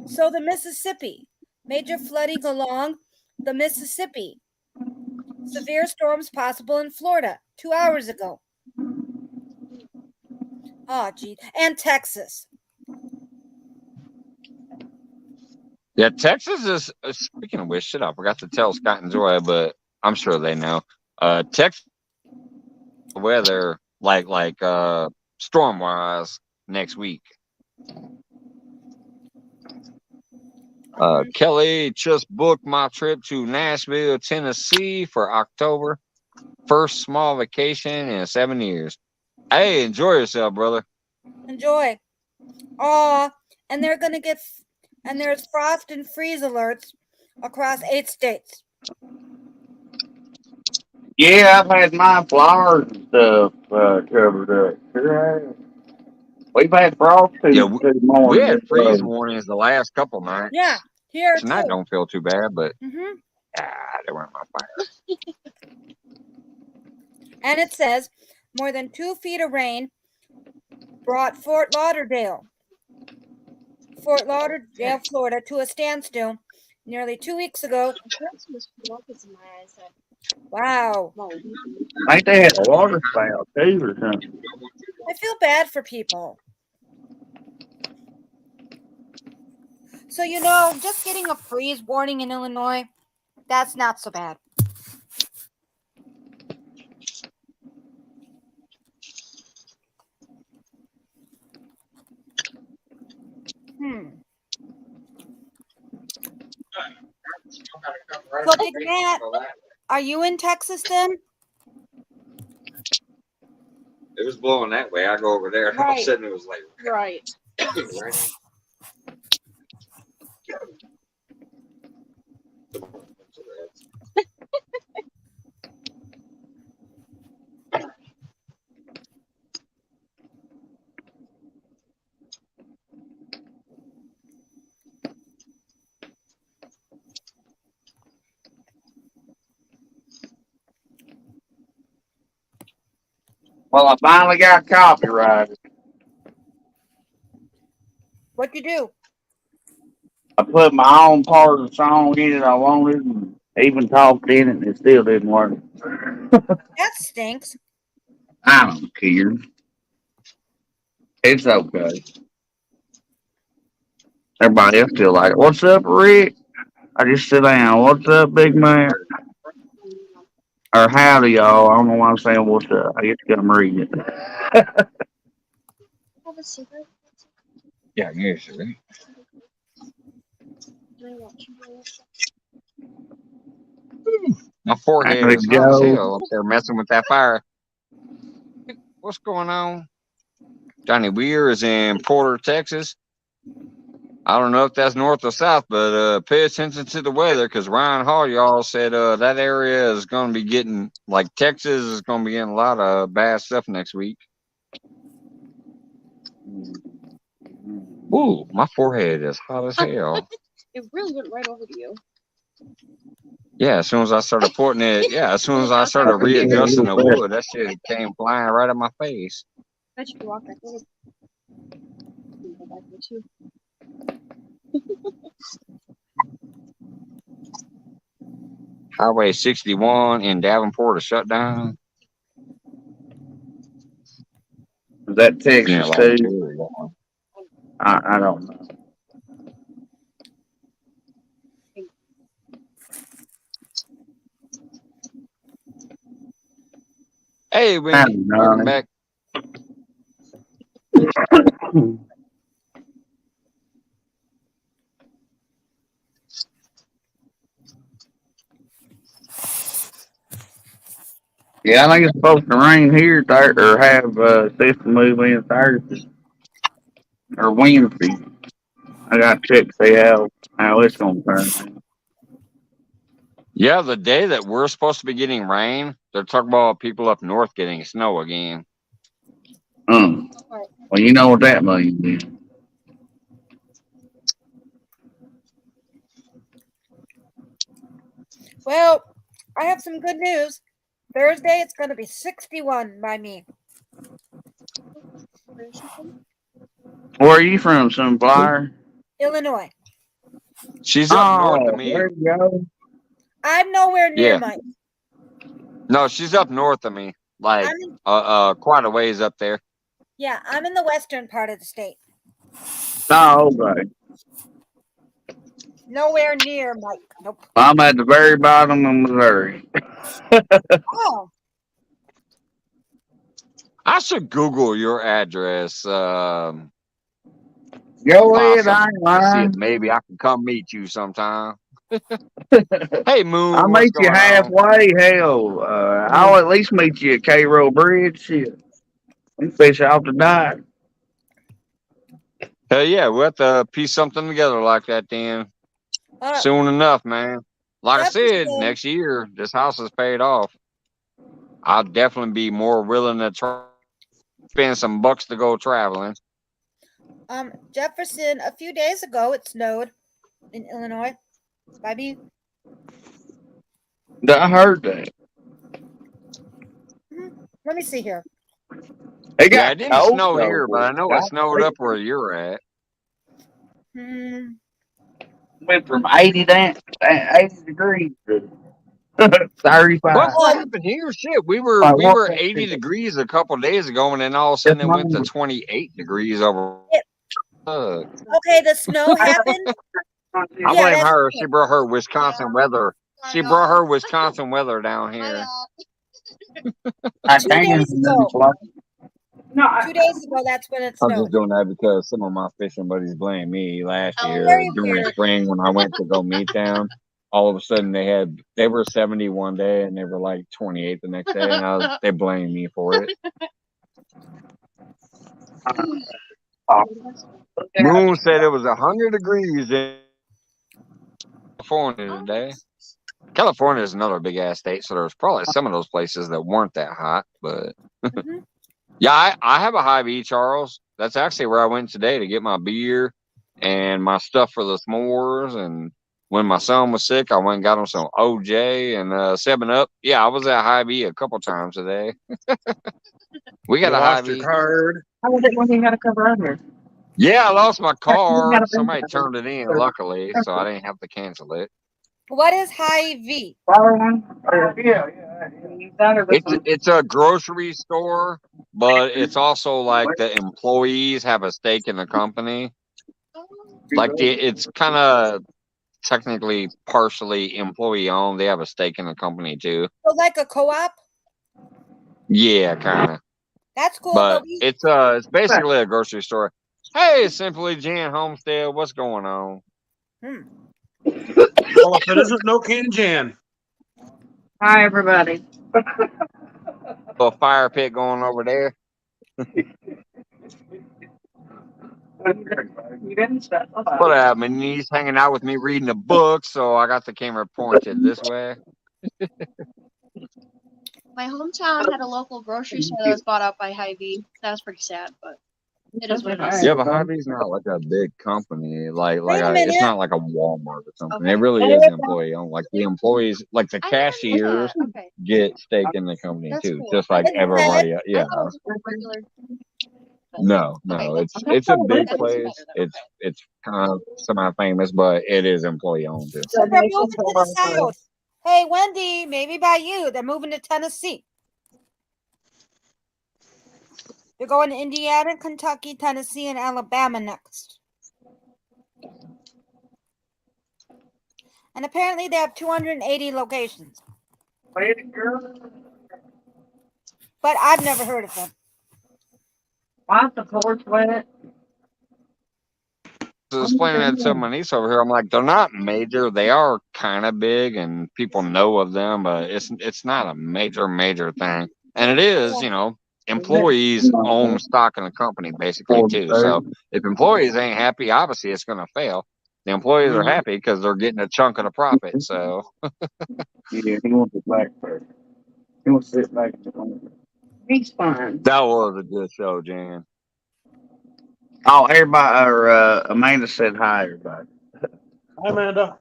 So the Mississippi. Major flooding along the Mississippi. Severe storms possible in Florida 2 hours ago. Oh, gee. And Texas. Yeah, Texas is, speaking of which, shit, I forgot to tell Scott and Joy, but I'm sure they know. Texas weather, like storm-wise, next week. Kelly just booked my trip to Nashville, Tennessee for October. First small vacation in 7 years. Hey, enjoy yourself, brother. Enjoy. Oh, and they're gonna get, and there's frost and freeze alerts across 8 states. Yeah, I've had my flowers and stuff covered up. Sure. We've had frost too. We had freeze warnings the last couple nights. Yeah, here tonight too. Don't feel too bad, but they weren't my fire. And it says more than 2 feet of rain brought Fort Lauderdale, Florida, to a standstill nearly 2 weeks ago. Wow. I think they had a water spout too or something. I feel bad for people. So, just getting a freeze warning in Illinois, that's not so bad. So, Big Matt, are you in Texas then? It was blowing that way. I go over there, and all of a sudden it was like right. Well, I finally got copyrighted. What'd you do? I put my own part of the song in it I wanted and even talked in it and it still didn't work. That stinks. I don't care. It's okay. Everybody else still like it. What's up, Rick? I just sit down. What's up, big man? Or howdy, y'all. I don't know why I'm saying what's up. I get to come read it. Have a secret? Yeah, usually. My forehead is hot as hell up there messing with that fire. What's going on? Johnny Weir is in Porter, Texas. I don't know if that's north or south, but pay attention to the weather because Ryan Hall, y'all said that area is going to be getting, like Texas is going to be getting a lot of bad stuff next week. Ooh, my forehead is hot as hell. It really went right over to you. Yeah, as soon as I started putting it, as soon as I started readjusting the wood, that shit came flying right at my face. I bet you could walk back over. Go back there too. Highway 61 in Davenport is shut down. Is that Texas too? I don't know. Hey, Wendy, welcome back. Yeah, I think it's supposed to rain here or have system move in Thursday or Wednesday. I got to check to see how it's going to turn. Yeah, the day that we're supposed to be getting rain, they're talking about people up north getting snow again. Well, you know what that means then. Well, I have some good news. Thursday, it's going to be 61 by me. Where are you from, Sunflower? Illinois. She's up north of me. There you go. I'm nowhere near Yeah. Mike. No, she's up north of me. Like quite a ways up there. Yeah, I'm in the western part of the state. Oh, okay. Nowhere near Mike. Nope. I'm at the very bottom of Missouri. Oh. I should Google your address. Go ahead, I ain't See lying. if maybe I can come meet you sometime. Hey, Moon. I'll meet you halfway. Hell, I'll at least meet you at Cairo Bridge. Shit. We fish off the dock. Hell yeah, we'll have to piece something together like that then. Soon enough, man. Like I said, next year, this house is paid off. I'll definitely be more willing to spend some bucks to go traveling. Jefferson, a few days ago, it snowed in Illinois. By me. I heard that. Let me see here. It didn't snow here, but I know it snowed up where you're at. Went from 80 degrees to 35. What happened here? Shit, we were 80 degrees a couple days ago, and then all of a sudden it went to 28 degrees over. Okay, the snow happened. I blame her. She brought her Wisconsin weather. She brought her Wisconsin weather down here. 2 days ago. No, 2 days ago, that's when it snowed. I'm just doing that because some of my fishing buddies blame me last year during spring when I went to go meet them. All of a sudden they were 70 one day and they were like 28 the next day, and they blamed me for it. Moon said it was 100 degrees in California today. California is another big ass state, so there's probably some of those places that weren't that hot, but yeah, I have a Hy-Vee, Charles. That's actually where I went today to get my beer and my stuff for the s'mores. And when my son was sick, I went and got him some OJ and 7-Up. Yeah, I was at Hy-Vee a couple times today. We got a Hy-Vee. Card. How was it when you had a cover under? Yeah, I lost my card. Somebody turned it in, luckily, so I didn't have to cancel it. What is Hy-Vee? It's a grocery store, but it's also like the employees have a stake in the company. Like it's kind of technically partially employee owned. They have a stake in the company too. So like a co-op? Yeah, kind of. That's cool. But it's basically a grocery store. Hey, Simply Jan Homestead, what's going on? Well, if it isn't No Can Jan. Hi, everybody. A fire pit going over there. What up, my niece hanging out with me reading a book, so I got the camera pointed this way. My hometown had a local grocery store that was bought out by Hy-Vee. That was pretty sad, but it is what it is. Yeah, but Hy-Vee's not like a big company. It's not like a Walmart or something. Okay. It really is employee owned. Like the employees, like the cashiers, get stake in the company too, just like everybody else. Yeah. No, it's a big place. It's kind of semi-famous, but it is employee owned too. So they're moving to the south. Hey, Wendy, maybe by you. They're moving to Tennessee. They're going to Indiana, Kentucky, Tennessee, and Alabama next. And apparently they have 280 locations. But I've never heard of them. Why the floor's wet? Explaining that to my niece over here, I'm like, they're not major. They are kind of big, and people know of them, but it's not a major thing. And it is, employees own stock in the company basically too. So if employees ain't happy, obviously it's going to fail. The employees are happy because they're getting a chunk of the profit. So yeah, he wants it back first. He wants to sit back. He's fine. That was a good show, Jan. Oh, everybody, Amanda said hi, everybody. Hi, Amanda.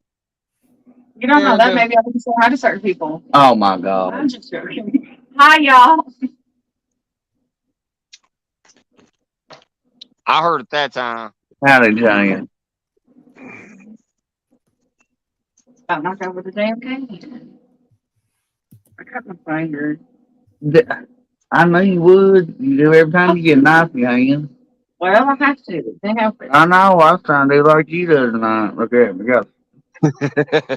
You don't know that. Maybe I can say hi to certain people. Oh, my God. I'm just joking. Hi, y'all. I heard it that time. Howdy, Jane. About knocked over the damn can. I cut my finger. I know you would. You do every time you get a knife in your hand. Well, I have to. They help it. I know. I was trying to do like you do tonight. Look at me. Got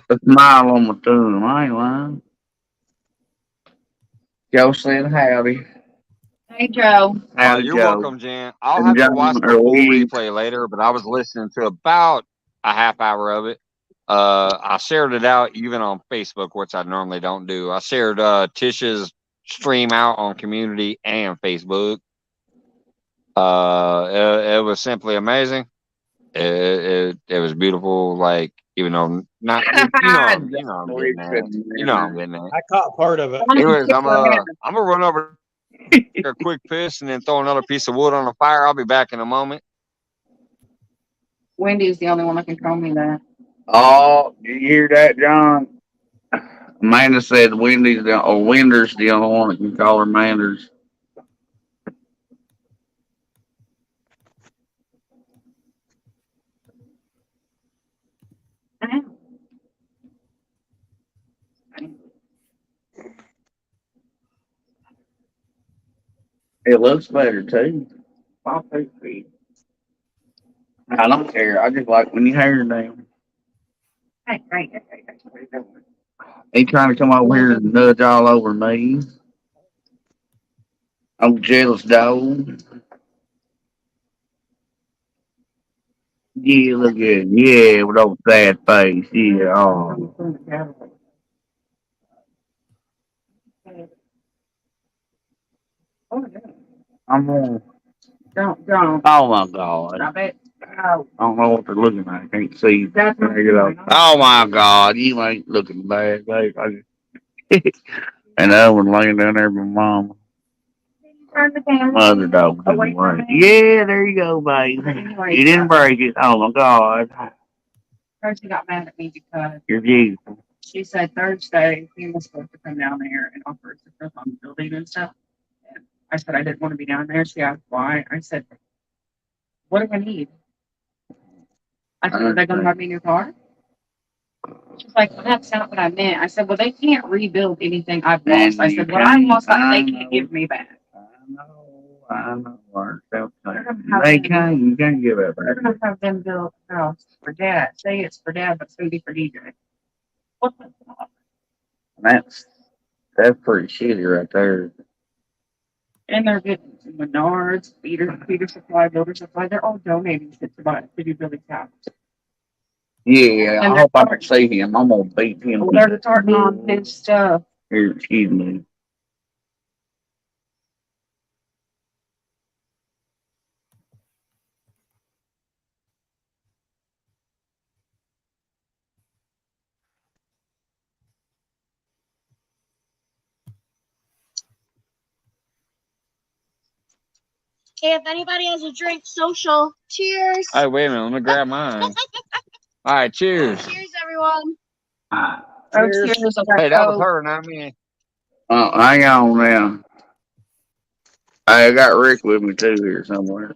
a smile on my tongue. I ain't lying. Joe said howdy. Hey, Joe. Howdy, You're Joe. welcome, Jen. I'll have to watch the full replay later, but I was listening to about a half hour of it. I shared it out even on Facebook, which I normally don't do. I shared Tish's stream out on community and Facebook. It was simply amazing. It was beautiful. Like, even though not, I'm getting at. I'm getting at. I caught part of it. Anyways, I'm gonna run over a quick piss and then throw another piece of wood on the fire. I'll be back in a moment. Wendy's the only one that can call me that. Oh, did you hear that, John? Amanda said Wendy's Winder's the only one that can call her Manders. It looks better too. I don't care. I just like when you hair down. Hey. He trying to come over here and nudge all over me. I'm jealous dog. Yeah, look good. Yeah, with those sad face. Yeah, oh. I'm on. Don't. Oh my God. Stop it. I don't know what they're looking at. I can't see. Oh my God, you ain't looking bad, babe. And the other one laying down there with mama. Turn the camera. Mother dog didn't break. Yeah, there you go, babe. You didn't break it. Oh my God. First, she got mad at me because You're beautiful. she said Thursday he was supposed to come down there and offer us stuff on the building and stuff. And I said I didn't want to be down there. She asked why. I said, "What do I need?" I said, "Are they going to have me a new car?" She's like, "Well, that's not what I meant." I said, "Well, they can't rebuild anything I've lost." I said, "What I lost, they can't give me back." I know. They can't. You can't give it They're back. going to have them build a house for Dad. Say it's for Dad, but it's going to be for DJ. What the fuck? That's pretty shitty right there. And they're getting Menards, Peter Supply, Builder Supply. They're all donating shit to buy to do Billy's house. Yeah, I hope I can see him. I'm gonna beat him. Well, they're starting on his stuff. Here, excuse me. Okay, if anybody has a drink, social. Cheers. Hey, wait a minute. Let me grab mine. All right, cheers. Cheers, everyone. Cheers. Hey, that was her, not me. Oh, hang on now. I got Rick with me too here somewhere.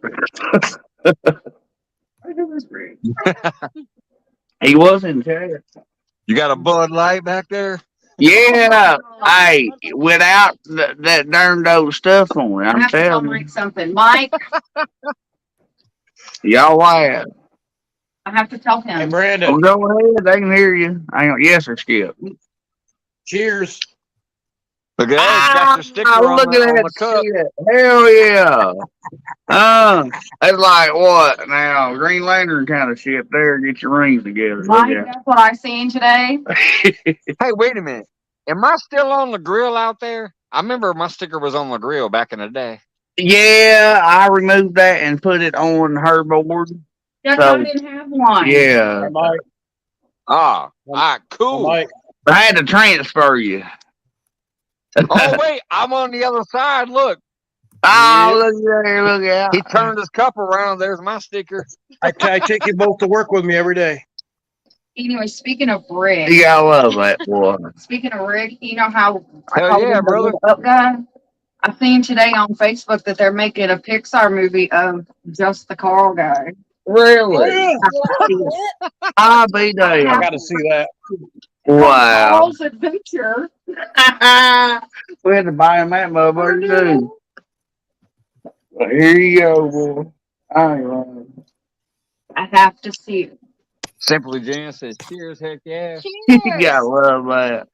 He was in chat. You got a Bud Light back there? Yeah. Hey, without that darn old stuff on it, I'm telling you. Mike something. Mike, Y'all laugh. I have to tell him. Hey, Brandon. Oh, go ahead. They can hear you. Hang on. Yes, sir, Skip. Cheers. Look at that. Got your sticker on Look the, at on that the cup. shit. Hell yeah. That's like what now? Green Lantern kind of shit there. Get your rings together. Mike, that's what I seen today. Hey, wait a minute. Am I still on the grill out there? I remember my sticker was on the grill back in the day. Yeah, I removed that and put it on her board. That's So, I didn't have one. Yeah. Mike. Ah, all right, cool. Mike. I had to transfer you. Oh, wait, I'm on the other side. Look. Oh, look there, look out. He turned his cup around. There's my sticker. I take you both to work with me every day. Anyway, speaking of Rick. Yeah, I love that boy. Speaking of Rick, you know how Hell yeah, brother. Up guy? I seen today on Facebook that they're making a Pixar movie of just the Carl guy. Really? I'll be there. I got to see that. Wow. Paul's Adventure. We had to buy him that motherfucker too. Well, here you go, boy. I ain't lying. I have to see it. Simply Jan says, cheers, heck yeah. You gotta love that.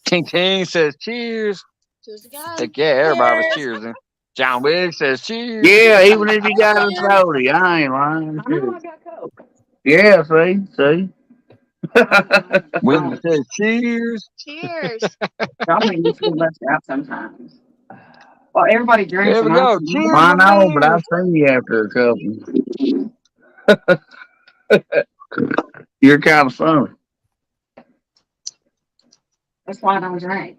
Ting Ting says, cheers. Cheers again. Heck yeah, everybody was cheersing. John Wigg says, cheers. Yeah, even if you got a soda, I ain't lying. I know I got Coke. Yeah, see. Wendy says, cheers. Cheers. Y'all make me feel left out sometimes. Well, everybody drinks. There we go. Cheers. I know, but I've seen you after a couple. You're kind of funny. That's why I don't drink.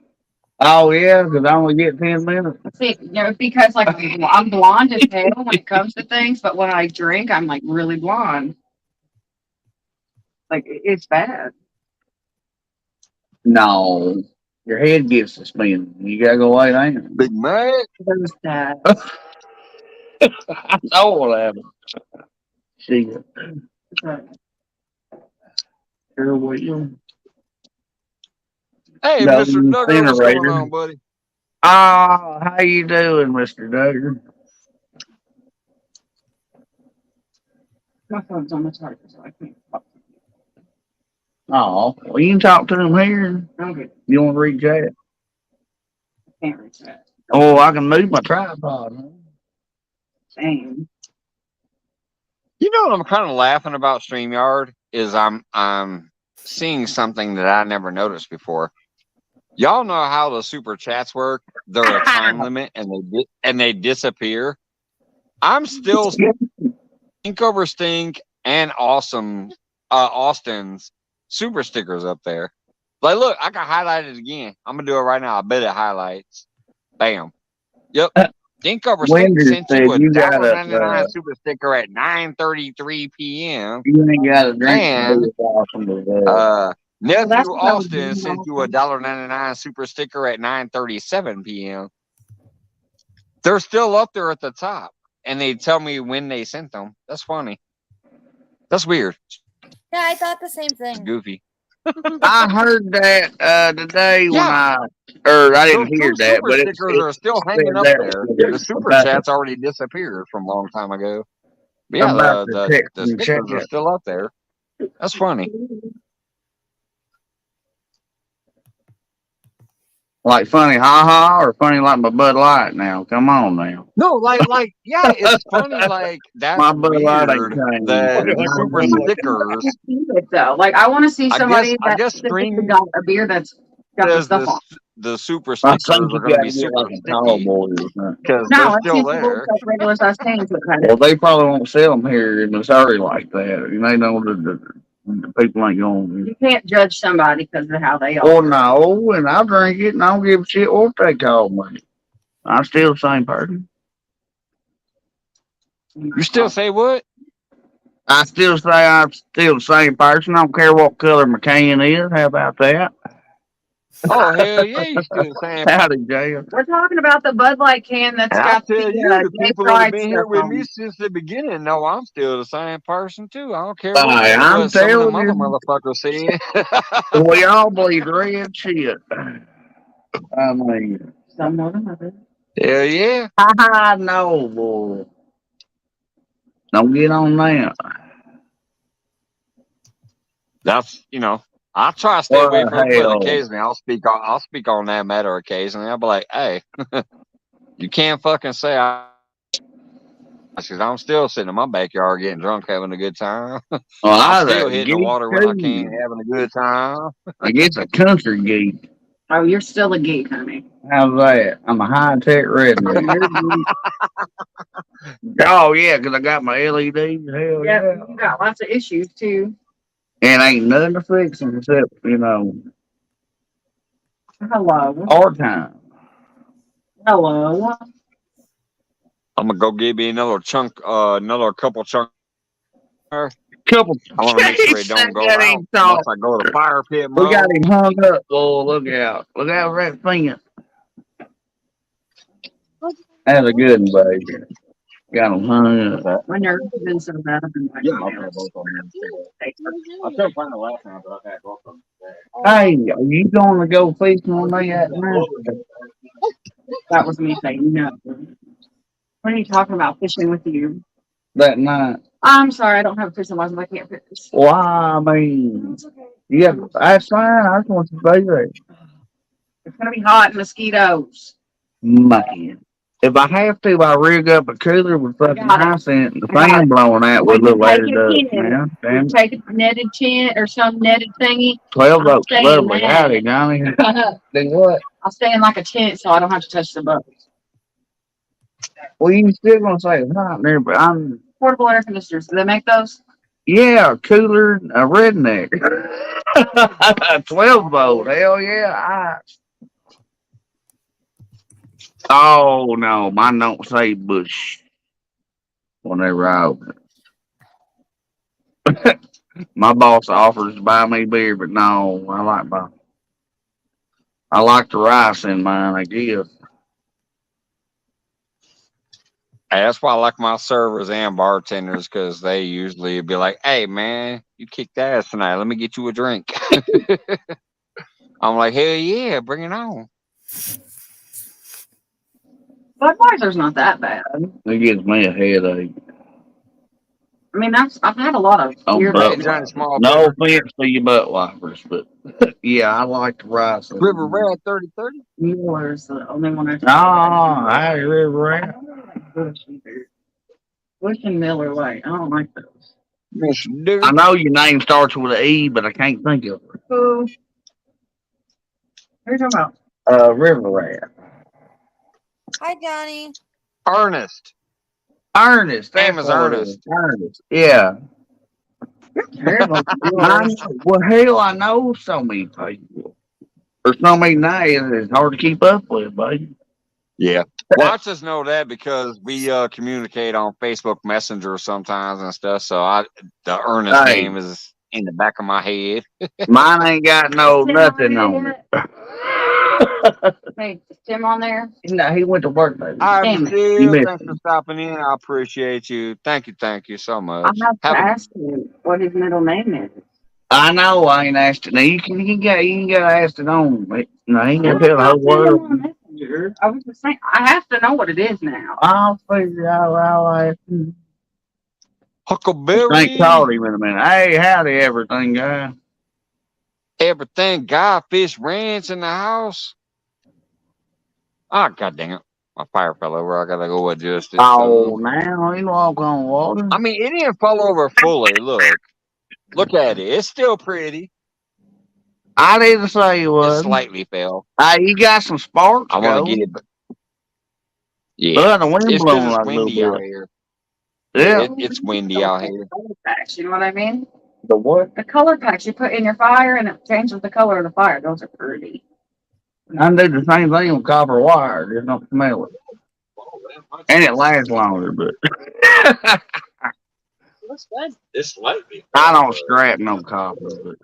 Oh, yeah, because I only get 10 minutes. See, because like I'm blonde as hell when it comes to things, but when I drink, I'm like really blonde. Like it's bad. No, your head gets to spin. You gotta go lay down. Big Mac. There's that. I know what happened. Shit. Sure will. Hey, No, Mr. Duggar, what's going on, buddy? Ah, how you doing, Mr. Duggar? My phone's on the charger, so I can't talk. Oh, well, you can talk to him here. Okay. You want to reach out? I can't reach that. Oh, I can move my tripod. Huh? Same. You know what I'm kind of laughing about StreamYard is I'm seeing something that I never noticed before. Y'all know how the super chats work? They're a time limit and they disappear. I'm still Stink Over Stink and Austin's super stickers up there. Like, look, I can highlight it again. I'm gonna do it right now. I bet it highlights. Bam. Yep. Stink Over Stink sent you a $1.99 super sticker at 9:33 p.m. You ain't got a drink. And Nephew Well, Austin sent you a $1.99 super sticker at 9:37 p.m. They're still up there at the top, and they tell me when they sent them. That's funny. That's weird. Yeah, I thought the same thing. It's goofy. I heard that today when I didn't hear that, but super stickers are still hanging up there. The super chats already disappeared from a long time ago. But yeah, the stickers are still up there. That's funny. Like funny, ha, or funny like my Bud Light now. Come on now. No, like, yeah, it's funny. Like that's my Bud Light weird. The super stickers. So, like, I want to see somebody I guess Stream got a beer that's got the stuff on. The super stickers are going to be super sticky because they're still there. Regular size things. Well, they probably won't sell them here in Missouri like that. You know, the people ain't going. You can't judge somebody because of how they are. Oh no, and I drink it and I don't give a shit what they call me. I'm still the same person. You still say what? I still say I'm still the same person. I don't care what color my can is. How about that? Oh hell yeah, you still the same. Howdy, Jay. We're talking about the Bud Light can that's got the people that have been here with me since the beginning know I'm still the same person too. I don't care what I'm some of them telling other motherfuckers saying. We all bleed red shit. I mean, some more than others. Hell yeah. I know, boy. Don't get on that. That's I try to stay away from it, but occasionally I'll speak on that matter occasionally. I'll be like, hey, you can't fucking say because I'm still sitting in my backyard getting drunk, having a good time. I'm still hitting the water when I can, having a good time. I guess a country geek. Oh, you're still a geek, honey. How's that? I'm a high-tech redneck. Oh, yeah, because I got my LED. Hell yeah. You got lots of issues, too. And ain't nothing to fix them except, Hello. our time. Hello. I'm going to go get me another couple chunk. Couple. I want to make sure it don't go out once I go to the fire pit mode. We got him hung up. Oh, look out. Look out for that fence. That's a good one, baby. Got them hung up. My nerves have been so bad. I've been like, Yeah, I've had both of them. I couldn't find the last time, but I've had both of them. Hey, are you going to go fishing with me at night? That was me saying no. What are you talking about? Fishing with you? That night. I'm sorry, I don't have a fishing license. I can't fish. Why? I mean, yeah, that's fine. I just want to be there. It's gonna be hot and mosquitoes. Man. If I have to, I rig up a cooler with fucking ice in it and the fan blowing out with a little air duct, man. Damn. Take a netted tent or some netted thingy. 12 votes, lovely. Howdy, Johnny. Do what? I'll stay in like a tent so I don't have to touch the boats. Well, you still gonna say it's hot in there, but I'm Portable air conditioners. Do they make those? yeah, cooler, a redneck. 12 volt, hell yeah. Oh no, mine don't say Bush whenever I open it. My boss offers to buy me beer, but no, I like the rice in mine, I guess. That's why I like my servers and bartenders, because they usually be like, "Hey man, you kicked ass tonight. Let me get you a drink." I'm like, "Hell yeah, bring it on." Budweiser's not that bad. It gives me a headache. I mean, I've had a lot of beer. No offense to your butt wipers, but yeah, I like the rice. River Red 3030. Miller's the only one I. Oh, I River Red. Bush and Miller Lite. I don't like those. I know your name starts with an E, but I can't think of it. Who? Who are you talking about? River Red. Hi, Johnny. Ernest. Name is Ernest. Yeah. Terrible. Well, hell, I know so many people. Or so many names, it's hard to keep up with, buddy. Yeah. Well, I just know that because we communicate on Facebook Messenger sometimes and stuff. So the Ernest name is in the back of my head. Mine ain't got nothing on it. Hey, is Tim on there? No, he went to work, baby. Thanks for stopping in. I appreciate you. Thank you so much. I have to ask you what his middle name is. I know I ain't asked it. Now you ain't got to ask it on. No, I ain't gonna tell the whole world. I was just saying, I have to know what it is now. I'll figure out how I. Huckleberry. Thank called him in a minute. Hey, howdy, everything, guy. Everything, guy. Fish Ranch in the house. Oh, god dang it. My fire fell over. I gotta go adjust it. Oh, now he walk on water. I mean, it didn't fall over fully. Look at it. It's still pretty. I didn't say it was. It slightly fell. You got some sparks. I want to get it. Yeah. But the wind it's blowing like windy a out little bit. here. Yeah. It's windy out here. Packs, you know what I mean? The what? The color packs you put in your fire and it changes the color of the fire. Those are pretty. I do the same thing with copper wire. Just don't smell it. And it lasts longer, but Looks good. It's slightly. I don't scrap no copper. But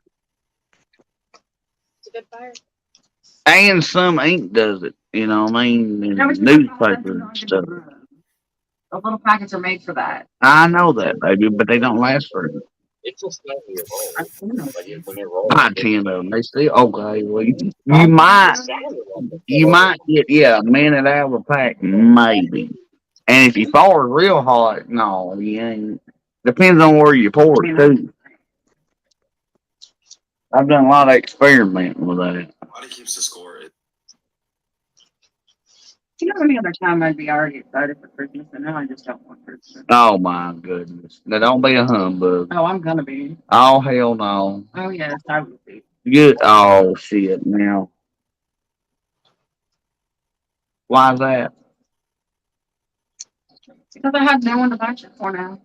It's a good fire. and some ink does it. You know what I mean? And newspaper and stuff. Those little packets are made for that. I know that, baby, but they don't last forever. It's a slightly Not 10 of them. They still okay. Well, you might get a minute out of a pack, maybe. And if you pour it real hot, no, you ain't. Depends on where you pour it too. I've done a lot of experimenting with that. Body keeps the score. You know, any other time I'd be already excited for Christmas, and now I just don't want Christmas. Oh my goodness! Now don't be a humbug. Oh, I'm gonna be. Oh hell no. Oh yes, I will be. Good. Oh shit! Now, why is that? Because I have no one to buy shit for now.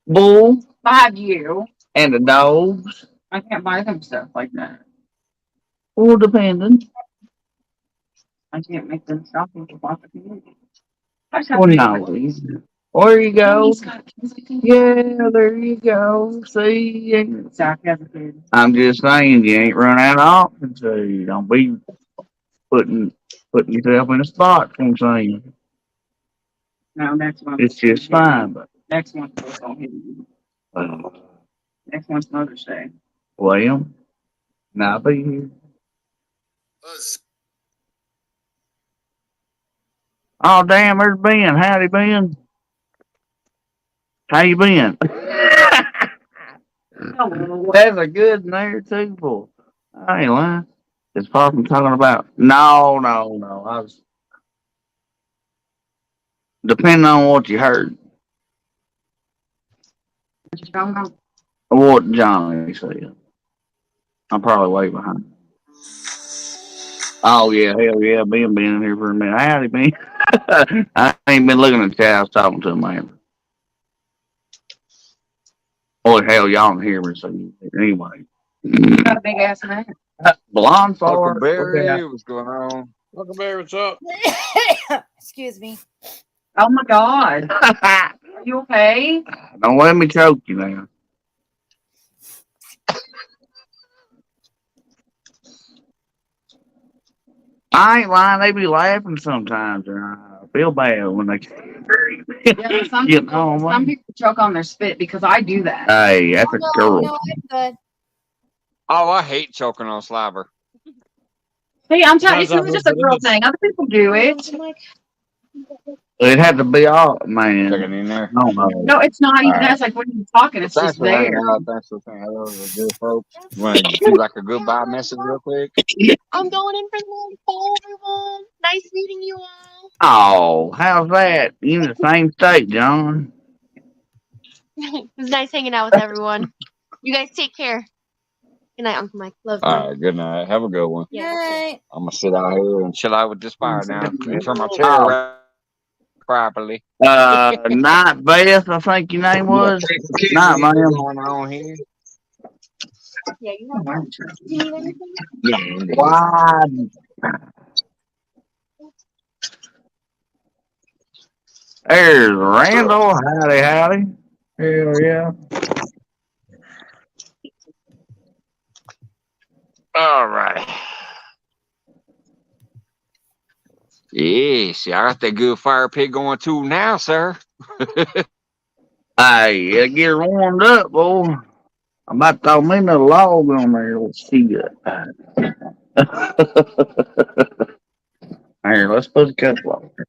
Bull. I have you. And the dogs. I can't buy them stuff like that. Well, depending. I can't make them shopping for the community. Well, no. There you go. Yeah, there you go. See, Zach has a kid. I'm just saying, you ain't run out of options, so you don't be putting yourself in a spot. I'm saying. No, next month. It's just fine, but Next month goes on him. Next month's Mother's Day. well, now be here. Oh damn, there's Ben. Howdy, Ben. How you been? That's a good there too, boy. I ain't lying. It's far from talking about. No. I was depending on what you heard. What Johnny said. I'm probably way behind. Oh yeah, hell yeah, Ben been in here for a minute. Howdy, Ben. I ain't been looking at the chat. I was talking to him, man. Oh hell, y'all don't hear me, so anyway. Got a big ass man. Blonde Uncle forward. Barry, what's going on? Uncle Barry, what's up? Excuse me. Oh my God. Are you okay? Don't let me choke you now. I ain't lying. They be laughing sometimes, and I feel bad when they. Yeah, some people choke on their spit because I do that. Hey, that's a girl. No, I'm good. Oh, I hate choking on sliver. Hey, I'm telling you, it's just a girl thing. Other people do it. It had to be all man. Checking in there. No, it's not even. That's like when you're talking, it's Thanks just for hanging there. out. Thanks for saying hello to the good folks. You want to do like a goodbye message real quick? I'm going in for the little bowl, everyone. Nice meeting you all. Oh, how's that? You in the same state, John? It was nice hanging out with everyone. You guys take care. Good night, Uncle Mike. Love you. All right, good night. Have a good one. Night. I'm gonna sit out here and chill out with this fire now. Let me turn my chair around properly. Not Beth, I think your name was. Not What's ma'am. going on here? Yeah, you know what? Do you need anything? Yeah. Why? There's Randall. Howdy. Hell yeah. All right. Yeah, see, I got that good fire pit going too now, sir. Hey, get her warmed up, boy. I'm about to throw me another log on there. Let's see that. Here, let's put a couple on there.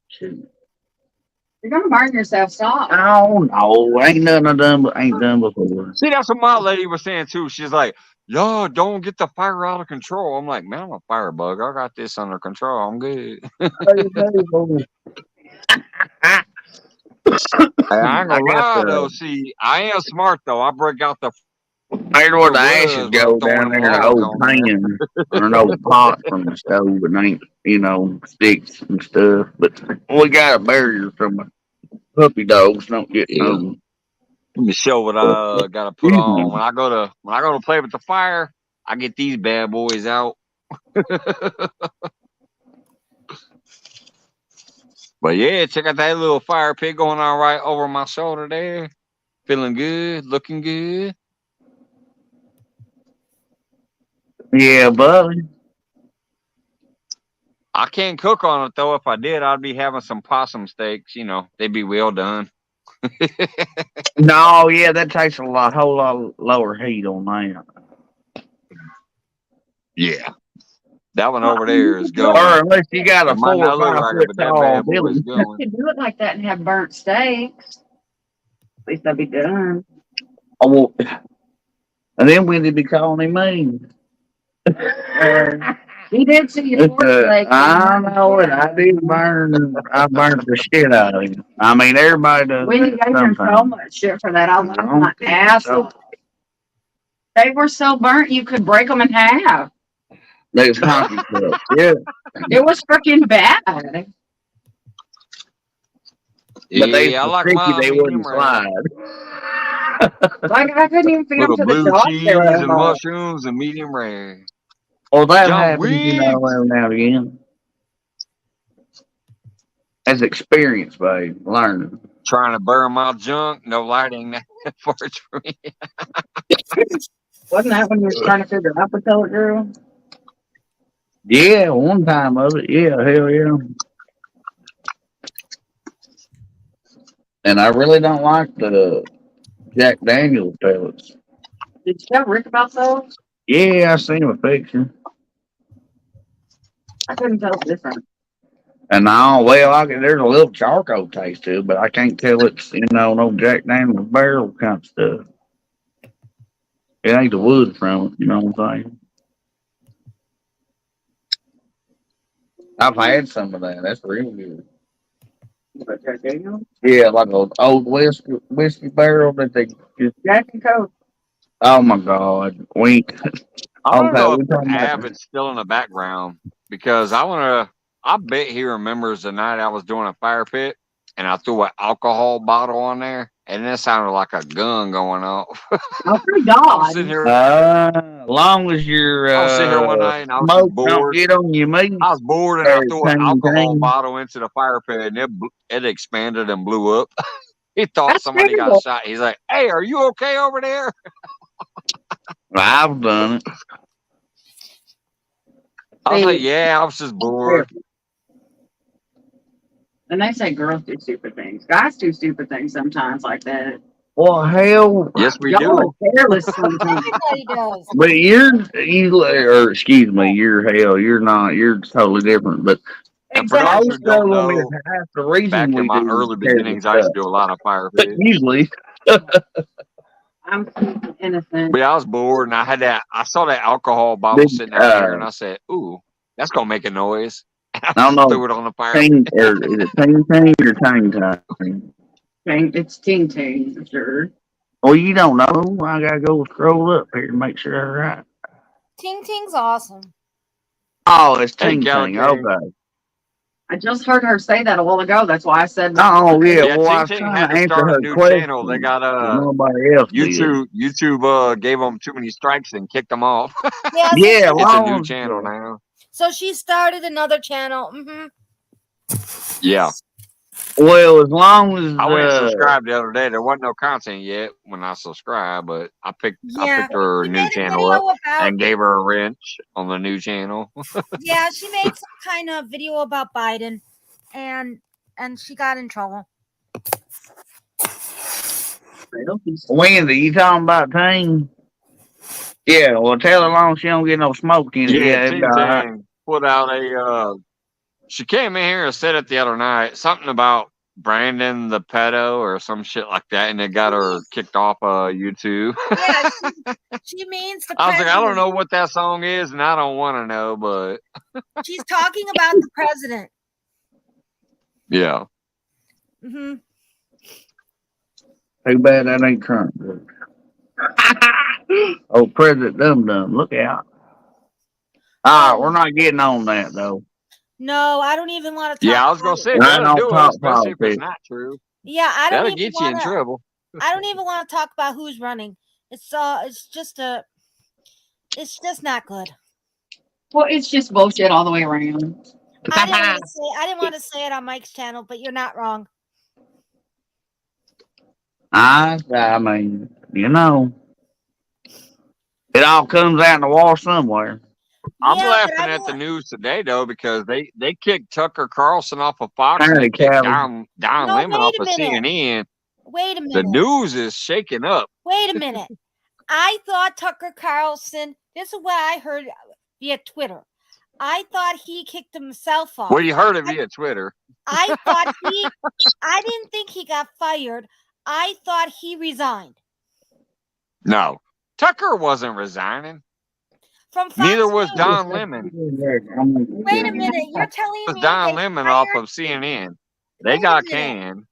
You're gonna burn yourself. Stop. Oh no, ain't nothing ain't done before. See, that's what my lady was saying too. She's like, "Yo, don't get the fire out of control." I'm like, "Man, I'm a firebug. I got this under control. I'm good." I ain't gonna lie though. See, I am smart though. I break out the. I heard where the ashes go down there in the old pan or an old pot from the stove, and ain't sticks and stuff. But we got a barrier from the puppy dogs. Don't get no. Let me show what I gotta put on when I go to play with the fire. I get these bad boys out. But yeah, check out that little fire pit going on right over my shoulder there. Feeling good, looking good. Yeah, buddy. I can't cook on it though. If I did, I'd be having some possum steaks. They'd be well done. No, yeah, that takes a whole lot lower heat on that. Yeah. That one over there is going. Or unless you got a 4 or 5 foot tall building. You could do it like that and have burnt steaks. At least that'd be done. Oh, and then when did he call him mean? He did see your pork steak. I know it. I burned the shit out of him. I mean, everybody does. We gave him so much shit for that. I love my ass. They were so burnt you could break them in half. They was hockey club. Yeah. It was freaking bad. But I like mine. They wouldn't slide. Like I couldn't even feed them to the dog. Cheese and mushrooms and medium rare. Oh, that happens, every now and again. As experience, babe, learning. Trying to burn my junk, no lighting that for me. Wasn't that when you were trying to figure out the pellet girl? Yeah, one time of it. Yeah, hell yeah. And I really don't like the Jack Daniels pellets. Did you tell Rick about those? Yeah, I seen a picture. I couldn't tell the difference. And there's a little charcoal taste to it, but I can't tell it's, no Jack Daniels barrel kind of stuff. It ain't the wood from it, you know what I'm saying? I've had some of that. That's real good. What, Jack Daniels? Yeah, like an old whiskey barrel that they just. Jack and Coke. Oh my God, wink. I don't know if we talking about Abbott's still in the background because I bet he remembers the night I was doing a fire pit and I threw an alcohol bottle on there and it sounded like a gun going off. Oh my God. Long as you're I was sitting here one night and I was smoke bored. don't get on your meat. I was bored and I threw an alcohol bottle into the fire pit and it expanded and blew up. He thought somebody got shot. He's like, "Hey, are you okay over there?" I've done it. I was like, "Yeah, I was just bored." And they say girls do stupid things. Guys do stupid things sometimes like that. Well, hell, yes, we Y'all do. are careless sometimes. Everybody does. But you're not. You're totally different. But And for those who don't know, half the reason back in my early beginnings, I used to do a lot of fire pits. Usually. I'm innocent. But I was bored and I saw that alcohol bottle sitting out there and I said, "Ooh, that's gonna make a noise." And I don't know. Threw it on the fire. Is it Ting Ting or Tang Tang? It's Ting Ting for sure. Well, you don't know. I gotta go scroll up here to make sure I'm right. Ting Ting's awesome. Oh, it's Ting Ting. Okay. I just heard her say that a while ago. That's why I said. Oh yeah. Yeah, Well, I was Ting Ting trying had to to answer start her a new question. channel. They got Nobody else YouTube. YouTube gave them too many strikes and kicked them off. Yeah. Yeah. It's a new channel now. So she started another channel. Mm-hmm. Yeah. Well, as long as I went and subscribed the other day. There wasn't no content yet when I subscribed, but I picked her new channel up and gave her a wrench on the new channel. Yeah, she made some kind of video about Biden, and she got in trouble. Wendy, you talking about Ting? Yeah. Well, tell her long she don't get no smoke in it. Yeah, Ting Ting put out a. She came in here and said it the other night, something about Brandon the pedo or some shit like that, and it got her kicked off YouTube. Yeah, she means the I was president. like, I don't know what that song is, and I don't want to know, but she's talking about the president. Yeah. Mm-hmm. Too bad that ain't Trump. Oh, President Dum Dum, look out! All right, we're not getting on that though. No, I don't even want to talk. Yeah, I was gonna say, don't do it, especially if it's not true. Yeah, I don't. That'll get you in trouble. I don't even want to talk about who's running. It's just not good. Well, it's just bullshit all the way around. I didn't want to say it on Mike's channel, but you're not wrong. I mean, it all comes out in the wash somewhere. I'm laughing at the news today though because they kicked Tucker Carlson off of Fox and they kicked Don Lemon off of CNN. Wait a minute. The news is shaking up. Wait a minute. I thought Tucker Carlson. This is what I heard via Twitter. I thought he kicked himself off. Well, you heard it via Twitter. I thought I didn't think he got fired. I thought he resigned. No, Tucker wasn't resigning. From Fox Neither was News. Don Lemon. Wait a minute. You're telling me Don Lemon off of CNN. They got canned.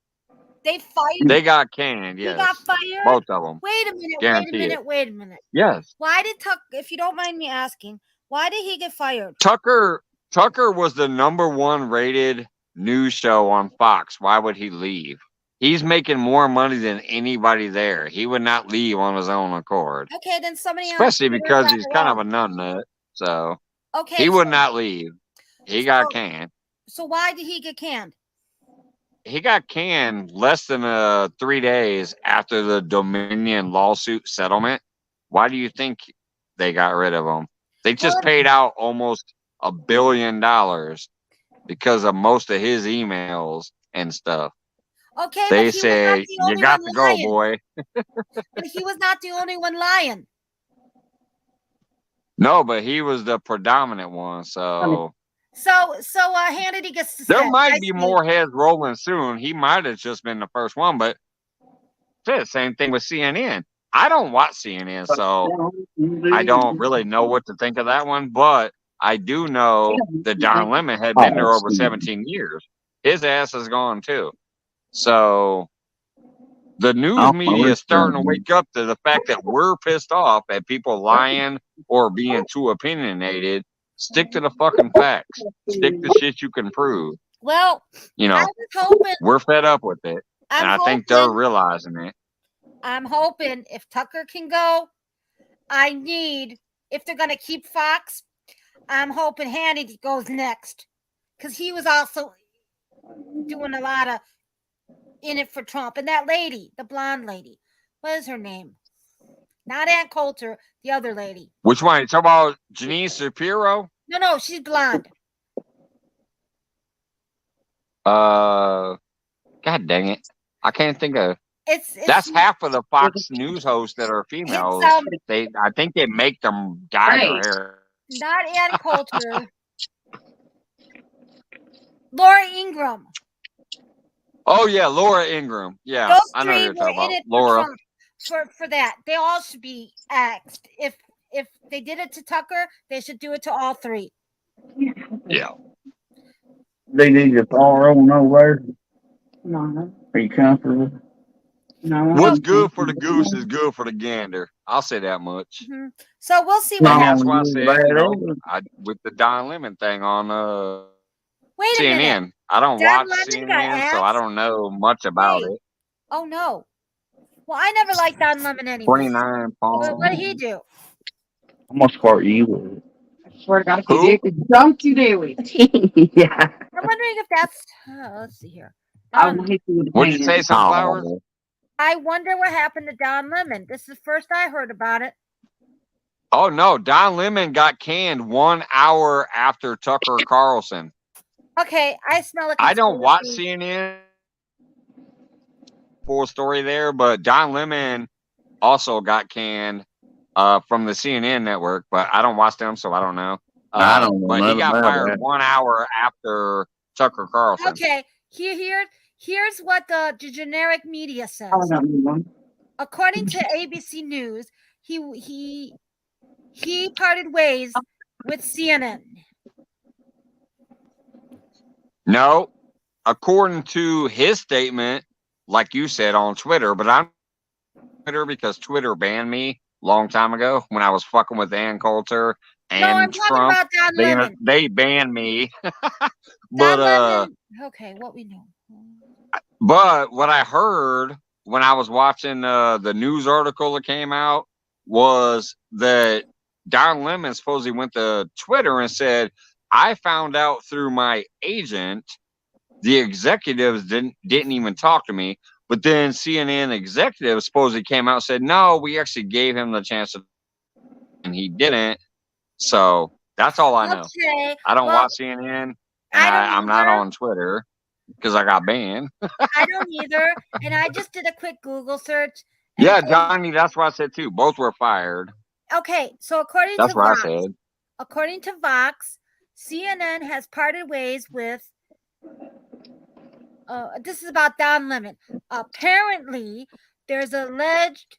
They fired. They got canned. Yes. He got fired. Both of them. Wait a minute. Guaranteed. Wait a minute. Yes. Why did Tucker? If you don't mind me asking, why did he get fired? Tucker was the #1 rated news show on Fox. Why would he leave? He's making more money than anybody there. He would not leave on his own accord. Okay, then somebody especially because he's kind of a numbnut. So he would not leave. He got canned. So why did he get canned? He got canned less than 3 days after the Dominion lawsuit settlement. Why do you think they got rid of him? They just paid out almost $1 billion because of most of his emails and stuff. Okay, they but he was not said, the you only got one to go, lying. boy. But he was not the only one lying. No, but he was the predominant one. So Hannity gets to there stay. might be more heads rolling soon. He might have just been the first one, but same thing with CNN. I don't watch CNN, so I don't really know what to think of that one. But I do know that Don Lemon had been there over 17 years. His ass is gone too. So the news media is starting to wake up to the fact that we're pissed off at people lying or being too opinionated. Stick to the fucking facts. Stick to shit you can prove. Well, you know, I was hoping we're fed up with it, and I think they're realizing it. I'm hoping if Tucker can go, if they're going to keep Fox, I'm hoping Hannity goes next. Because he was also doing a lot of in it for Trump. And that lady, the blonde lady, what is her name? Not Ann Coulter, the other lady. Which one? You talking about Janice Shapiro? No, she's blonde. God dang it. I can't think of. That's half of the Fox News hosts that are females. I think they make them dye their hair. Not Ann Coulter. Laura Ingraham. Oh yeah, Laura Ingraham. Yeah, those I know three you're were talking in about. it Laura. For that. They all should be axed. If they did it to Tucker, they should do it to all three. Yeah. They need to fall on over. No. Are you comfortable? No. What's good for the goose is good for the gander. I'll say that much. Mm-hmm. So we'll see what happens. That's why I said, with the Don Lemon thing on CNN. Minute. I don't Don watch Lemon CNN, so I don't know much about it. Oh no. Well, I never liked Don Lemon anyway. 29 pounds. What did he do? I'm gonna start you. I swear to God, if you did, dunk you daily. Yeah. I'm wondering if that's. Let's see here. I'll hit you with the What'd you say, Sunflowers? I wonder what happened to Don Lemon. This is the first I heard about it. Oh no, Don Lemon got canned 1 hour after Tucker Carlson. Okay, I smell it. I don't watch CNN. Full story there, but Don Lemon also got canned from the CNN network, but I don't watch them, so I don't know. I don't know. But he got fired 1 hour after Tucker Carlson. Okay, here's what the generic media says. According to ABC News, he parted ways with CNN. No, according to his statement, like you said on Twitter, but I'm on Twitter because Twitter banned me a long time ago when I was fucking with Ann Coulter and Trump. They banned me. But okay, what we know. But what I heard when I was watching the news article that came out was that Don Lemon supposedly went to Twitter and said, I found out through my agent, the executives didn't even talk to me. But then CNN executives supposedly came out and said, no, we actually gave him the chance to, and he didn't. So that's all I know. Okay. I don't watch CNN, and I'm not on Twitter because I got banned. I don't either. And I just did a quick Google search. Yeah, Johnny, that's what I said too. Both were fired. Okay, so according to Vox, CNN has parted ways with. This is about Don Lemon. Apparently, there's alleged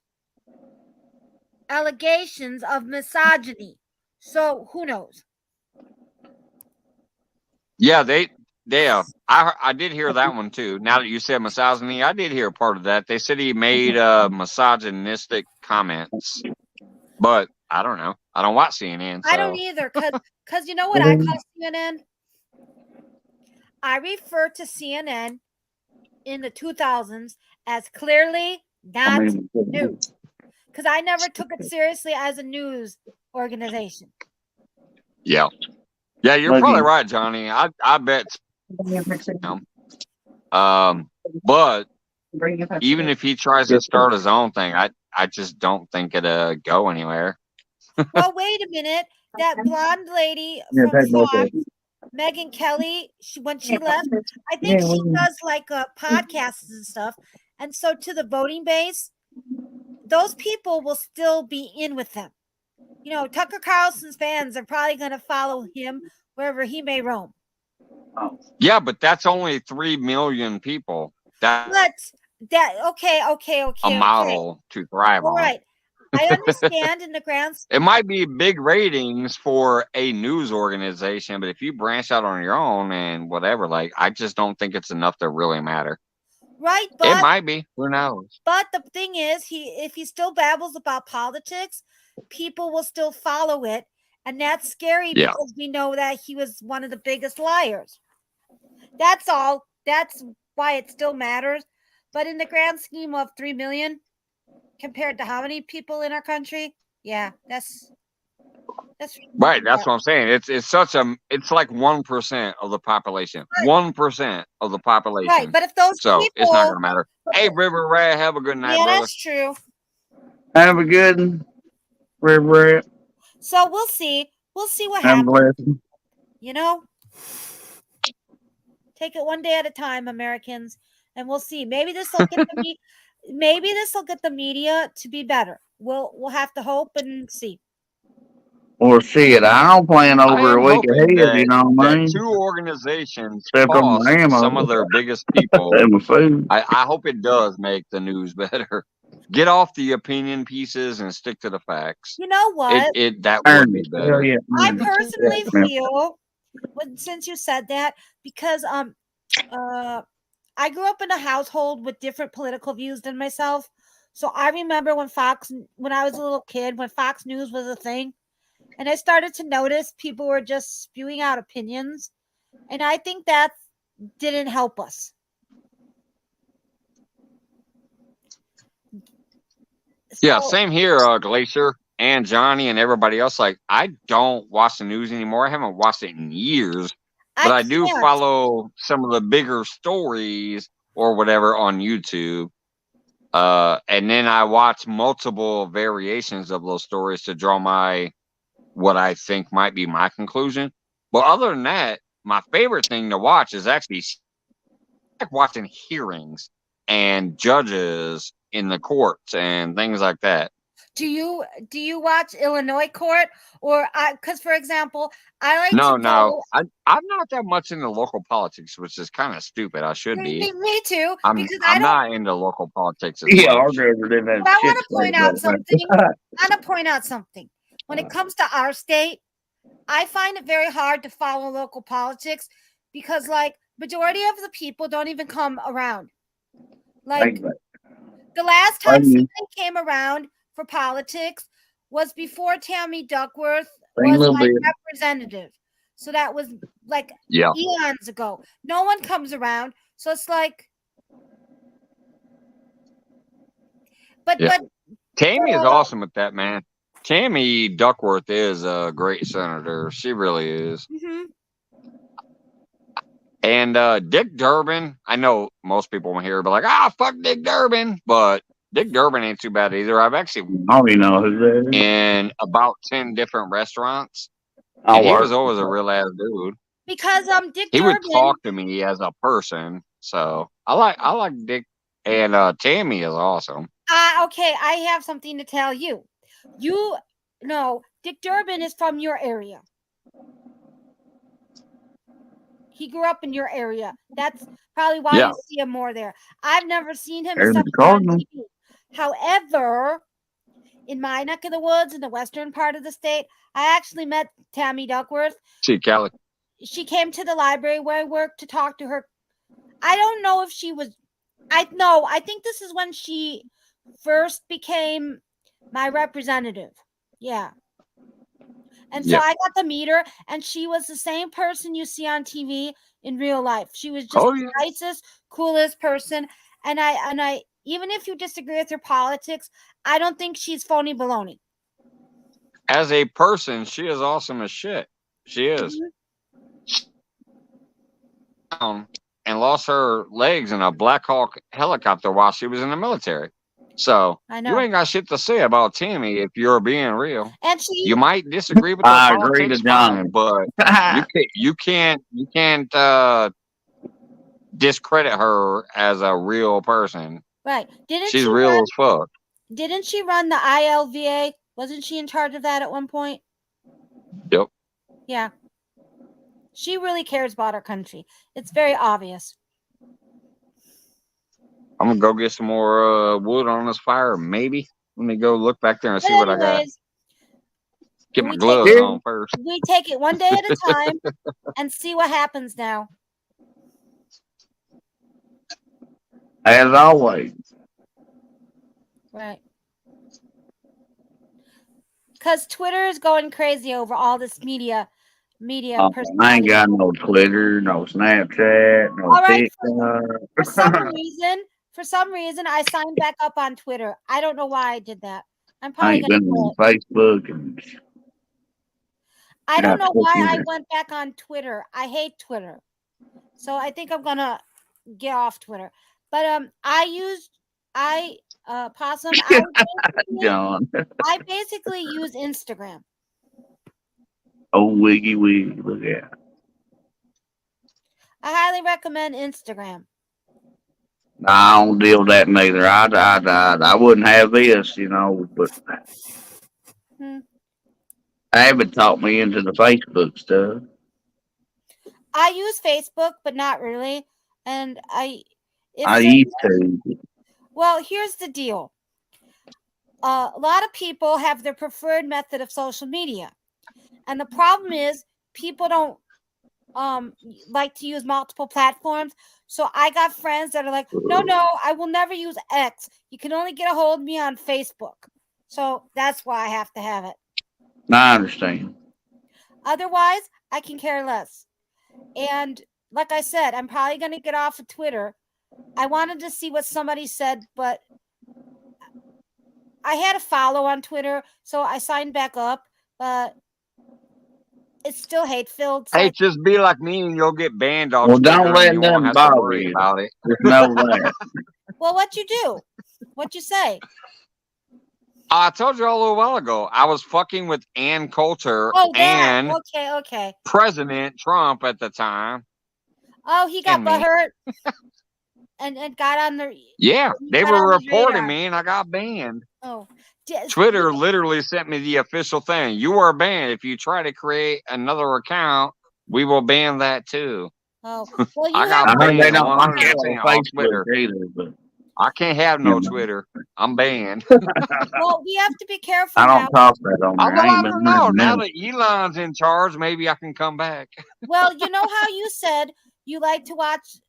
allegations of misogyny. So who knows? Yeah, I did hear that one too. Now that you said misogyny, I did hear part of that. They said he made misogynistic comments, but I don't know. I don't watch CNN. So. I don't either, because you know what I call CNN? I refer to CNN in the 2000s as clearly not news, because I never took it seriously as a news organization. Yeah, you're probably right, Johnny. I bet. But even if he tries to start his own thing, I just don't think it'll go anywhere. Well, wait a minute. That blonde lady from Fox, Megyn Kelly, when she left, I think she does like podcasts and stuff. And so to the voting base, those people will still be in with them. You know, Tucker Carlson's fans are probably going to follow him wherever he may roam. Yeah, but that's only 3 million people. Okay. A model to thrive on. Right. I understand in the grand scheme. It might be big ratings for a news organization, but if you branch out on your own and whatever, like, I just don't think it's enough to really matter. Right, but it might be. Who knows? But the thing is, if he still babbles about politics, people will still follow it, and that's scary because we know that he was one of the biggest liars. That's all. That's why it still matters. But in the grand scheme of 3 million, compared to how many people in our country, that's right. That's what I'm saying. It's like 1% of the population. 1% of the population. Right, but if those people, it's not gonna matter. Hey, River Rat, have a good night, brother. That's true. Have a good one, River Rat. So we'll see. We'll see what happens. You know, take it one day at a time, Americans, and we'll see. Maybe this will get the media to be better. We'll have to hope and see. Or see it. I don't plan over a week ahead, you know what I mean? 2 organizations cost some of their biggest people. I hope it does make the news better. Get off the opinion pieces and stick to the facts. You know what? That would be better. I personally feel, since you said that, because I grew up in a household with different political views than myself. So I remember when I was a little kid, when Fox News was a thing, and I started to notice people were just spewing out opinions. And I think that didn't help us. Yeah, same here, Glacier and Johnny and everybody else. Like, I don't watch the news anymore. I haven't watched it in years. But I do follow some of the bigger stories or whatever on YouTube. And then I watch multiple variations of those stories to draw what I think might be my conclusion. But other than that, my favorite thing to watch is actually watching hearings and judges in the courts and things like that. Do you watch Illinois court or because for example, I like No, I'm not that much into local politics, which is kind of stupid. I should be. Me too. I'm not into local politics. I want to point out something. I want to point out something. When it comes to our state, I find it very hard to follow local politics because, like, majority of the people don't even come around. Like, the last time someone came around for politics was before Tammy Duckworth was my representative. So that was like eons ago. No one comes around. So it's like, but Tammy is awesome with that, man. Tammy Duckworth is a great senator. She really is. Mm-hmm. And Dick Durbin, I know most people won't hear it, but like, fuck Dick Durbin. But Dick Durbin ain't too bad either. I've actually in about 10 different restaurants. And he was always a real ass dude. Because Dick he Durbin would talk to me as a person. So I like Dick, and Tammy is awesome. Okay, I have something to tell you. You know, Dick Durbin is from your area. He grew up in your area. That's probably why you see him more there. I've never seen him except on TV. However, in my neck of the woods, in the western part of the state, I actually met Tammy Duckworth. Kelly. She came to the library where I worked to talk to her. I don't know if she was. I think this is when she first became my representative. Yeah. And so I got to meet her, and she was the same person you see on TV in real life. She was just the nicest, coolest person. And I, even if you disagree with her politics, I don't think she's phony baloney. As a person, she is awesome as shit. She is. And lost her legs in a Black Hawk helicopter while she was in the military. So I know. you ain't got shit to say about Tammy if you're being real. And you might disagree with her politics, fine, but you can't discredit her as a real person. Right. She's real as fuck. Didn't she run the ILVA? Wasn't she in charge of that at one point? Yep. Yeah. She really cares about our country. It's very obvious. I'm gonna go get some more wood on this fire, maybe. Let me go look back there and see what I got. Get my gloves on first. We take it one day at a time and see what happens now. As always. Right. Because Twitter is going crazy over all this media. I ain't got no Twitter, no Snapchat, no TikTok. For some reason, I signed back up on Twitter. I don't know why I did that. I'm I probably ain't been on Facebook. I don't know why I went back on Twitter. I hate Twitter. So I think I'm gonna get off Twitter. But Possum, John. I basically use Instagram. Oh, wiggy wiggy, look at. I highly recommend Instagram. I don't deal with that neither. I wouldn't have this, but Abbott taught me into the Facebook stuff. I use Facebook, but not really. And I used to. Well, here's the deal. A lot of people have their preferred method of social media. And the problem is people don't like to use multiple platforms. So I got friends that are like, no, I will never use X. You can only get a hold of me on Facebook. So that's why I have to have it. I understand. Otherwise, I can care less. And like I said, I'm probably going to get off of Twitter. I wanted to see what somebody said, but I had a follow on Twitter, so I signed back up, but it's still hate-filled. So hey, just be like me and you'll get banned off Twitter. Don't let them bother you about it. No way. Well, what'd you do? What'd you say? I told you a little while ago. I was fucking with Ann Coulter and okay. President Trump at the time. Oh, he got butthurt and got on their. Yeah, they were reporting me, and I got banned. Oh, Twitter literally sent me the official thing. You are banned. If you try to create another account, we will ban that too. Oh, well, I got banned. They don't on Twitter either, but I can't have no Twitter. I'm banned. Well, we have to be careful. I don't talk that on there. I don't know. Now that Elon's in charge, maybe I can come back. Well, you know how you said you like to watch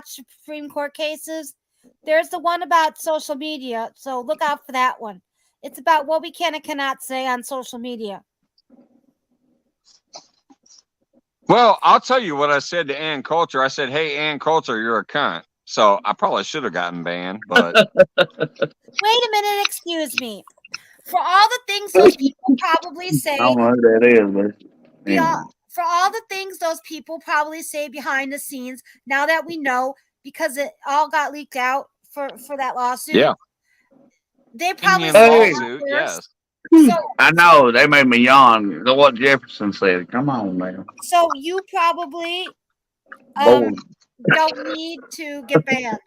Supreme Court cases? There's the one about social media, so look out for that one. It's about what we can and cannot say on social media. Well, I'll tell you what I said to Ann Coulter. I said, hey, Ann Coulter, you're a cunt. So I probably should have gotten banned, but... Wait a minute, excuse me. For all the things those people probably say... I don't know who that is, but... Yeah. For all the things those people probably say behind the scenes, now that we know, because it all got leaked out for that lawsuit. Yeah. They probably lawsuit, yes. So, I know, they made me yawn. What Jefferson said. Come on, man. So you probably don't need to get banned.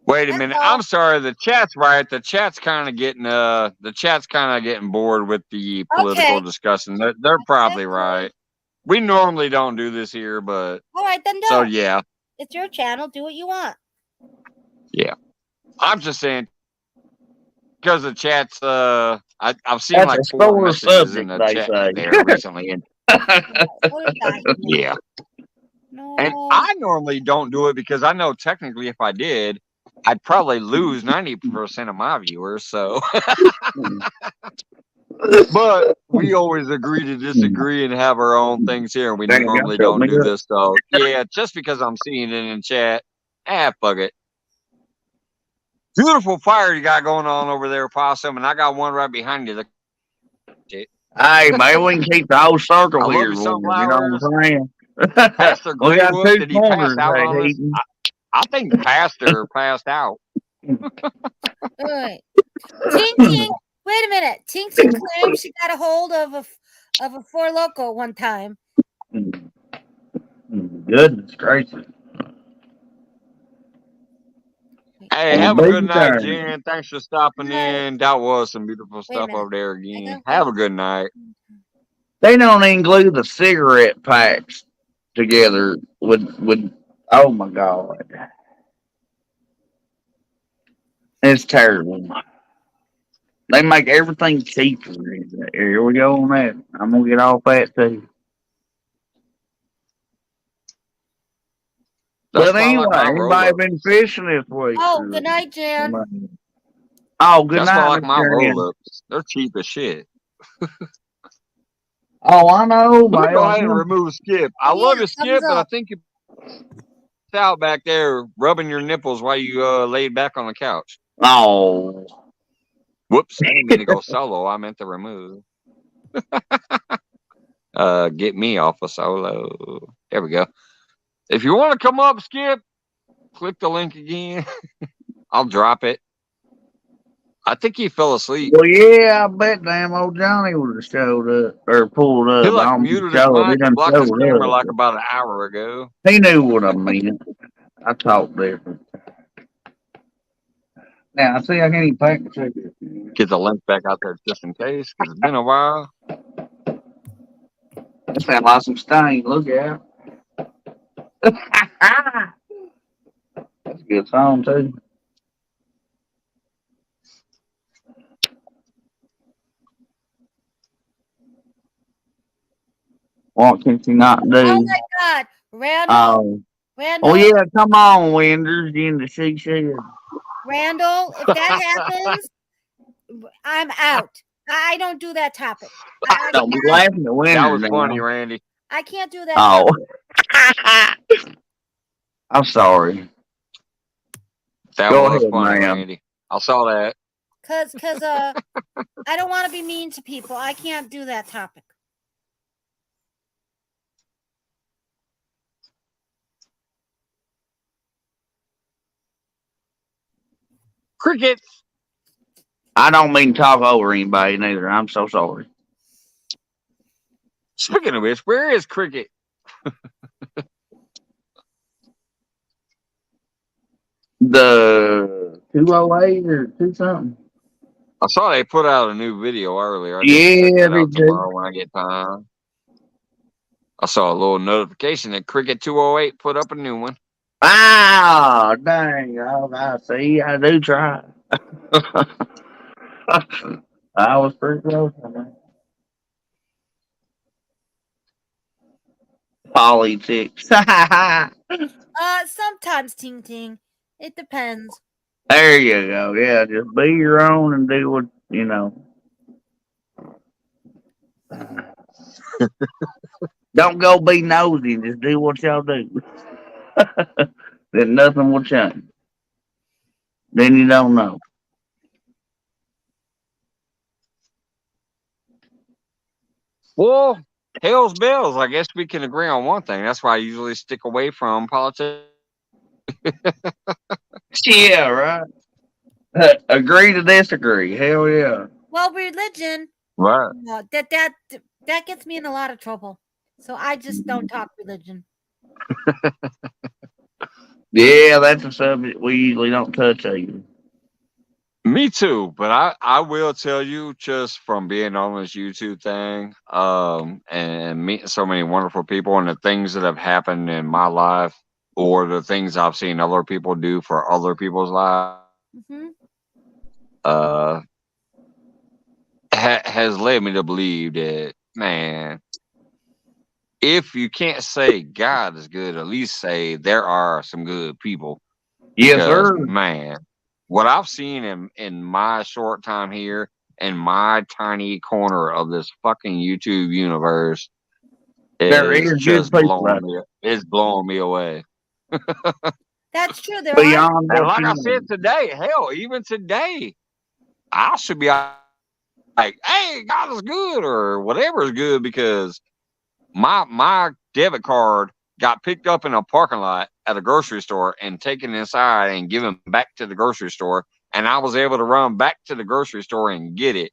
Wait a minute. I'm sorry. The chat's right. The chat's kind of getting bored with the political discussion. They're probably right. We normally don't do this here, but all right, then don't. So yeah. It's your channel. Do what you want. Yeah. I'm just saying because the chat's I've seen like 4 messages in the chat there recently. And yeah. No. And I normally don't do it because I know technically if I did, I'd probably lose 90% of my viewers. So, but we always agree to disagree and have our own things here. And we normally don't do this. So, yeah, just because I'm seeing it in chat, fuck it. Beautiful fire you got going on over there, Possum, and I got one right behind you. Hey, man, we can keep the whole circle here. You know what I'm saying? Pastor We got Greenwood, 2 corners, I think Pastor passed out. Right. Tink Tink, wait a minute. Tink Tink claims she got a hold of a Four Loko one time. Goodness gracious. Hey, have a good night, Jen. Thanks for stopping in. That was some beautiful stuff over there again. Have a good night. They don't even glue the cigarette packs together with oh my God. It's terrible. They make everything cheaper. Here we go on that. I'm gonna get off that too. But anyway, anybody been fishing this week? Oh, good night, Jan. Oh, good night. That's why I like my roll-ups. They're cheap as shit. Oh, I know. Let me go ahead and remove Skip. I love you, Skip, but I think you're out back there rubbing your nipples while you laid back on the couch. Oh. Whoops. I didn't mean to go solo. I meant to remove. Get me off of solo. There we go. If you want to come up, Skip, click the link again. I'll drop it. I think he fell asleep. Well, yeah, I bet damn old Johnny would have showed up or pulled up. He like muted his mic and blocked his camera like about an hour ago. He knew what I meant. I talk different. Now, I see I can't even pack the ticket. Get the link back out there just in case, because it's been a while. That sounds like some stain. Look out. That's a good song, too. What can she not do? Oh my God, Randall. Randall. Oh yeah, come on, Wenders, in the she. Randall, if that happens, I'm out. I don't do that topic. Don't be laughing at Wenders. That was funny, Randy. I can't do that. Oh. I'm sorry. That Go was ahead, funny, ma'am. Randy. I saw that. Cause I don't want to be mean to people. I can't do that topic. Crickets. I don't mean to talk over anybody neither. I'm so sorry. Speaking of which, where is Cricket? The 208 or 2 something. I saw they put out a new video earlier. Yeah, they did. Tomorrow when I get time. I saw a little notification that Cricket 208 put up a new one. Ah, dang. I see. I do try. I was pretty close on that. Politics. Sometimes Ting Ting. It depends. There you go. Yeah, just be your own and do what you know. Don't go be nosy. Just do what y'all do. Then nothing will change. Then you don't know. Well, hell's bells. I guess we can agree on one thing. That's why I usually stick away from politics. Yeah, right. Agree to disagree. Hell yeah. Well, religion. Right. That gets me in a lot of trouble. So I just don't talk religion. Yeah, that's a subject we usually don't touch either. Me too, but I will tell you, just from being on this YouTube thing, and meeting so many wonderful people and the things that have happened in my life, or the things I've seen other people do for other people's lives, has led me to believe that, man, if you can't say God is good, at least say there are some good people. Yes, sir. Man, what I've seen in my short time here, in my tiny corner of this fucking YouTube universe, is just blowing me away. That's true. There Beyond and like I said today, hell, even today, I should be like, hey, God is good or whatever is good, because my debit card got picked up in a parking lot at a grocery store and taken inside and given back to the grocery store. And I was able to run back to the grocery store and get it.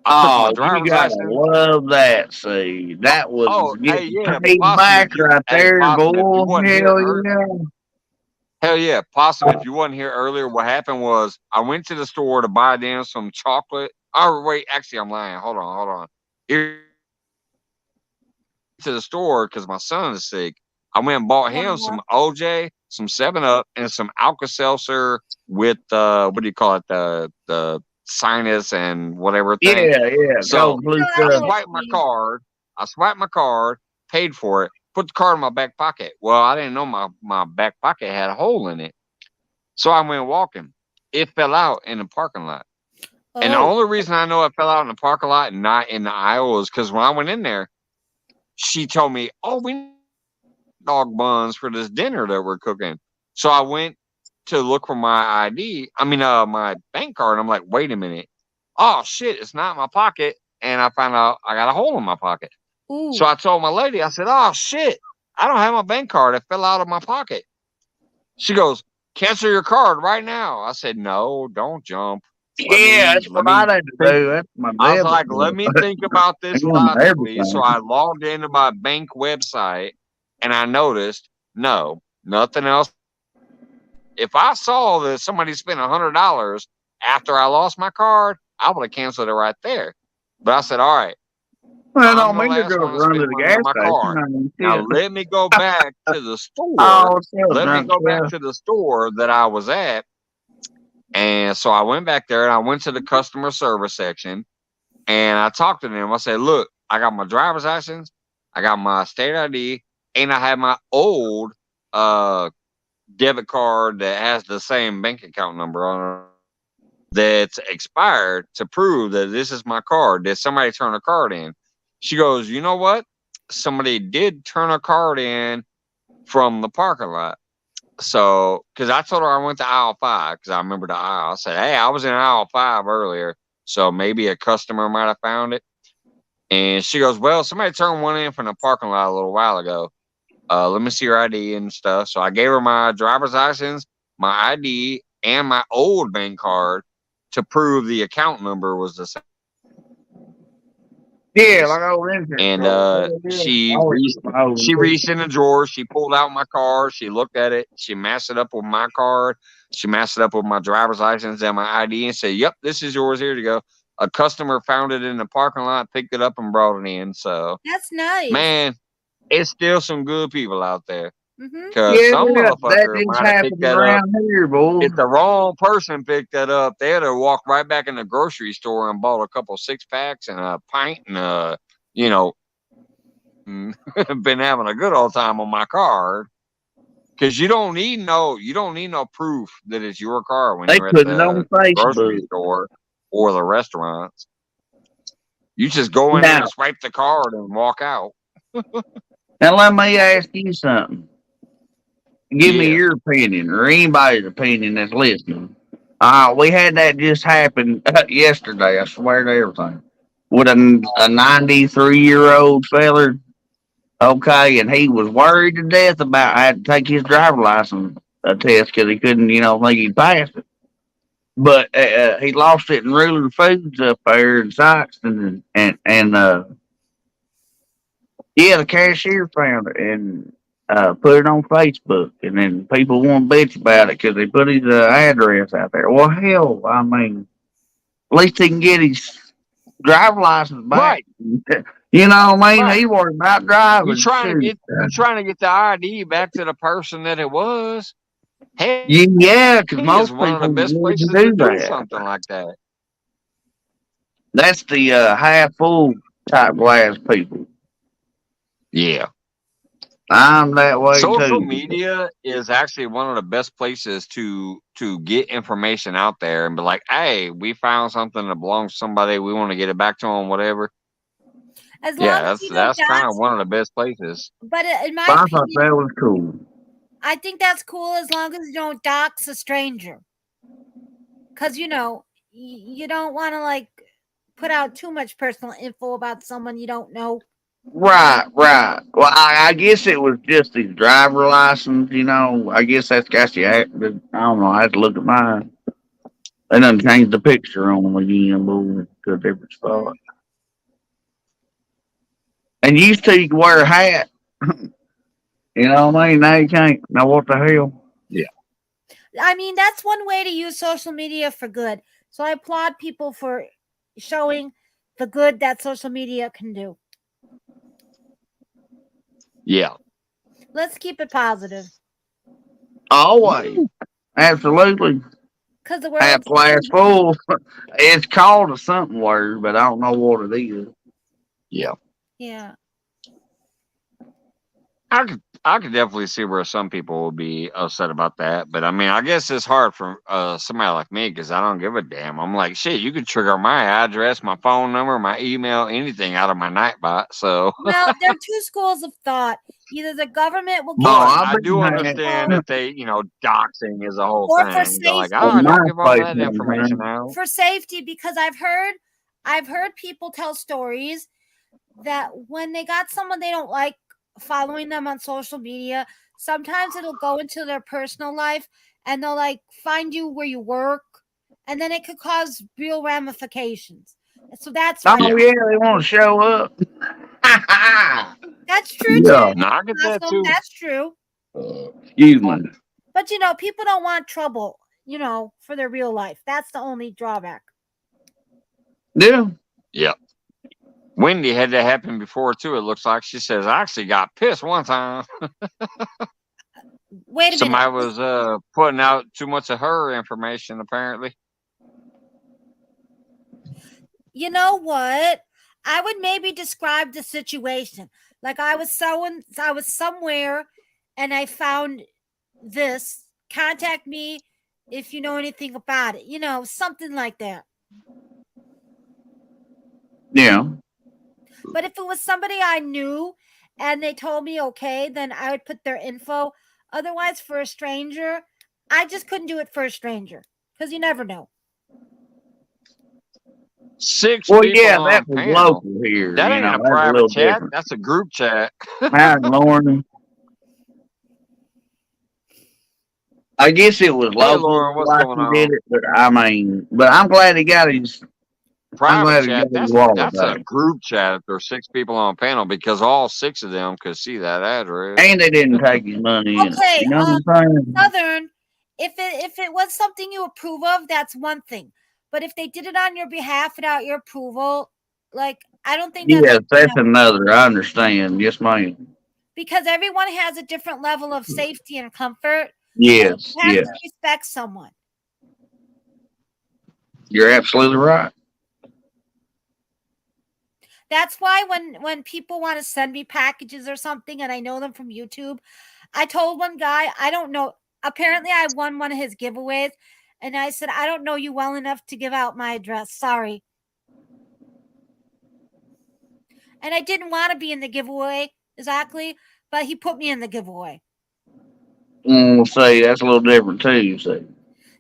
I took my driver's license. Love that. See, that was hey, yeah, paid back right there, boy. Hell yeah, Possum, if you wasn't here earlier, what happened was I went to the store to buy them some chocolate. Oh, wait, actually, I'm lying. Hold on. Here to the store because my son is sick. I went and bought him some OJ, some 7-Up, and some Alka-Seltzer with what do you call it? The sinus and whatever thing. Yeah. So I swiped my card, paid for it, put the card in my back pocket. Well, I didn't know my back pocket had a hole in it. So I went walking. It fell out in the parking lot. And the only reason I know it fell out in the parking lot and not in the aisle is because when I went in there, she told me, we need dog buns for this dinner that we're cooking. So I went to look for my my bank card. And I'm like, wait a minute. Oh, shit, it's not in my pocket. And I found out I got a hole in my pocket. Ooh. So I told my lady, I said, oh, shit, I don't have my bank card. It fell out of my pocket. She goes, cancel your card right now. I said, no, don't jump. That's what I had to do. That's my I was like, let me think about this logically. So I logged into my bank website and I noticed, no, nothing else. If I saw that somebody spent $100 after I lost my card, I would have canceled it right there. But I said, all right. Well, I don't mean to go run to the gas station. Now let me go back to the store. Back to the store that I was at. And so I went back there and I went to the customer service section and I talked to them. I said, look, I got my driver's license, I got my state ID, and I have my old debit card that has the same bank account number on it that's expired to prove that this is my card. Did somebody turn a card in? She goes, you know what? Somebody did turn a card in from the parking lot. So, because I told her I went to aisle 5 because I remember the aisle. I said, hey, I was in aisle 5 earlier, so maybe a customer might have found it. And she goes, well, somebody turned one in from the parking lot a little while ago. Let me see your ID and stuff. So I gave her my driver's license, my ID, and my old bank card to prove the account number was the same. Yeah, like I was in And she reached in the drawer. She pulled out my card. She looked at it. She matched it up with my card. She matched it up with my driver's license and my ID and said, yep, this is yours. Here to go. A customer found it in the parking lot, picked it up, and brought it in. So that's nice. Man, it's still some good people out there. Because some motherfucker might have picked that up. Here, if the wrong person picked that up, they'd have walked right back in the grocery store and bought a couple 6-packs and a pint and been having a good old time on my card. Because you don't need no proof that it's your car when you're at the grocery store or the restaurants. You just go in there and swipe the card and walk out. Now let me ask you something. Give me your opinion or anybody's opinion that's listening. We had that just happen yesterday. I swear to everything. With a 93-year-old feller. Okay, and he was worried to death about I had to take his driver's license test because he couldn't, think he'd pass it. But he lost it in Ruler Foods up there in Saxton, and the cashier found it and put it on Facebook, and then people want to bitch about it because they put his address out there. Well, hell, I mean, at least he can get his driver's license back. Right. You know what I mean? He worried about driving. You're trying to get the ID back to the person that it was. Hey, yeah, because most one people of the best places to do something like that. That's the half full type glass people. Yeah. I'm that way Social too. media is actually one of the best places to get information out there and be like, hey, we found something that belongs to somebody. We want to get it back to them, whatever. That's kind of one of the best places. But in my I opinion, thought that was cool. I think that's cool as long as you don't dox a stranger. Because, you don't want to, put out too much personal info about someone you don't know. Right. Well, I guess it was just his driver license. I guess that's got you active. I don't know. I had to look at mine. They done changed the picture on them again, boy, to a different spot. And used to you could wear a hat. You know what I mean? Now you can't. Now what the hell? Yeah. I mean, that's one way to use social media for good. So I applaud people for showing the good that social media can do. Yeah. Let's keep it positive. Always. Absolutely. Because the world Half glass full. It's called a something word, but I don't know what it is. Yeah. Yeah. I could definitely see where some people would be upset about that, but I mean, I guess it's hard for somebody like me because I don't give a damn. I'm like, shit, you could trigger my address, my phone number, my email, anything out of my Nightbot. So, well, there are two schools of thought. Either the government will give I do understand that they, doxing is a whole or thing. for safety. They're like, don't give all that information out. For safety, because I've heard people tell stories that when they got someone they don't like following them on social media, sometimes it'll go into their personal life and they'll like find you where you work, and then it could cause real ramifications. So that's they want to show up. That's true Yeah. too. No, I get that too. That's true. Excuse me. But people don't want trouble, for their real life. That's the only drawback. Yeah. Yep. Wendy had that happen before too. It looks like she says I actually got pissed one time. Wait a minute. Somebody was putting out too much of her information, apparently. You know what? I would maybe describe the situation. Like I was somewhere and I found this. Contact me if you know anything about it. Something like that. Yeah. But if it was somebody I knew and they told me okay, then I would put their info. Otherwise, for a stranger, I just couldn't do it for a stranger because you never know. 6 well, people yeah, on that was panel. local here. That ain't a private chat. Different. That's a group chat. Hi, Lauren. I guess it was local. Hey, Lauren, what's going on? Did it, but I'm glad he got his private chat. That's a group chat if there's 6 people on a panel because all 6 of them could see that address. And they didn't take his money. Okay, you know what I'm saying? Southern, if it was something you approve of, that's one thing. But if they did it on your behalf without your approval, like I don't think that's another. I understand. Yes, ma'am. Because everyone has a different level of safety and comfort. Yes, you have to respect someone. You're absolutely right. That's why when people want to send me packages or something and I know them from YouTube, I told one guy, I don't know, apparently I won one of his giveaways, and I said, I don't know you well enough to give out my address. Sorry. And I didn't want to be in the giveaway exactly, but he put me in the giveaway. We'll say that's a little different too, you see.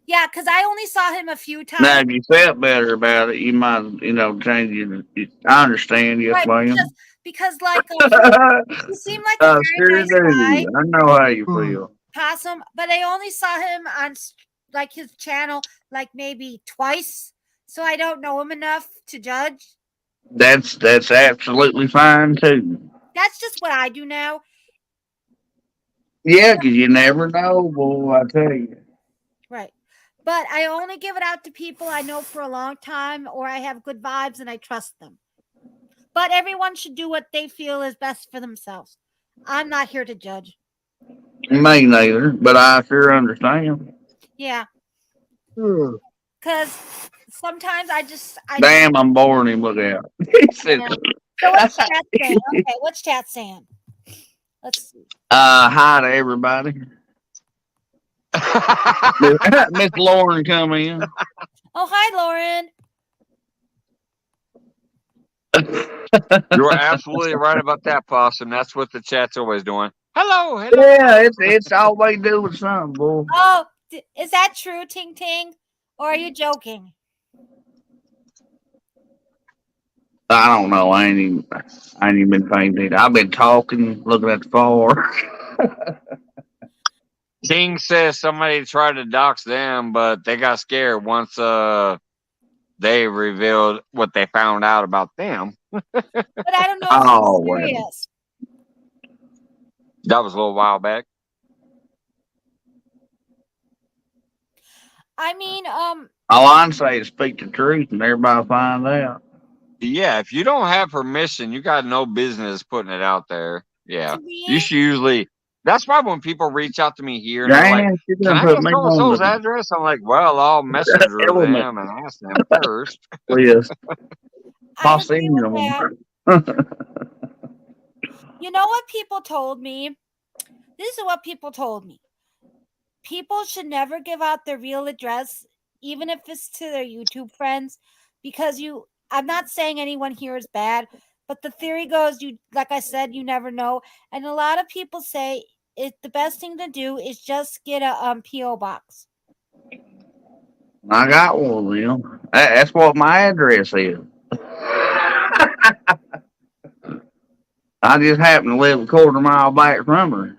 Yeah, because I only saw him a few times. Now, if you felt better about it, you might, change it. I understand, yes, ma'am. Because like, he seemed like a very nice guy. I know how you feel. Possum, but I only saw him on like his channel like maybe twice, so I don't know him enough to judge. That's absolutely fine too. That's just what I do now. Yeah, because you never know, boy, I tell you. Right. But I only give it out to people I know for a long time or I have good vibes and I trust them. But everyone should do what they feel is best for themselves. I'm not here to judge. Me neither, but I sure understand. Yeah. Because sometimes Damn, I'm boring him. Look out. So what's chat saying? Okay, what's chat saying? Let's see. Hi to everybody. Miss Lauren come in. Oh, hi, Lauren. You're absolutely right about that, Possum. That's what the chat's always doing. Hello. Yeah, it's always doing something, boy. Oh, is that true, Ting Ting? Or are you joking? I don't know. I ain't even been paying attention. I've been talking, looking at the far. King says somebody tried to dox them, but they got scared once they revealed what they found out about them. But I don't know if Oh, it's serious. That was a little while back. I mean, all I'm saying is speak the truth and everybody find out. Yeah, if you don't have permission, you got no business putting it out there. Yeah, to me, you should usually. That's why when people reach out to me here and they're like, Damn, she "Can done I put get me so and on so's the address?" I'm like, "Well, I'll messenger element. them and ask them first." Yes. I agree with that. that. You know what people told me? This is what people told me. People should never give out their real address, even if it's to their YouTube friends, because I'm not saying anyone here is bad, but the theory goes, like I said, you never know. And a lot of people say the best thing to do is just get a P.O. box. I got one of them. That's what my address is. I just happen to live a quarter mile back from her.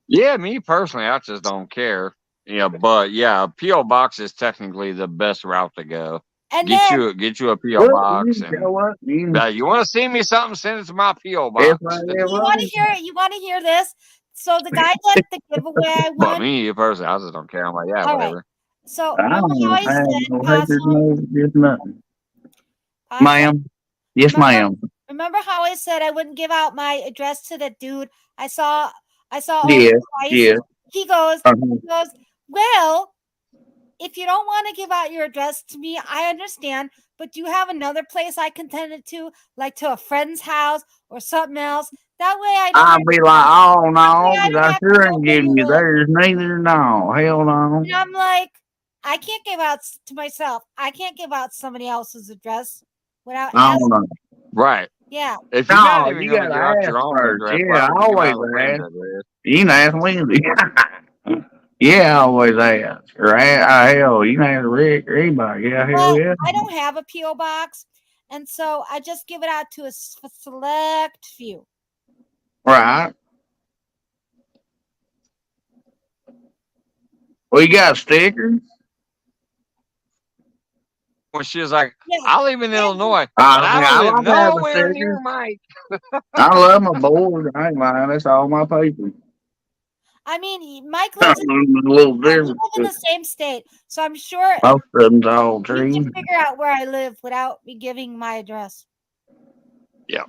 Yeah, me personally, I just don't care. Yeah, but yeah, a PO box is technically the best route to go. And get then, you a PO box, and you know what? you want to see me something, send it to my PO box. you want to hear this? So the guy that the giveaway I won. But me personally, I just don't care. I'm like, yeah, all whatever. Right. So remember how I said, nothing. Ma'am. Yes, ma'am. Remember how I said I wouldn't give out my address to the dude I saw Yes, twice? yes. He goes, well, if you don't want to give out your address to me, I understand, but do you have another place I can send it to, like to a friend's house or something else? That way I don't. I'll be like, oh no, because I sure ain't giving you theirs neither. No, hell no. And I'm like, I can't give out to myself. I can't give out somebody else's address without asking. No. Right. Yeah. If you're not even going to give out your own address, yeah, I always ask. You can ask Lindsay. Yeah, I always ask. Or hell, you can ask Rick or anybody. Yeah, hell yeah. I don't have a P.O. box, and so I just give it out to a select few. Right. Well, you got stickers? When she was like, I live in Illinois, but I I love live nowhere near Mike. I love my board. I ain't lying. That's all my paper. I mean, Mike lives a little different. in the same state, so I'm sure most of them's all trees. You can figure out where I live without me giving my address. Yeah.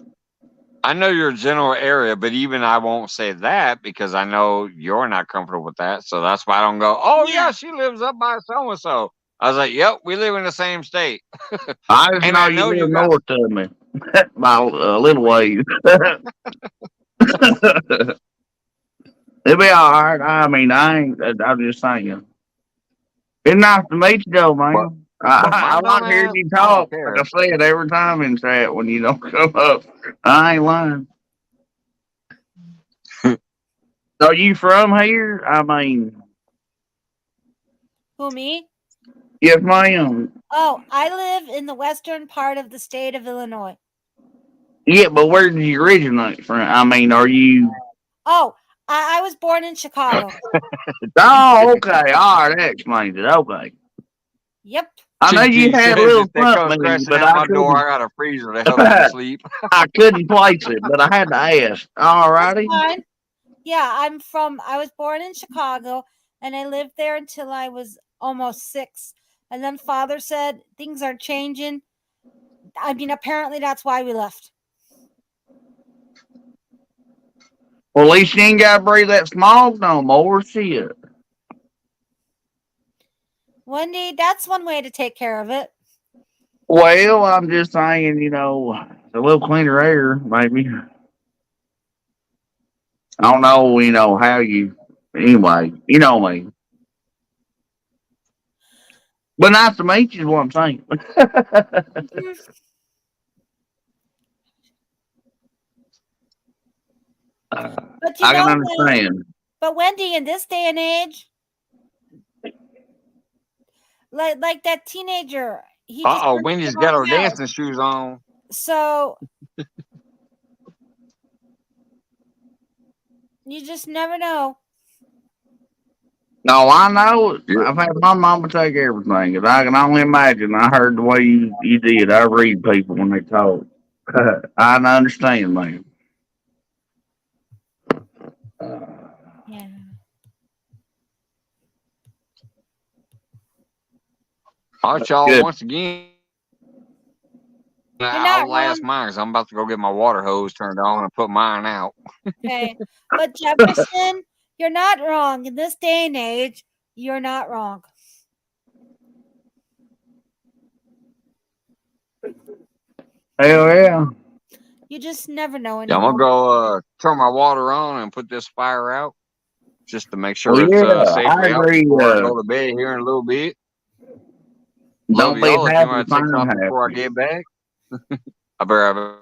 I know your general area, but even I won't say that because I know you're not comfortable with that. So that's why I don't go, oh, yeah, she lives up by so-and-so. I was like, yep, we live in the same state. I just know you live north of me by a little ways. It'll be all right. I mean, I'm just saying. It's nice to meet you, though, man. I like hearing you talk. Like I say it every time in chat when you don't come up. I ain't lying. Are you from here? I mean, who, me? Yes, ma'am. Oh, I live in the western part of the state of Illinois. Yeah, but where did you originate from? I mean, are you? Oh, I was born in Chicago. Oh, okay. All right, that explains it. Okay. Yep. I know you had a little fun, but I got a freezer to help you sleep. I couldn't place it, but I had to ask. All righty. Yeah, I was born in Chicago, and I lived there until I was almost 6. And then Father said things are changing. I mean, apparently that's why we left. Well, at least you ain't got to breathe that smog no more, shit. Wendy, that's one way to take care of it. Well, I'm just saying, a little cleaner air, maybe. I don't know, how you. Anyway, you know me. But nice to meet you is what I'm saying. But I can understand. But Wendy, in this day and age, like that teenager. Wendy's got her dancing shoes on. So you just never know. No, I know. I've had my mama take everything, and I can only imagine. I heard the way you did. I read people when they talk. I understand, man. Yeah. All right, y'all. Good. Once again, You're I'll not last wrong. mine because I'm about to go get my water hose turned on and put mine out. Okay. But Jefferson, you're not wrong. In this day and age, you're not wrong. Hell yeah. You just never know Yeah, I'm anymore. gonna go turn my water on and put this fire out just to make sure Well, it's yeah, I safely out agree. before I go to bed here in a little bit. Love Don't be y'all. If you happy, want to take find something before I happy. get back, I better have a.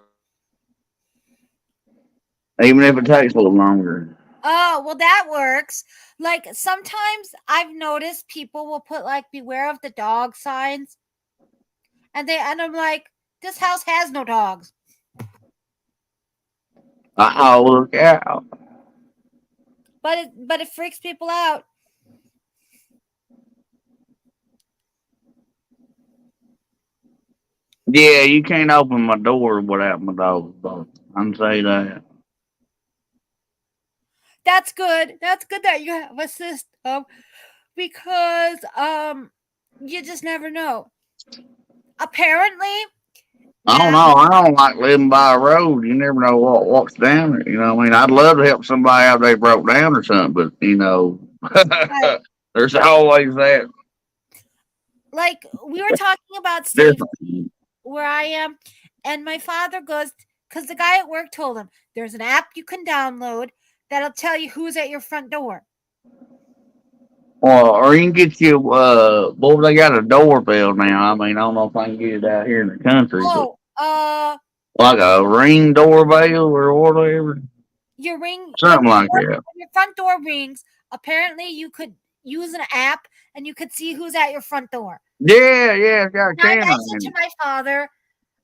Even if it takes a little longer. Oh, well, that works. Like sometimes I've noticed people will put like beware of the dog signs. And I'm like, this house has no dogs. Oh, look out. But it freaks people out. Yeah, you can't open my door without my dog. So I can say that. That's good. That's good that you have a system because you just never know. Apparently, I don't know. I don't like living by a road. You never know what walks down it. You know what I mean? I'd love to help somebody out if they broke down or something, but, you know, there's always that. Like, we were talking about safety where I am, and my father goes, because the guy at work told him, there's an app you can download that'll tell you who's at your front door. Or you can get you, boy, they got a doorbell now. I mean, I don't know if I can get it out here in the country. Oh, like a Ring doorbell or whatever. Your Ring, something like that. When your front door rings, apparently you could use an app and you could see who's at your front door. Yeah, it's got a camera. I said to my father,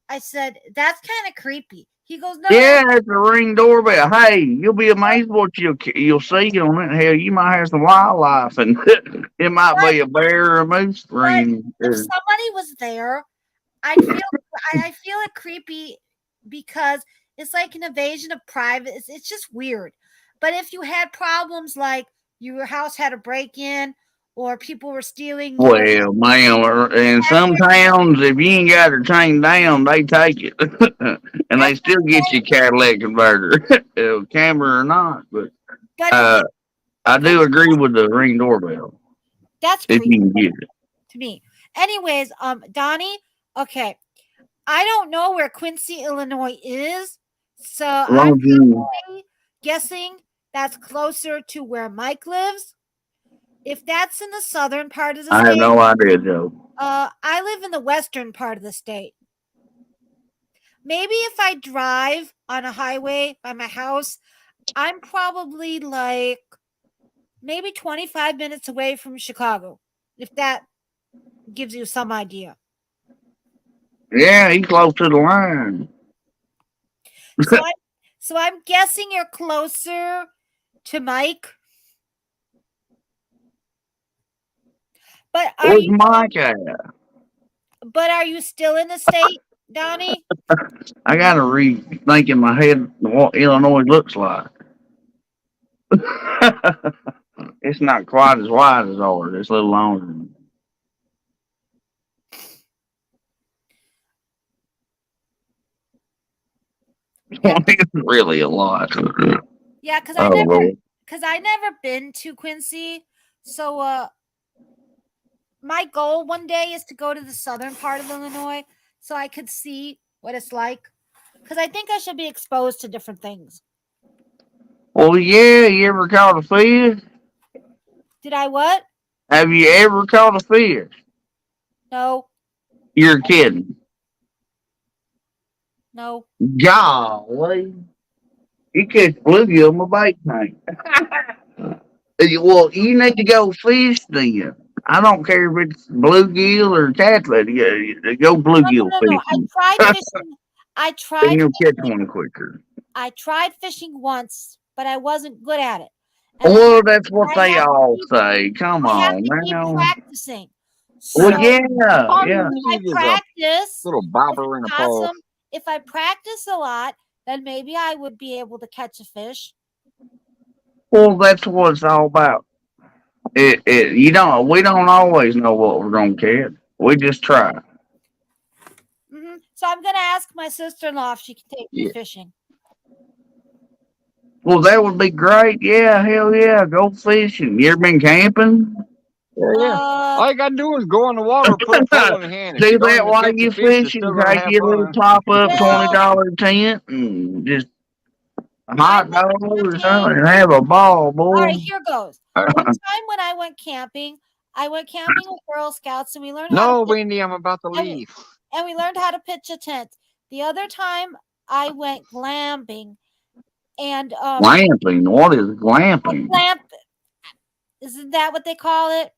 I said, that's kind of creepy. He goes, no. Yeah, it's a Ring doorbell. Hey, you'll be amazed what you'll see on it. Hell, you might have some wildlife, and it might be a bear or a moose ring. If somebody was there, I feel it creepy because it's like an invasion of privacy. It's just weird. But if you had problems like your house had a break-in or people were stealing, well, man, in some towns, if you ain't got her chained down, they take it, and they still get you a catalytic converter, camera or not. But I do agree with the Ring doorbell. That's if you can get it to me. Anyways, Donnie. Okay, I don't know where Quincy, Illinois is, so I'm guessing that's closer to where Mike lives. If that's in the southern part of the state, I have no idea, Joe. I live in the western part of the state. Maybe if I drive on a highway by my house, I'm probably like maybe 25 minutes away from Chicago, if that gives you some idea. Yeah, he's close to the line. So I'm guessing you're closer to Mike. But where's Mike at? But are you still in the state, Donnie? I gotta rethink in my head what Illinois looks like. It's not quite as wide as ours. It's a little longer. It's really a lot. Yeah, because I never been to Quincy, so my goal one day is to go to the southern part of Illinois so I could see what it's like. Because I think I should be exposed to different things. Well, yeah, you ever caught a fish? Did I what? Have you ever caught a fish? No. You're kidding. No. Golly. You catch bluegill in my bait tank. Well, you need to go fish then. I don't care if it's bluegill or catfish. Go bluegill fishing. I tried fishing. I tried. Then you'll catch one quicker. I tried fishing once, but I wasn't good at it. Well, that's what they all say. Come on, man. Practicing. So, well, yeah. I practice. Little bobber and a pole. If I practice a lot, then maybe I would be able to catch a fish. Well, that's what it's all about. We don't always know what we're gonna catch. We just try. Mm-hmm. So I'm gonna ask my sister-in-law if she can take me fishing. Well, that would be great. Yeah, hell yeah, go fishing. You ever been camping? Yeah. All you gotta do is go in the water, put a pole in your hand. Do that while you fishing. Take your little top-up $20 tent and just hot dog or something and have a ball, boy. All right, here goes. One time when I went camping with Girl Scouts and we learned No, Wendy, I'm about to leave. And we learned how to pitch a tent. The other time I went glamping and glamping? What is glamping? Isn't that what they call it?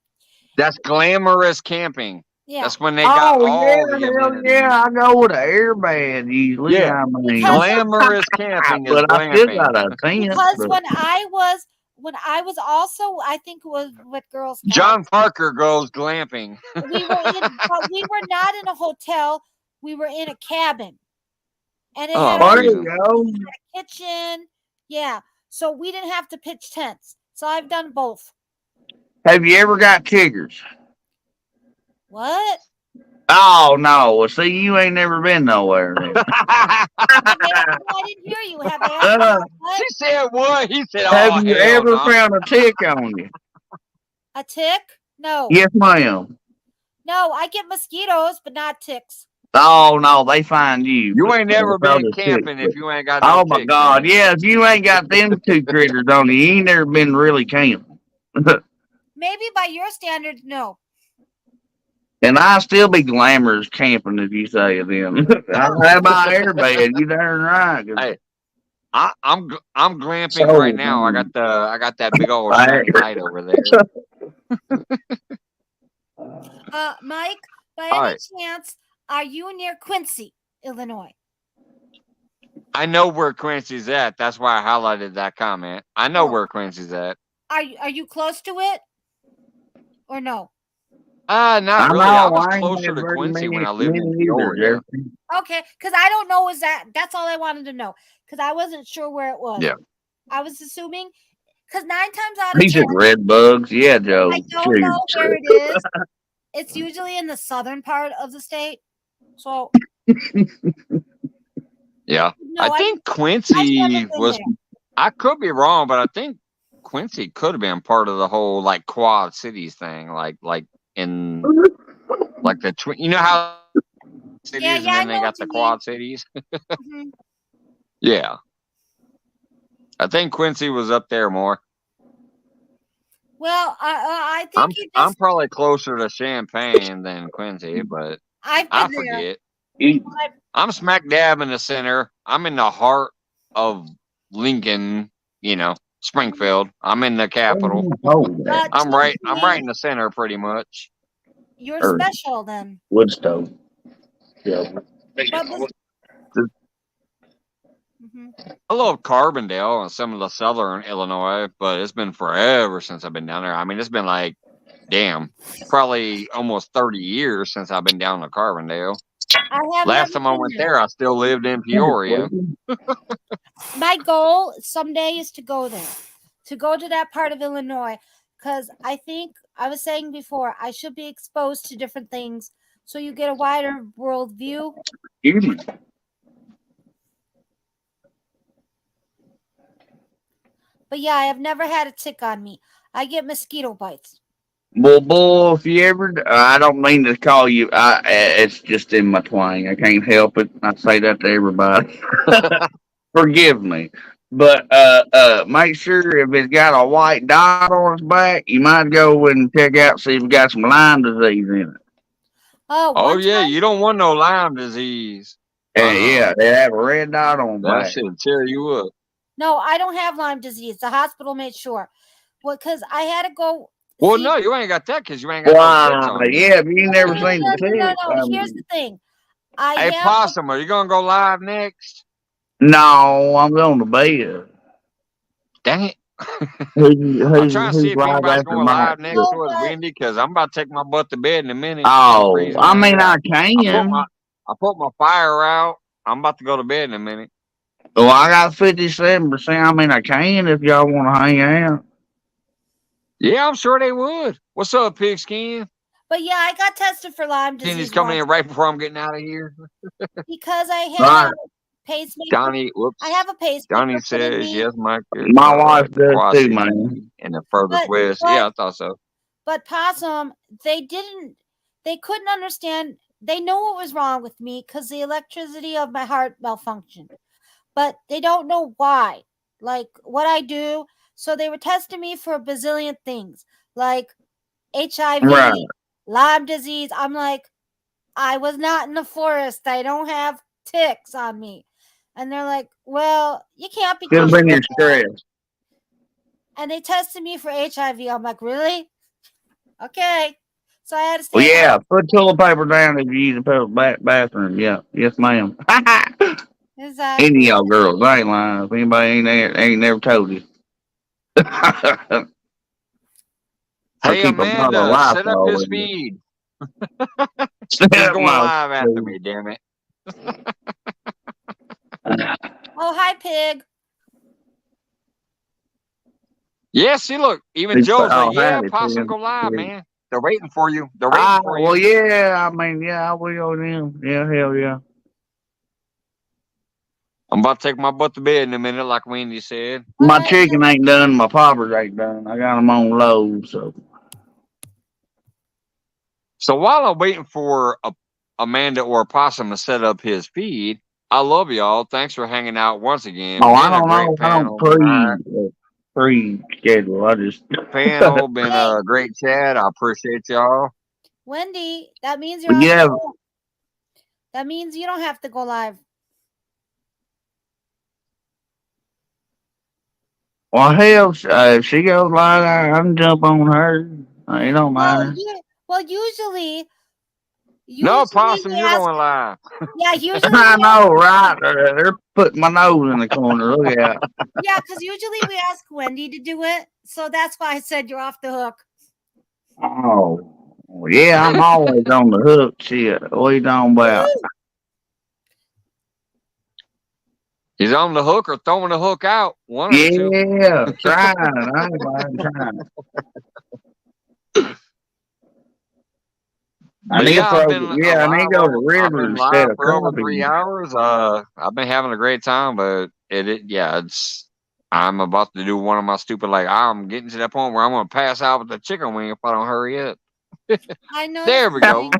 That's glamorous camping. Yeah. That's when they got I go with an airbag usually. Yeah. I mean, glamorous camping is but glamping. I still got a tent. Because when I was also, I think it was with Girl Scouts. John Parker goes glamping. We were not in a hotel. We were in a cabin. And it had a kitchen. Yeah. So we didn't have to pitch tents. So I've done both. Have you ever got chiggers? What? Oh, no. Well, see, you ain't never been nowhere. I didn't hear you. Have I? She said what? He said, have you ever found a tick on you? A tick? No. Yes, ma'am. No, I get mosquitoes, but not ticks. Oh, no, they find you. You ain't never been camping if you ain't got no my ticks, God. man. Yeah, if you ain't got them two critters on you, you ain't never been really camping. Maybe by your standards, no. And I still be glamorous camping if you say it then. I have my airbag. You darn right. Hey, I'm glamping right now. I got that big old shiny light over there. Mike, by any chance, are you near Quincy, Illinois? I know where Quincy's at. That's why I highlighted that comment. I know where Quincy's at. Are you close to it? Or no? Not really. I was closer to Quincy when I lived in Peoria. Okay, because I don't know that's all I wanted to know. Because I wasn't sure where it was. Yeah. I was assuming, because 9 times out of 10. He's at Red Bugs. Yeah, Joe. I don't know where it is. It's usually in the southern part of the state. So. Yeah. No, I think Quincy was, I could be wrong, but I think Quincy could have been part of the whole like Quad Cities thing. Like in like the you know how cities and then they got the Quad Cities. Mm-hmm. Yeah. I think Quincy was up there more. Well, I think I'm probably closer to Champaign than Quincy, but I forget. I'm smack dab in the center. I'm in the heart of Lincoln, Springfield. I'm in the capital. I'm right in the center pretty much. You're special then. Woodstock. Yeah. I love Carbondale and some of the southern Illinois, but it's been forever since I've been down there. I mean, it's been like, probably almost 30 years since I've been down to Carbondale. Last time I went there, I still lived in Peoria. My goal someday is to go there, to go to that part of Illinois, because I think I was saying before, I should be exposed to different things so you get a wider world view. But yeah, I have never had a tick on me. I get mosquito bites. Well, boy, if you ever, I don't mean to call you, it's just in my twang. I can't help it. I say that to everybody. Forgive me. But make sure if it's got a white dot on its back, you might go and check out, see if it's got some Lyme disease in it. Oh yeah, you don't want no Lyme disease. Yeah, they have a red dot on the back. That should tear you up. No, I don't have Lyme disease. The hospital made sure. Well, because I had to go. Well, no, you ain't got that because you ain't got no ticks on you. Yeah, but you never seen the tick. No. Here's the thing. Hey, Possum, are you gonna go live next? No, I'm going to bed. Dang it. I'm trying to see if anybody's going live next No, with Wendy, because I'm about to take my butt to bed in a minute. Oh, I mean, I can. I put my fire out. I'm about to go to bed in a minute. Well, I got 57%. I mean, I can if y'all want to hang out. Yeah, I'm sure they would. What's up, Pigskin? But yeah, I got tested for Lyme disease. He's coming in right before I'm getting out of here. Because I have pacemaker. Donnie, whoops. I have a pacemaker. Donnie says, yes, Mike. My wife does too, man. In the furthest west. Yeah, I thought so. But Possum, they couldn't understand. They know what was wrong with me because the electricity of my heart malfunctioned. But they don't know why, like what I do. So they were testing me for a bazillion things, like HIV, Lyme disease. I'm like, I was not in the forest. I don't have ticks on me. And they're like, well, you can't be. Just bring your stress. And they tested me for HIV. I'm like, really? Okay. So I had to stay. Well, yeah, put toilet paper down if you use a public bathroom. Yeah, yes, ma'am. Exactly. Any of y'all girls, I ain't lying. If anybody ain't never told you. Hey, Amanda, set up his feed. He's going live after me, damn it. Oh, hi, Pig. Yeah, see, look, even Joe's like, yeah, Possum, go live, man. They're waiting for you. They're waiting for you. Well, yeah, I mean, yeah, I will then. Yeah, hell yeah. I'm about to take my butt to bed in a minute, like Wendy said. My chicken ain't done. My poppers ain't done. I got them on low, so. So while I'm waiting for Amanda or Possum to set up his feed, I love y'all. Thanks for hanging out once again. Oh, I don't know. I don't pre-schedule. I just. Panel, been a great chat. I appreciate y'all. Wendy, that means you're that means you don't have to go live. Well, hell, if she goes live, I can jump on her. It don't matter. Well, usually no, Possum, you're going live. Yeah, usually. I know, right? They're putting my nose in the corner. Look at. Yeah, because usually we ask Wendy to do it, so that's why I said you're off the hook. Oh, yeah, I'm always on the hook. Shit, what are you talking about? He's on the hook or throwing the hook out. One or two. Yeah, trying. I ain't trying. I need to go to River instead of for over 3 hours. I've been having a great time, but I'm about to do one of my stupid, like, I'm getting to that point where I'm going to pass out with the chicken wing if I don't hurry up. I know. There we go.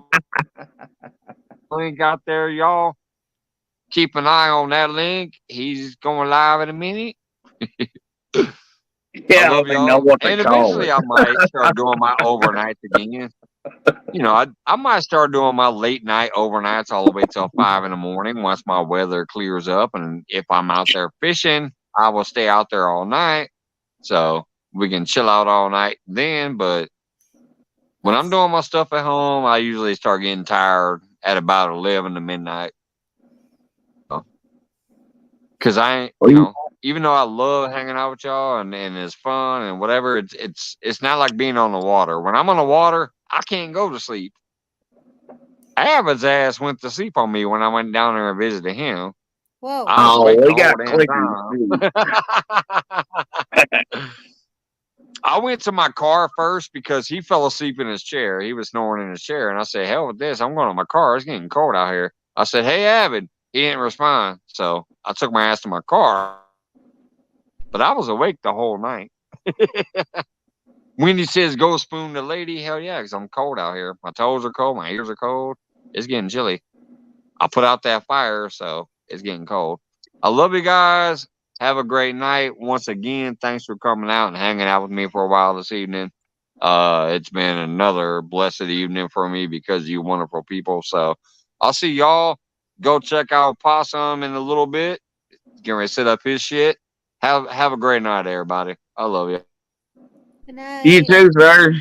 Link out there, y'all. Keep an eye on that link. He's going live in a minute. Yeah, I know what they call eventually I might start doing my overnights again. You know, I might start doing my late night overnights all the way till 5 in the morning once my weather clears up. And if I'm out there fishing, I will stay out there all night. So we can chill out all night then. But when I'm doing my stuff at home, I usually start getting tired at about 11 to midnight. Because even though I love hanging out with y'all and it's fun and whatever, it's not like being on the water. When I'm on the water, I can't go to sleep. Avid's ass went to sleep on me when I went down there and visited him. Whoa! We got clickers. I went to my car first because he fell asleep in his chair. He was snoring in his chair, and I said, "Hell with this! I'm going to my car. It's getting cold out here." I said, "Hey, Avid." He didn't respond, so I took my ass to my car. But I was awake the whole night. When he says go spoon the lady, hell yeah, because I'm cold out here. My toes are cold, my ears are cold. It's getting chilly. I put out that fire, so it's getting cold. I love you guys. Have a great night. Once again, thanks for coming out and hanging out with me for a while this evening. It's been another blessed evening for me because of you wonderful people. So I'll see y'all. Go check out Possum in a little bit. Get ready to set up his shit. Have a great night, everybody. I love you. Good night. You too, sir.